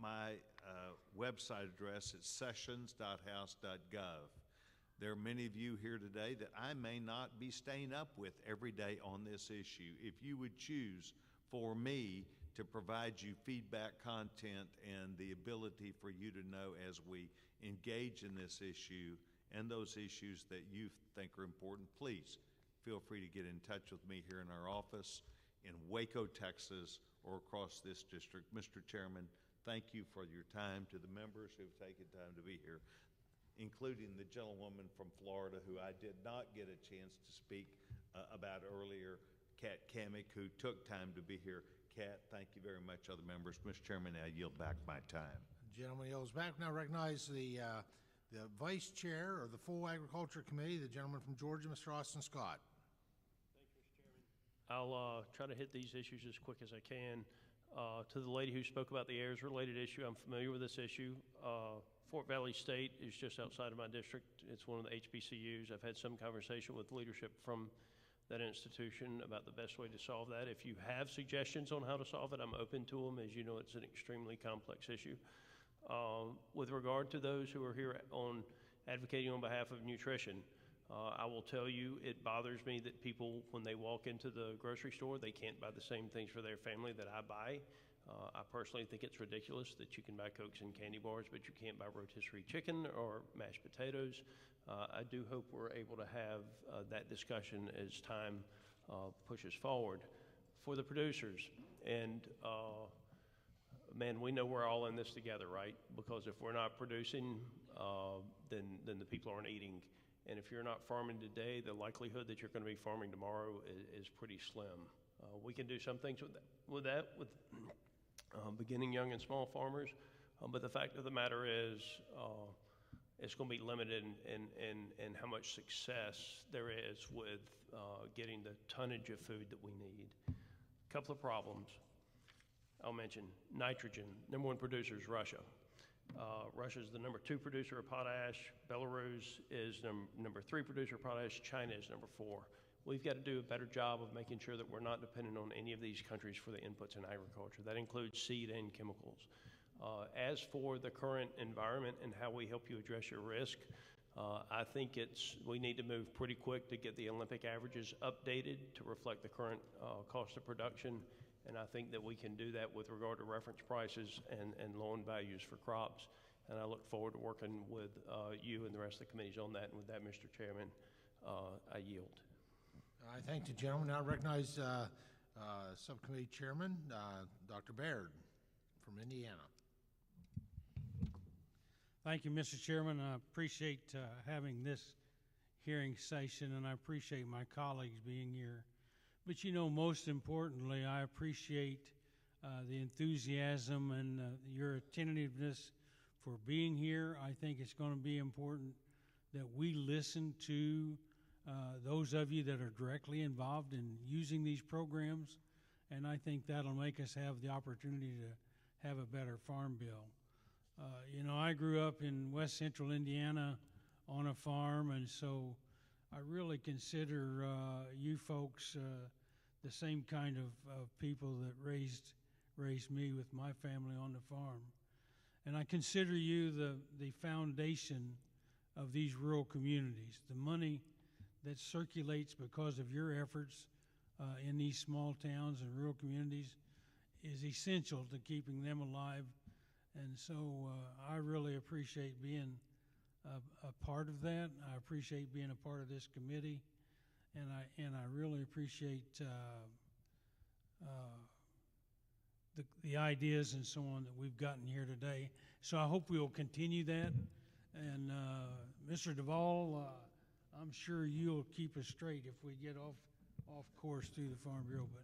my website address. It's sessions.house.gov. There are many of you here today that I may not be staying up with every day on this issue. If you would choose for me to provide you feedback, content, and the ability for you to know as we engage in this issue and those issues that you think are important, please feel free to get in touch with me here in our office in Waco, Texas, or across this district. Mr. Chairman, thank you for your time. To the members who have taken time to be here, including the gentlewoman from Florida who I did not get a chance to speak about earlier, Kat Kamick, who took time to be here. Kat, thank you very much. Other members, Mr. Chairman, I yield back my time. Gentleman yields back. Now recognize the Vice Chair of the Full Agriculture Committee, the gentleman from Georgia, Mr. Austin Scott. I'll try to hit these issues as quick as I can. To the lady who spoke about the heirs-related issue, I'm familiar with this issue. Fort Valley State is just outside of my district. It's one of the HBCUs. I've had some conversation with leadership from that institution about the best way to solve that. If you have suggestions on how to solve it, I'm open to them. As you know, it's an extremely complex issue. With regard to those who are here on advocating on behalf of nutrition, I will tell you it bothers me that people, when they walk into the grocery store, they can't buy the same things for their family that I buy. I personally think it's ridiculous that you can buy Cokes and candy bars, but you can't buy rotisserie chicken or mashed potatoes. I do hope we're able to have that discussion as time pushes forward. For the producers, and man, we know we're all in this together, right? Because if we're not producing, then the people aren't eating. And if you're not farming today, the likelihood that you're going to be farming tomorrow is pretty slim. We can do some things with that, beginning young and small farmers. But the fact of the matter is, it's going to be limited in how much success there is with getting the tonnage of food that we need. A couple of problems. I'll mention nitrogen. Number one producer is Russia. Russia is the number 2 producer of potash. Belarus is number 3 producer of potash. China is number 4. We've got to do a better job of making sure that we're not dependent on any of these countries for the inputs in agriculture. That includes seed and chemicals. As for the current environment and how we help you address your risk, I think we need to move pretty quick to get the Olympic averages updated to reflect the current cost of production. And I think that we can do that with regard to reference prices and loan values for crops. And I look forward to working with you and the rest of the committees on that. And with that, Mr. Chairman, I yield. I thank the gentleman. Now recognize Subcommittee Chairman, Dr. Baird from Indiana. Thank you, Mr. Chairman. I appreciate having this hearing session, and I appreciate my colleagues being here. But you know, most importantly, I appreciate the enthusiasm and your attentiveness for being here. I think it's going to be important that we listen to those of you that are directly involved in using these programs, and I think that'll make us have the opportunity to have a better farm bill. You know, I grew up in West Central Indiana on a farm, and so I really consider you folks the same kind of people that raised me with my family on the farm. And I consider you the foundation of these rural communities. The money that circulates because of your efforts in these small towns and rural communities is essential to keeping them alive. And so I really appreciate being a part of that. I appreciate being a part of this committee, and I really appreciate the ideas and so on that we've gotten here today. So I hope we will continue that. And Mr. Duvall, I'm sure you'll keep us straight if we get off course through the Farm Bureau. But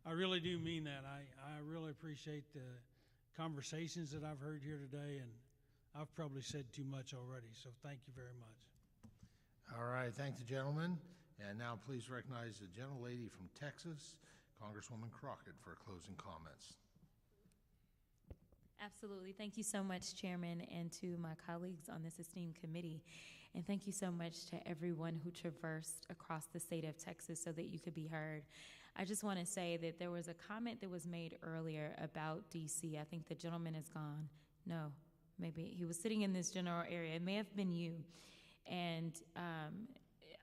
I really do mean that. I really appreciate the conversations that I've heard here today, and I've probably said too much already, so thank you very much. All right, thank the gentleman. And now please recognize the gentlelady from Texas, Congresswoman Crockett, for closing comments. Absolutely. Thank you so much, Chairman, and to my colleagues on this esteemed committee. And thank you so much to everyone who traversed across the state of Texas so that you could be heard. I just want to say that there was a comment that was made earlier about D.C. I think the gentleman is gone. No, maybe he was sitting in this general area. It may have been you. And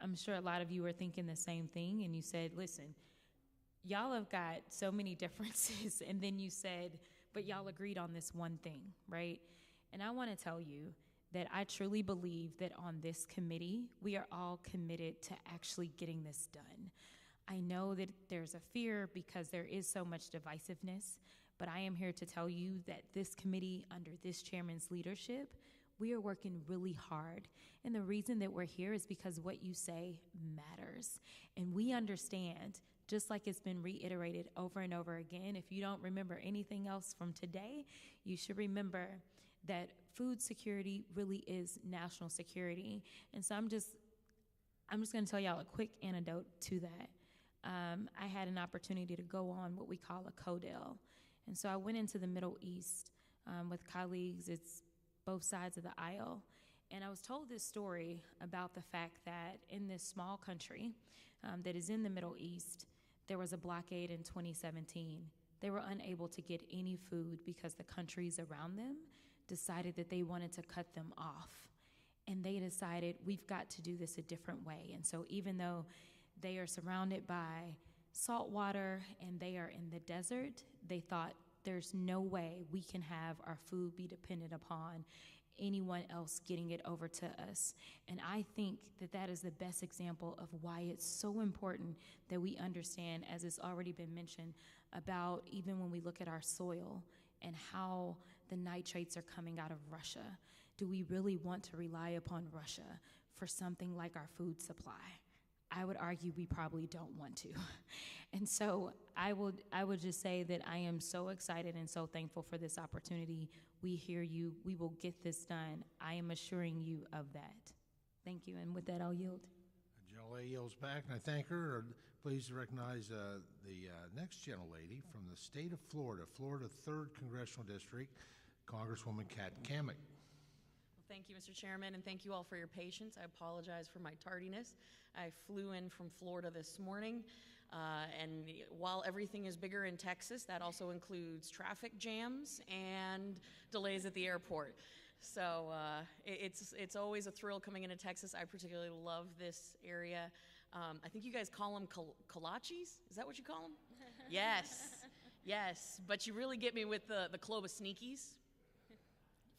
I'm sure a lot of you were thinking the same thing, and you said, listen, y'all have got so many differences, and then you said, but y'all agreed on this one thing, right? And I want to tell you that I truly believe that on this committee, we are all committed to actually getting this done. I know that there's a fear because there is so much divisiveness, but I am here to tell you that this committee, under this chairman's leadership, we are working really hard. And the reason that we're here is because what you say matters. And we understand, just like it's been reiterated over and over again, if you don't remember anything else from today, you should remember that food security really is national security. And so I'm just going to tell y'all a quick anecdote to that. I had an opportunity to go on what we call a CODEL. And so I went into the Middle East with colleagues. It's both sides of the aisle. And I was told this story about the fact that in this small country that is in the Middle East, there was a blockade in 2017. They were unable to get any food because the countries around them decided that they wanted to cut them off. And they decided, we've got to do this a different way. And so even though they are surrounded by salt water and they are in the desert, they thought there's no way we can have our food be dependent upon anyone else getting it over to us. And I think that that is the best example of why it's so important that we understand, as it's already been mentioned, about even when we look at our soil and how the nitrates are coming out of Russia. Do we really want to rely upon Russia for something like our food supply? I would argue we probably don't want to. And so I would just say that I am so excited and so thankful for this opportunity. We hear you. We will get this done. I am assuring you of that. Thank you. And with that, I'll yield. The gentlelady yields back, and I thank her. Please recognize the next gentlelady from the state of Florida, Florida 3rd Congressional District, Congresswoman Kat Cammack. Thank you, Mr. Chairman, and thank you all for your patience. I apologize for my tardiness. I flew in from Florida this morning, and while everything is bigger in Texas, that also includes traffic jams and delays at the airport. So it's always a thrill coming into Texas. I particularly love this area. I think you guys call them kolaches? Is that what you call them? Yes, yes, but you really get me with the Clovis sneakies.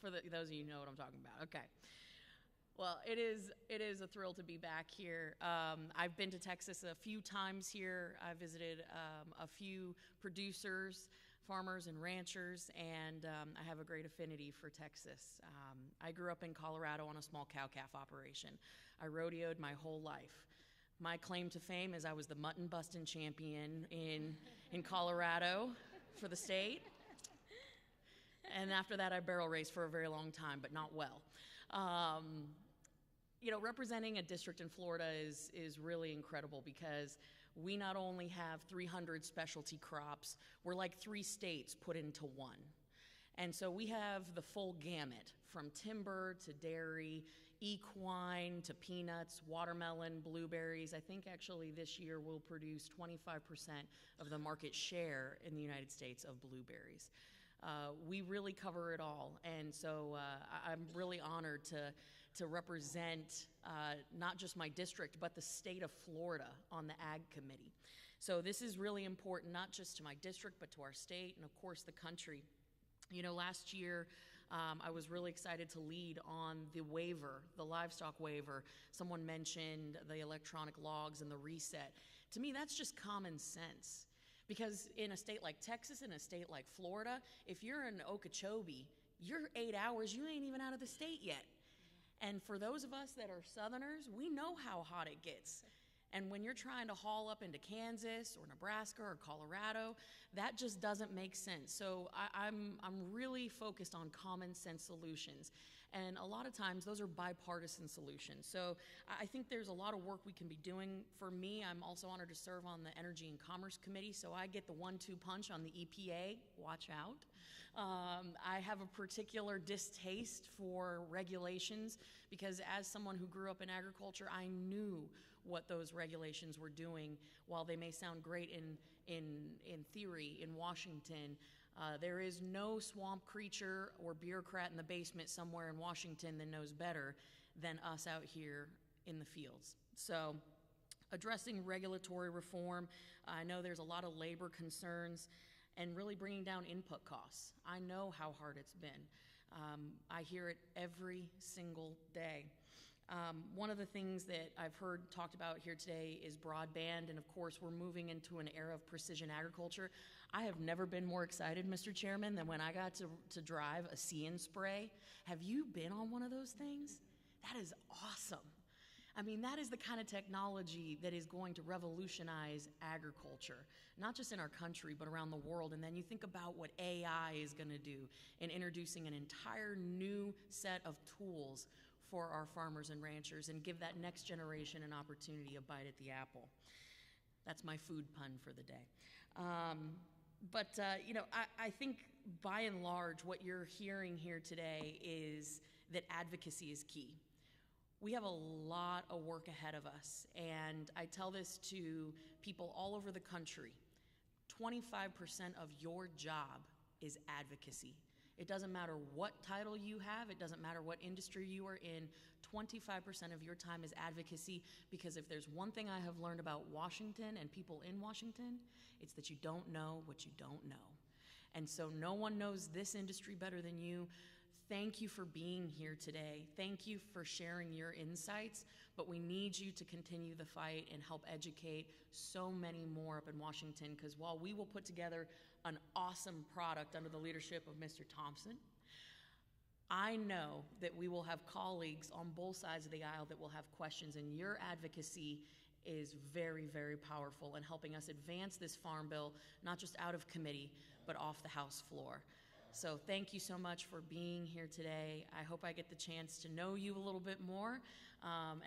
For those of you who know what I'm talking about. Okay. Well, it is a thrill to be back here. I've been to Texas a few times here. I visited a few producers, farmers, and ranchers, and I have a great affinity for Texas. I grew up in Colorado on a small cow-calf operation. I rodeoed my whole life. My claim to fame is I was the mutton busting champion in Colorado for the state. And after that, I barrel raced for a very long time, but not well. You know, representing a district in Florida is really incredible because we not only have 300 specialty crops, we're like 3 states put into one. And so we have the full gamut, from timber to dairy, equine to peanuts, watermelon, blueberries. I think actually this year we'll produce 25% of the market share in the United States of blueberries. We really cover it all, and so I'm really honored to represent not just my district, but the state of Florida on the Ag Committee. So this is really important, not just to my district, but to our state and, of course, the country. You know, last year, I was really excited to lead on the waiver, the livestock waiver. Someone mentioned the electronic logs and the reset. To me, that's just common sense. Because in a state like Texas, in a state like Florida, if you're in Okeechobee, you're 8 hours, you ain't even out of the state yet. And for those of us that are Southerners, we know how hot it gets. And when you're trying to haul up into Kansas or Nebraska or Colorado, that just doesn't make sense. So I'm really focused on common sense solutions. And a lot of times those are bipartisan solutions. So I think there's a lot of work we can be doing. For me, I'm also honored to serve on the Energy and Commerce Committee, so I get the 1-2 punch on the EPA. Watch out. I have a particular distaste for regulations because as someone who grew up in agriculture, I knew what those regulations were doing. While they may sound great in theory in Washington, there is no swamp creature or bureaucrat in the basement somewhere in Washington that knows better than us out here in the fields. So addressing regulatory reform, I know there's a lot of labor concerns, and really bringing down input costs. I know how hard it's been. I hear it every single day. One of the things that I've heard talked about here today is broadband, and of course we're moving into an era of precision agriculture. I have never been more excited, Mr. Chairman, than when I got to drive a See and Spray. Have you been on one of those things? That is awesome. I mean, that is the kind of technology that is going to revolutionize agriculture, not just in our country, but around the world. And then you think about what AI is going to do in introducing an entire new set of tools for our farmers and ranchers and give that next generation an opportunity, a bite at the apple. That's my food pun for the day. You know, I think by and large what you're hearing here today is that advocacy is key. We have a lot of work ahead of us, and I tell this to people all over the country. 25% of your job is advocacy. It doesn't matter what title you have, it doesn't matter what industry you are in, 25% of your time is advocacy, because if there's one thing I have learned about Washington and people in Washington, it's that you don't know what you don't know. And so no one knows this industry better than you. Thank you for being here today. Thank you for sharing your insights, but we need you to continue the fight and help educate so many more up in Washington, because while we will put together an awesome product under the leadership of Mr. Thompson, I know that we will have colleagues on both sides of the aisle that will have questions, and your advocacy is very, very powerful in helping us advance this farm bill, not just out of committee, but off the House floor. So thank you so much for being here today. I hope I get the chance to know you a little bit more.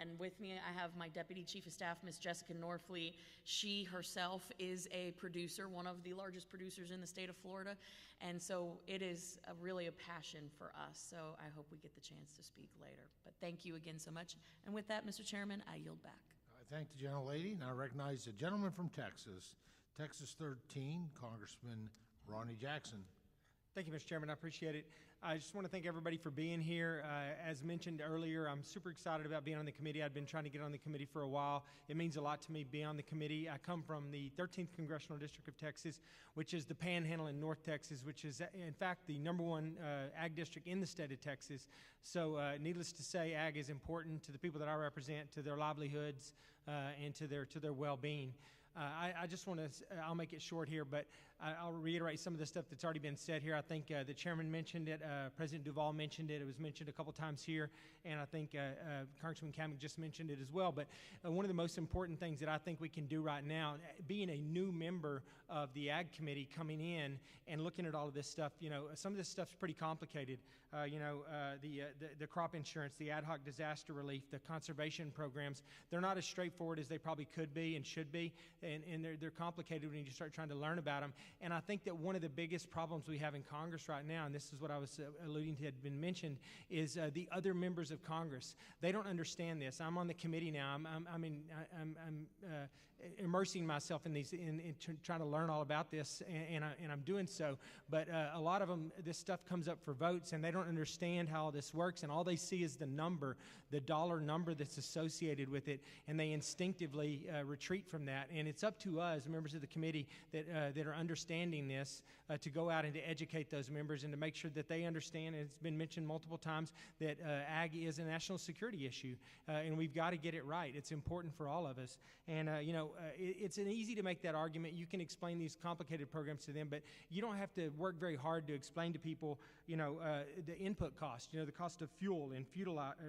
And with me, I have my Deputy Chief of Staff, Ms. Jessica Norfleet. She herself is a producer, one of the largest producers in the state of Florida. And so it is really a passion for us. So I hope we get the chance to speak later. But thank you again so much. And with that, Mr. Chairman, I yield back. I thank the gentlelady, and I recognize the gentleman from Texas, Texas 13, Congressman Ronnie Jackson. Thank you, Mr. Chairman. I appreciate it. I just want to thank everybody for being here. As mentioned earlier, I'm super excited about being on the committee. I've been trying to get on the committee for a while. It means a lot to me being on the committee. I come from the 13th Congressional District of Texas, which is the Panhandle in North Texas, which is, in fact, the #1 ag district in the state of Texas. So needless to say, ag is important to the people that I represent, to their livelihoods, and to their well-being. I just want to, I'll make it short here, but I'll reiterate some of the stuff that's already been said here. I think the chairman mentioned it, President Duvall mentioned it, it was mentioned a couple times here, and I think Congressman Kamek just mentioned it as well. But one of the most important things that I think we can do right now, being a new member of the Ag Committee coming in and looking at all of this stuff, you know, some of this stuff's pretty complicated. The crop insurance, the ad hoc disaster relief, the conservation programs, they're not as straightforward as they probably could be and should be, and they're complicated when you start trying to learn about them. And I think that one of the biggest problems we have in Congress right now, and this is what I was alluding to, had been mentioned, is the other members of Congress. They don't understand this. I'm on the committee now. immersing myself in these, trying to learn all about this, and I'm doing so. But a lot of them, this stuff comes up for votes, and they don't understand how all this works, and all they see is the number, the dollar number that's associated with it, and they instinctively retreat from that. And it's up to us, members of the committee, that are understanding this, to go out and to educate those members and to make sure that they understand, and it's been mentioned multiple times, that ag is a national security issue, and we've got to get it right. It's important for all of us. And, it's easy to make that argument. You can explain these complicated programs to them, but you don't have to work very hard to explain to people, the input cost, the cost of fuel and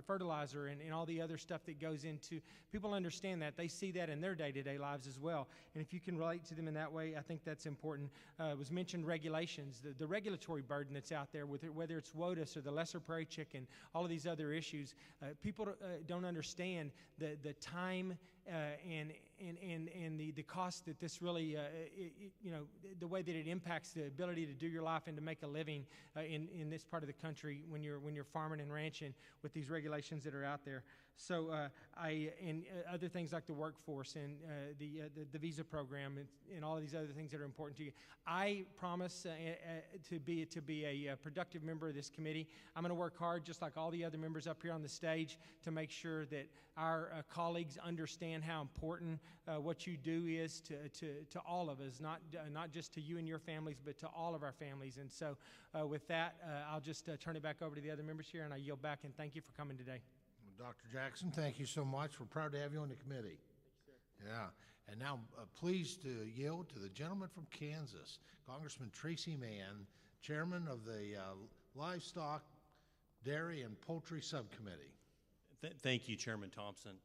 fertilizer and all the other stuff that goes into. People understand that. They see that in their day-to-day lives as well. And if you can relate to them in that way, I think that's important. It was mentioned regulations, the regulatory burden that's out there, with it, whether it's WOTUS or the lesser prairie chicken, all of these other issues. People don't understand the time and the cost that this really, the way that it impacts the ability to do your life and to make a living in this part of the country when you're farming and ranching with these regulations that are out there. So and other things like the workforce and the visa program and all of these other things that are important to you. I promise to be a productive member of this committee. I'm going to work hard, just like all the other members up here on the stage, to make sure that our colleagues understand how important what you do is to all of us, not just to you and your families, but to all of our families. And so with that, I'll just turn it back over to the other members here, and I yield back, and thank you for coming today. Dr. Jackson, thank you so much. We're proud to have you on the committee. Yeah. And now, pleased to yield to the gentleman from Kansas, Congressman Tracy Mann, chairman of the Livestock, Dairy, and Poultry Subcommittee. Thank you, Chairman Thompson.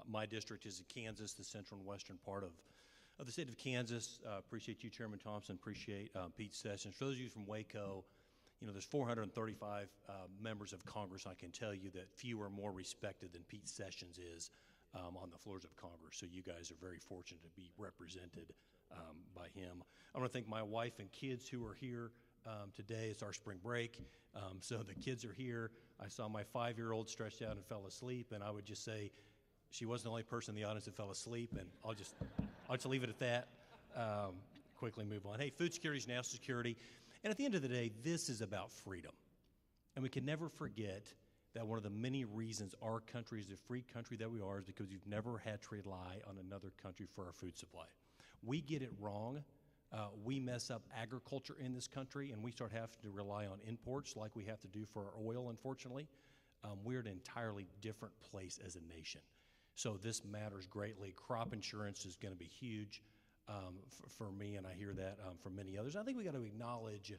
My district is in Kansas, the central and western part of the state of Kansas. Appreciate you, Chairman Thompson. Appreciate Pete Sessions. For those of you from Waco, there's 435 members of Congress. I can tell you that few are more respected than Pete Sessions is on the floors of Congress. So you guys are very fortunate to be represented by him. I want to thank my wife and kids who are here today. It's our spring break, so the kids are here. I saw my 5-year-old stretched out and fell asleep, and I would just say she wasn't the only person in the audience that fell asleep, and I'll just leave it at that. Quickly move on. Hey, food security is national security. And at the end of the day, this is about freedom. And we can never forget that one of the many reasons our country is the free country that we are is because we've never had to rely on another country for our food supply. We get it wrong. We mess up agriculture in this country, and we start having to rely on imports like we have to do for our oil, unfortunately. We're at an entirely different place as a nation. So this matters greatly. Crop insurance is going to be huge. For me, and I hear that from many others. I think we got to acknowledge,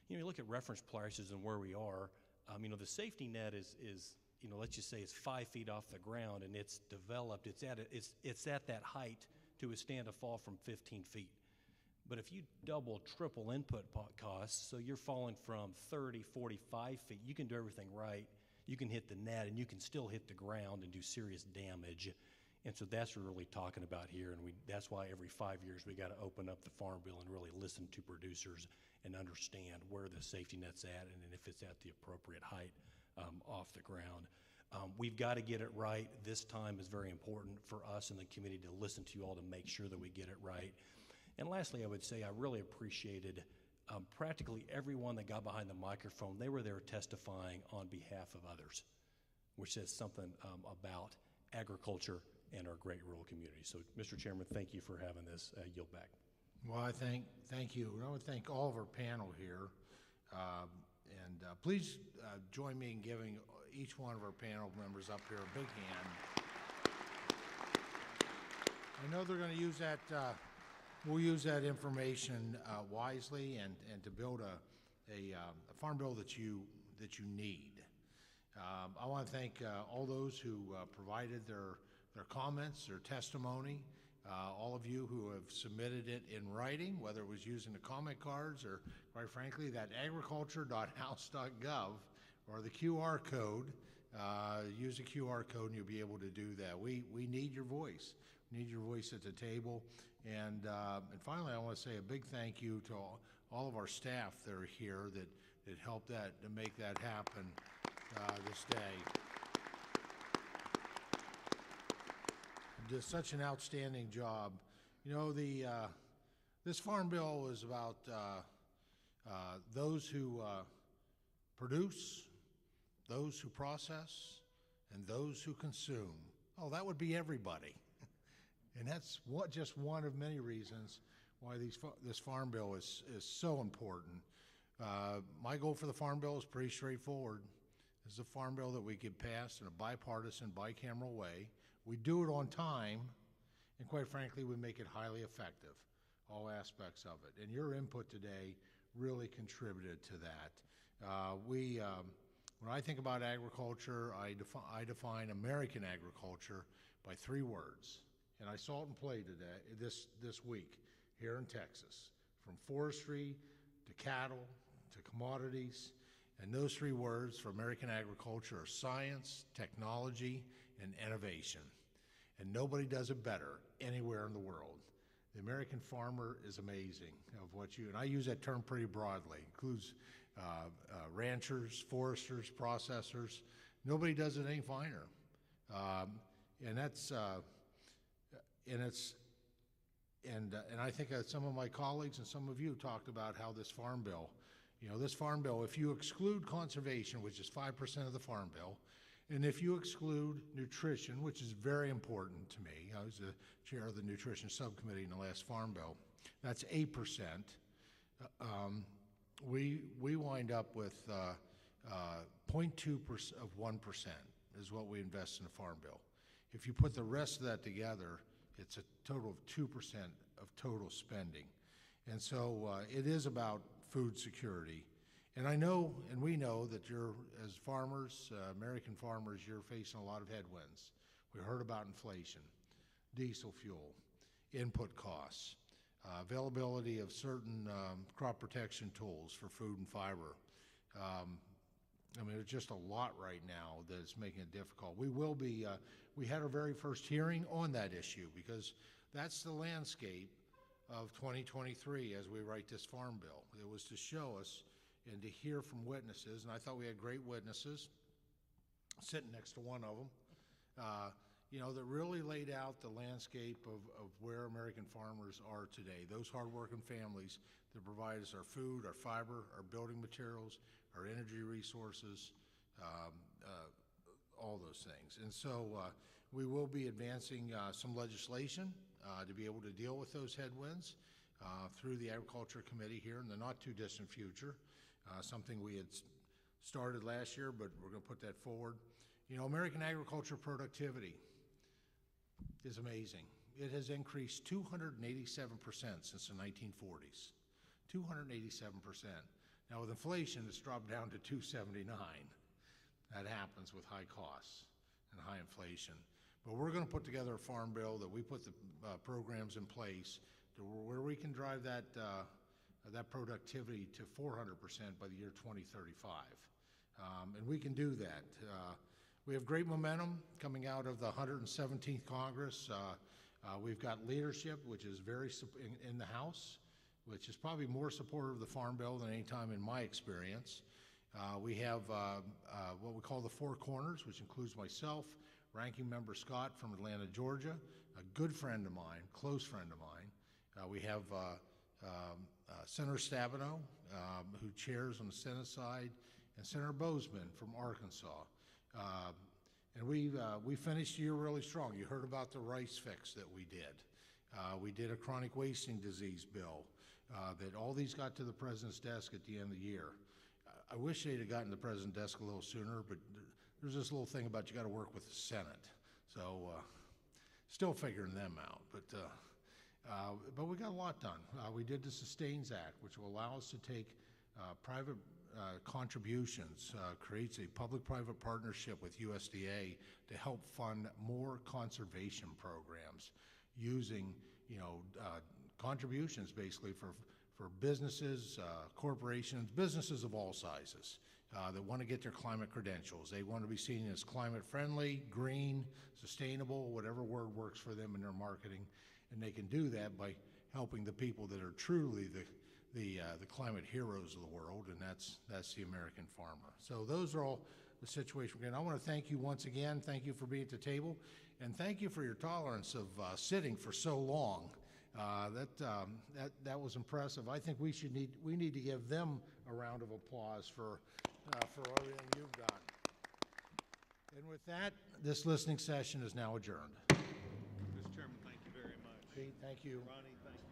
you look at reference prices and where we are. The safety net is let's just say it's 5 feet off the ground, and it's developed. It's at that height to withstand a fall from 15 feet. But if you double, triple input costs, so you're falling from 30, 45 feet, you can do everything right. You can hit the net, and you can still hit the ground and do serious damage. And so that's what we're really talking about here, and that's why every 5 years we got to open up the Farm Bill and really listen to producers and understand where the safety net's at and if it's at the appropriate height off the ground. We've got to get it right. This time is very important for us in the committee to listen to you all to make sure that we get it right. And lastly, I would say I really appreciated practically everyone that got behind the microphone. They were there testifying on behalf of others, which says something about agriculture and our great rural community. So, Mr. Chairman, thank you for having this. Yield back. Well, thank you. I want to thank all of our panel here. And please join me in giving each one of our panel members up here a big hand. I know they're going to use that, we'll use that information wisely and to build a farm bill that you need. I want to thank all those who provided their comments, their testimony, all of you who have submitted it in writing, whether it was using the comment cards or, quite frankly, that agriculture.house.gov or the QR code. Use the QR code and you'll be able to do that. We need your voice. We need your voice at the table. And finally, I want to say a big thank you to all of our staff that are here that helped to make that happen this day. did such an outstanding job. You know, this Farm Bill is about those who produce, those who process, and those who consume. Oh, that would be everybody. And that's just one of many reasons why this Farm Bill is so important. My goal for the Farm Bill is pretty straightforward. It's a Farm Bill that we get passed in a bipartisan, bicameral way. We do it on time, and quite frankly, we make it highly effective, all aspects of it. And your input today really contributed to that. When I think about agriculture, I define American agriculture by 3 words. And I saw it in play today, this week, here in Texas, from forestry to cattle to commodities. And those 3 words for American agriculture are science, technology, and innovation. And nobody does it better anywhere in the world. The American farmer is amazing and I use that term pretty broadly, includes ranchers, foresters, processors. Nobody does it any finer. And I think some of my colleagues and some of you talked about how this Farm Bill, if you exclude conservation, which is 5% of the Farm Bill, and if you exclude nutrition, which is very important to me, I was the chair of the Nutrition Subcommittee in the last Farm Bill, that's 8%. We wind up with 0.2% of 1% is what we invest in the Farm Bill. If you put the rest of that together, it's a total of 2% of total spending. And so it is about food security. And I know, and we know that as farmers, American farmers, you're facing a lot of headwinds. We heard about inflation, diesel fuel, input costs, availability of certain crop protection tools for food and fiber. There's just a lot right now that's making it difficult. We had our very first hearing on that issue because that's the landscape of 2023 as we write this Farm Bill. It was to show us and to hear from witnesses, and I thought we had great witnesses, sitting next to one of them, that really laid out the landscape of where American farmers are today. Those hardworking families that provide us our food, our fiber, our building materials, our energy resources, all those things. And so we will be advancing some legislation to be able to deal with those headwinds through the Agriculture Committee here in the not too distant future, something we had started last year, but we're going to put that forward. American agriculture productivity is amazing. It has increased 287% since the 1940s. 287%. Now with inflation, it's dropped down to 279. That happens with high costs and high inflation. But we're going to put together a Farm Bill that we put the programs in place to where we can drive that productivity to 400% by the year 2035. And we can do that. We have great momentum coming out of the 117th Congress. We've got leadership, which is very in the House, which is probably more supportive of the Farm Bill than any time in my experience. We have what we call the Four Corners, which includes myself, Ranking Member Scott from Atlanta, Georgia, a good friend of mine, close friend of mine. We have Senator Stabenow, who chairs on the Senate side, and Senator Bozeman from Arkansas. And we finished the year really strong. You heard about the rice fix that we did. We did a chronic wasting disease bill that all these got to the president's desk at the end of the year. I wish they'd have gotten to the president's desk a little sooner, but there's this little thing about you got to work with the Senate. So still figuring them out. But we got a lot done. We did the Sustains Act, which will allow us to take private contributions, creates a public-private partnership with USDA to help fund more conservation programs using, contributions basically for businesses, corporations, businesses of all sizes that want to get their climate credentials. They want to be seen as climate-friendly, green, sustainable, whatever word works for them in their marketing. And they can do that by helping the people that are truly the climate heroes of the world, and that's the American farmer. So those are all the situation we're in. I want to thank you once again. Thank you for being at the table, and thank you for your tolerance of sitting for so long. That was impressive. I think we need to give them a round of applause for everything you've done. And with that, this listening session is now adjourned. Mr. Chairman, thank you very much. Pete, thank you. Ronnie, thank you.